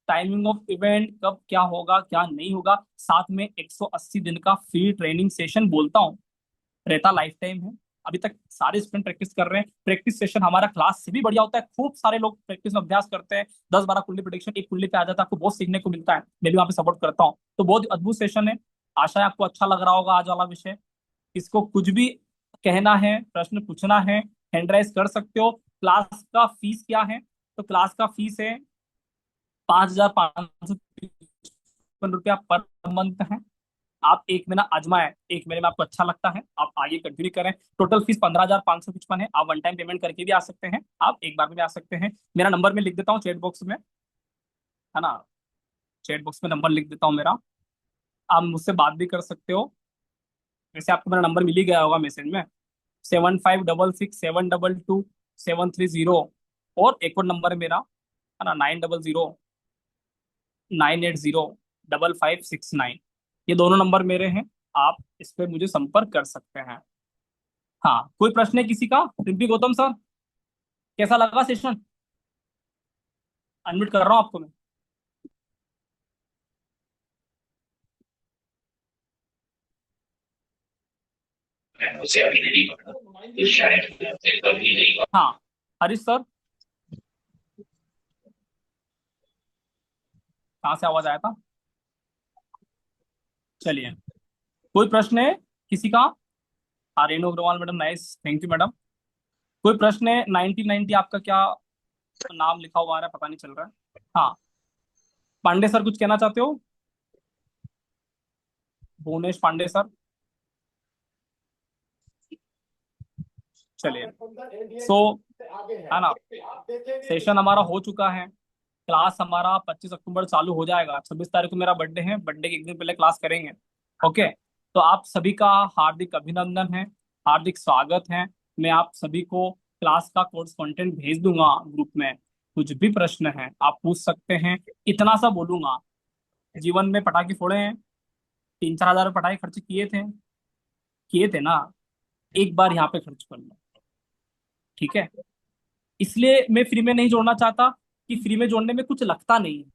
टाइमिंग ऑफ इवेंट, कब क्या होगा क्या नहीं होगा, साथ में 180 दिन का फ्री ट्रेनिंग सेशन बोलता हूँ, रहता लाइफ टाइम है। अभी तक सारे स्टूडेंट प्रैक्टिस कर रहे हैं। प्रैक्टिस सेशन हमारा क्लास से भी बढ़िया होता है, खूब सारे लोग प्रैक्टिस में अभ्यास करते हैं। 10-12 कुंडली प्रोडिक्शन एक कुंडली पे आ जाता है, आपको बहुत सीखने को मिलता है। मैं भी वहाँ पे सपोर्ट करता हूँ, तो बहुत अद्भुत सेशन है। आशा है आपको अच्छा लग रहा होगा आज वाला विषय। इसको कुछ भी कहना है, प्रश्न पूछना है, हैंड राइज कर सकते हो। क्लास का फीस क्या है, तो क्लास का फीस है 5,555 रुपया पर मंथ है। आप एक महीना आजमाएं, एक महीने में आपको अच्छा लगता है आप आगे कंटिन्यू करें। टोटल फीस 15,555 है। आप वन टाइम पेमेंट करके भी आ सकते हैं, आप एक बार में भी आ सकते हैं। मेरा नंबर मैं लिख देता हूँ चैट बॉक्स में, है ना, चैट बॉक्स में नंबर लिख देता हूँ मेरा। आप मुझसे बात भी कर सकते हो। वैसे आपको मेरा नंबर मिल ही गया होगा मैसेज में, 7566 722 730। और एक और नंबर है मेरा, है ना, 9009805569। ये दोनों नंबर मेरे हैं, आप इस पे मुझे संपर्क कर सकते हैं। हाँ, कोई प्रश्न है किसी का? रिम्पी गौतम सर, कैसा लगा सेशन? अनम्यूट कर रहा हूँ आपको मैं। उसे अभी नहीं पढ़ा तो शायद कभी नहीं पढ़ा। हाँ, हरीश सर, कहाँ से आवाज आया था? चलिए, कोई प्रश्न है किसी का? हाँ, Renu Agarwal madam, nice, thank you madam. कोई प्रश्न है? 1990 आपका क्या नाम लिखा हुआ आ रहा है, पता नहीं चल रहा है। हाँ, पांडे सर कुछ कहना चाहते हो? भुवनेश पांडे सर, चलिए। है ना, सेशन हमारा हो चुका है। क्लास हमारा 25 अक्टूबर चालू हो जाएगा। 26 तारीख को मेरा बर्थडे है, बर्थडे के एक दिन पहले क्लास करेंगे। ओके, तो आप सभी का हार्दिक अभिनंदन है, हार्दिक स्वागत है। मैं आप सभी को क्लास का कोर्स कंटेंट भेज दूंगा ग्रुप में। कुछ भी प्रश्न है आप पूछ सकते हैं। इतना सा बोलूंगा, जीवन में पटाखे फोड़े हैं, 3-4 हजार पटाखे खर्च किए थे ना, एक बार यहाँ पे खर्च कर लो, ठीक है? इसलिए मैं फ्री में नहीं जोड़ना चाहता कि फ्री में जोड़ने में कुछ लगता नहीं है,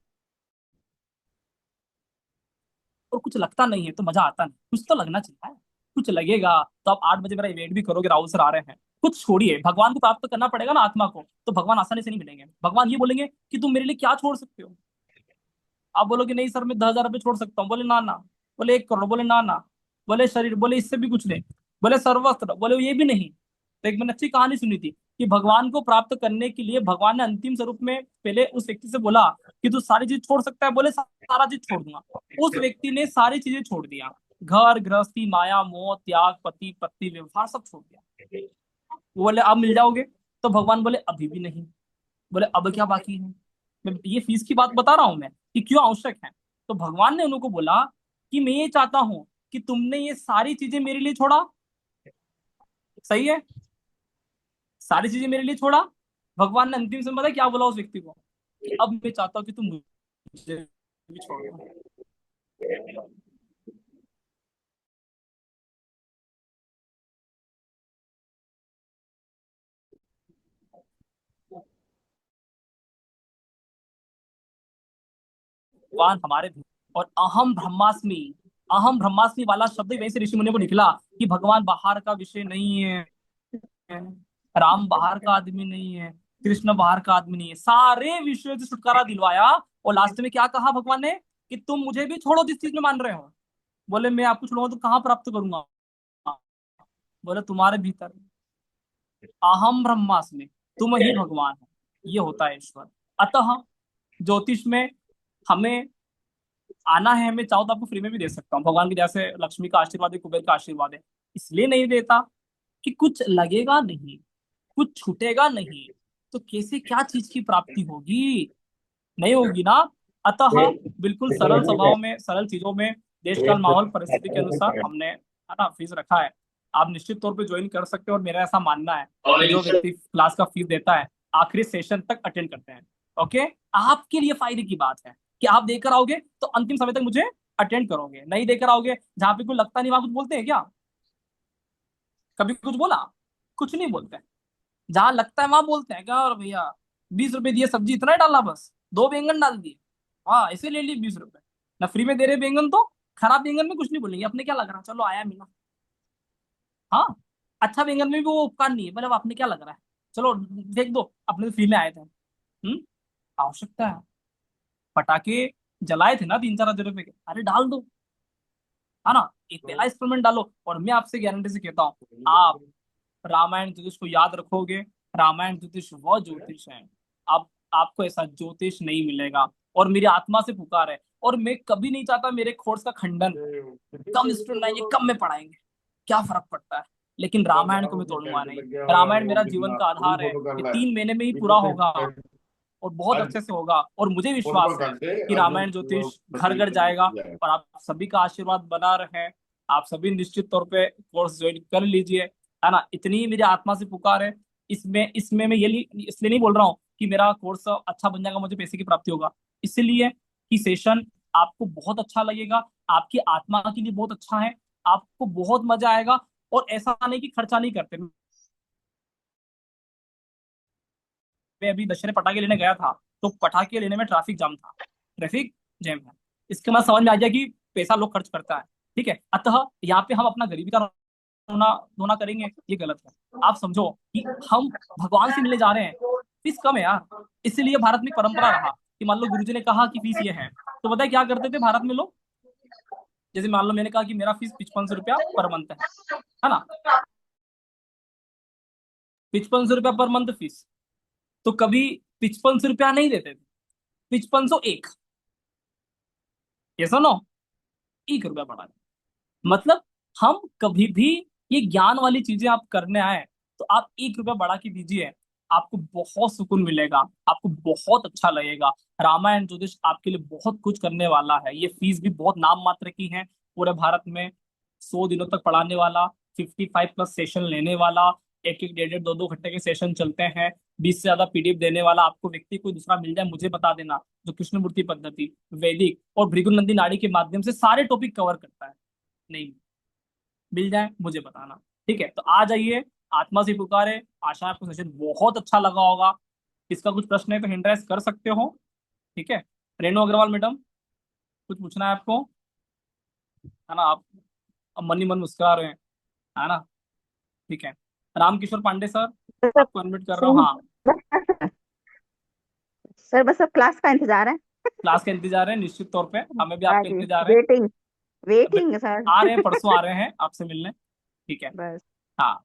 और कुछ लगता नहीं है तो मजा आता नहीं, कुछ तो लगना चाहिए। कुछ लगेगा तो आप 8 बजे मेरा इवेंट भी करोगे, राहुल सर आ रहे हैं। कुछ छोड़िए, भगवान को प्राप्त करना पड़ेगा ना आत्मा को, तो भगवान आसानी से नहीं मिलेंगे। भगवान ये बोलेंगे कि तुम मेरे लिए क्या छोड़ सकते हो। आप बोलोगे नहीं सर मैं 10,000 रुपये छोड़ सकता हूँ, बोले ना ना। बोले 1 करोड़, बोले ना ना। बोले शरीर, बोले इससे भी कुछ नहीं। बोले सर्वस्त्र, बोले ये भी नहीं। तो एक मैंने अच्छी कहानी सुनी थी कि भगवान को प्राप्त करने के लिए भगवान ने अंतिम स्वरूप में पहले उस व्यक्ति से बोला कि तू सारी चीज छोड़ सकता है, बोले सारा चीज छोड़ दूंगा। उस व्यक्ति ने सारी चीजें छोड़ दिया, घर गृहस्थी माया मोह त्याग पति पत्नी व्यवहार सब छोड़ दिया। वो बोले अब मिल जाओगे, तो भगवान बोले अभी भी नहीं। बोले अब क्या बाकी है? मैं ये फीस की बात बता रहा हूं मैं कि क्यों आवश्यक है। तो भगवान ने उनको बोला कि मैं ये चाहता हूं कि तुमने ये सारी चीजें मेरे लिए छोड़ा। सही है, सारी चीजें मेरे लिए छोड़ा। भगवान ने अंतिम समय पता है क्या बोला उस व्यक्ति को? अब मैं चाहता हूँ कि तुम मुझे भी छोड़ दो। भगवान हमारे भी, और अहम ब्रह्मास्मि वाला शब्द ही वहीं से ऋषि मुनियों को निकला कि भगवान बाहर का विषय नहीं है, राम बाहर का आदमी नहीं है, कृष्ण बाहर का आदमी नहीं है, सारे विषयों से छुटकारा दिलवाया। और लास्ट में क्या कहा भगवान ने कि तुम मुझे भी छोड़ो जिस चीज में मान रहे हो। बोले मैं आपको छोड़ूंगा तो कहाँ प्राप्त करूंगा? बोले तुम्हारे भीतर, अहम ब्रह्मास्मि, तुम ही भगवान हो। ये होता है ईश्वर। अतः ज्योतिष में हमें आना है, हमें चाहो तो आपको फ्री में भी दे सकता हूँ। भगवान की जैसे लक्ष्मी का आशीर्वाद है, कुबेर का आशीर्वाद है। इसलिए नहीं देता कि कुछ लगेगा नहीं, कुछ छूटेगा नहीं, तो कैसे क्या चीज की प्राप्ति होगी? नहीं होगी ना। अतः बिल्कुल सरल स्वभाव में, सरल चीजों में, देश काल माहौल परिस्थिति के अनुसार हमने, है ना, फीस रखा है। आप निश्चित तौर पे ज्वाइन कर सकते हो, और मेरा ऐसा मानना है कि जो व्यक्ति क्लास का फीस देता है आखिरी सेशन तक अटेंड करते हैं। ओके, आपके लिए फायदे की बात है कि आप देकर आओगे तो अंतिम समय तक मुझे अटेंड करोगे। नहीं देकर आओगे, जहां पे कोई लगता नहीं वहां कुछ बोलते हैं क्या? कभी कुछ बोला? कुछ नहीं बोलते हैं। जहां लगता है वहां बोलते हैं क्या, और भैया 20 रुपए दिए, सब्जी इतना ही डाला, बस 2 बैंगन डाल दिए, हाँ ऐसे ले लिए 20 रुपए। ना फ्री में दे रहे बैंगन, तो खराब बैंगन में कुछ नहीं बोलेंगे, अपने क्या लग रहा है, चलो आया मिला। हाँ, अच्छा बैंगन में भी वो उपकार नहीं है, मतलब आपने क्या लग रहा है, चलो देख दो, अपने तो फ्री में आए थे। आवश्यकता है। पटाखे जलाए थे ना 3-4 हजार रुपए के, अरे डाल दो, है ना, एक पहला एक्सपेरिमेंट डालो। और मैं आपसे गारंटी से कहता हूँ, आप रामायण ज्योतिष को याद रखोगे। रामायण ज्योतिष वह ज्योतिष है, आप आपको ऐसा ज्योतिष नहीं मिलेगा। और मेरी आत्मा से पुकार है, और मैं कभी नहीं चाहता मेरे कोर्स का खंडन। कम स्टूडेंट आएंगे, कम में पढ़ाएंगे, क्या फर्क पड़ता है? लेकिन रामायण को मैं तोड़ूंगा नहीं। रामायण मेरा जीवन का आधार है, ये 3 महीने में ही पूरा होगा, और बहुत अच्छे से होगा। और मुझे विश्वास है कि रामायण ज्योतिष घर घर जाएगा। और आप सभी का आशीर्वाद बना रहे। आप सभी निश्चित तौर पे कोर्स ज्वाइन कर लीजिए, है ना, इतनी ही मेरी आत्मा से पुकार है। इसमें इसमें मैं इसलिए नहीं बोल रहा हूँ कि मेरा कोर्स अच्छा बन जाएगा, मुझे पैसे की प्राप्ति होगा। इसलिए कि सेशन आपको बहुत अच्छा लगेगा, आपकी आत्मा के लिए बहुत अच्छा है, आपको बहुत मजा आएगा। और ऐसा नहीं कि खर्चा नहीं करते। मैं अभी दशहरे पटाखे लेने गया था, तो पटाखे लेने में ट्रैफिक जाम था, ट्रैफिक जैम है। इसके बाद समझ में आ गया कि पैसा लोग खर्च करता है, ठीक है। अतः यहाँ पे हम अपना गरीबी का रोना धोना करेंगे, ये गलत है। आप समझो कि हम भगवान से मिलने जा रहे हैं, फीस कम है यार। इसीलिए भारत में एक परंपरा रहा कि मान लो गुरुजी ने कहा कि फीस ये है, तो पता है क्या करते थे भारत में लोग? जैसे मान लो मैंने कहा कि मेरा फीस 5500 रुपया पर मंथ है ना, 5500 रुपया पर मंथ फीस। तो कभी 5500 रुपया नहीं देते थे, 5501, ये सुनो, 1 रुपया बढ़ा दें। मतलब हम कभी भी ये ज्ञान वाली चीजें आप करने आए तो आप 1 रुपया बढ़ा के दीजिए, आपको बहुत सुकून मिलेगा, आपको बहुत अच्छा लगेगा। रामायण ज्योतिष आपके लिए बहुत कुछ करने वाला है। ये फीस भी बहुत नाम मात्र की है, पूरे भारत में 100 दिनों तक पढ़ाने वाला, 55+ सेशन लेने वाला, एक एक 1.5 1.5 2 2 घंटे के सेशन चलते हैं, 20 से ज्यादा पीडीएफ देने वाला। आपको व्यक्ति कोई दूसरा मिल जाए मुझे बता देना, जो कृष्णमूर्ति पद्धति, वैदिक और भृगुनंदी नाड़ी के माध्यम से सारे टॉपिक कवर करता है। नहीं मिल जाए मुझे बताना। ठीक है, तो आ जाइए, आत्मा से पुकारे। आशा है आपको सेशन बहुत अच्छा लगा होगा। इसका कुछ प्रश्न है तो हैंड राइज कर सकते हो। ठीक है, रेणु अग्रवाल मैडम, कुछ पूछना है आपको? है ना, आप अब मन ही मन मुस्कुरा रहे हैं, है ना? ठीक है, रामकिशोर पांडे सर, सर आपको अनम्यूट कर रहा हूँ। हाँ, सर बस अब क्लास का इंतजार है। क्लास का इंतजार है, निश्चित तौर पे हमें भी हाँ आपका जी, इंतजार है। वेटिंग अब वेटिंग सर। आ रहे हैं, परसों आ रहे हैं आपसे मिलने। ठीक है। बस। हाँ,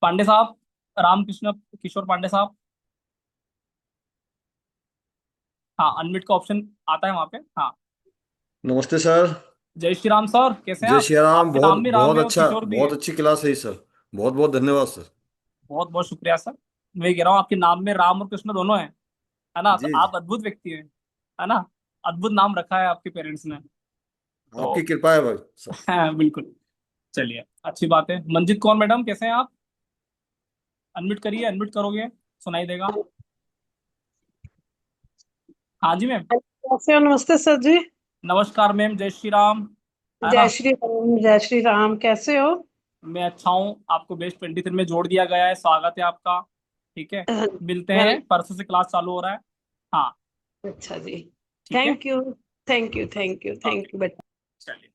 पांडे साहब, रामकृष्ण किशोर पांडे साहब। हाँ, अनम्यूट का ऑप्शन आता है वहां पे। हाँ, नमस्ते सर। जय श्री राम सर, कैसे हैं जय आप? श्री राम। आपके बहुत नाम में राम बहुत है और अच्छा, किशोर भी बहुत है। अच्छी क्लास है सर। बहुत बहुत धन्यवाद सर। बहुत बहुत शुक्रिया सर। मैं कह रहा हूँ आपके नाम में राम और कृष्ण दोनों हैं, है ना? तो जी जी, आप अद्भुत व्यक्ति हैं, है ना? अद्भुत नाम रखा है आपके पेरेंट्स ने। आपकी तो कृपा है भाई सर। हाँ, बिल्कुल। चलिए, अच्छी बात है। मंजित कौर मैडम, कैसे हैं आप? अनम्यूट करिए, अनम्यूट करोगे सुनाई देगा। हाँ जी मैम। कैसे हो? नमस्ते सर जी। नमस्कार मैम, जय श्री राम। है ना? जय श्री राम, जय श्री राम। कैसे हो? मैं अच्छा हूँ, आपको बेस्ट 23 में जोड़ दिया गया है, स्वागत है आपका। ठीक है, मिलते वेल, हैं, परसों से क्लास चालू हो रहा है। हाँ, अच्छा जी। ठीक है। Thank you, thank you, thank you, okay, thank you बेटा। चलिए,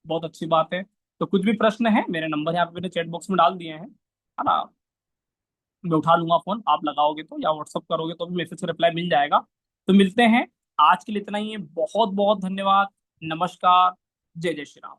बहुत अच्छी बात है। तो कुछ भी प्रश्न है, मेरे नंबर यहाँ पे मैंने चैट बॉक्स में डाल दिए हैं, है ना? मैं उठा लूंगा फोन, आप लगाओगे तो या व्हाट्सअप करोगे तो भी मैसेज का रिप्लाई मिल जाएगा। तो मिलते हैं, आज के लिए इतना ही है। बहुत बहुत धन्यवाद। नमस्कार। जय जय श्री राम।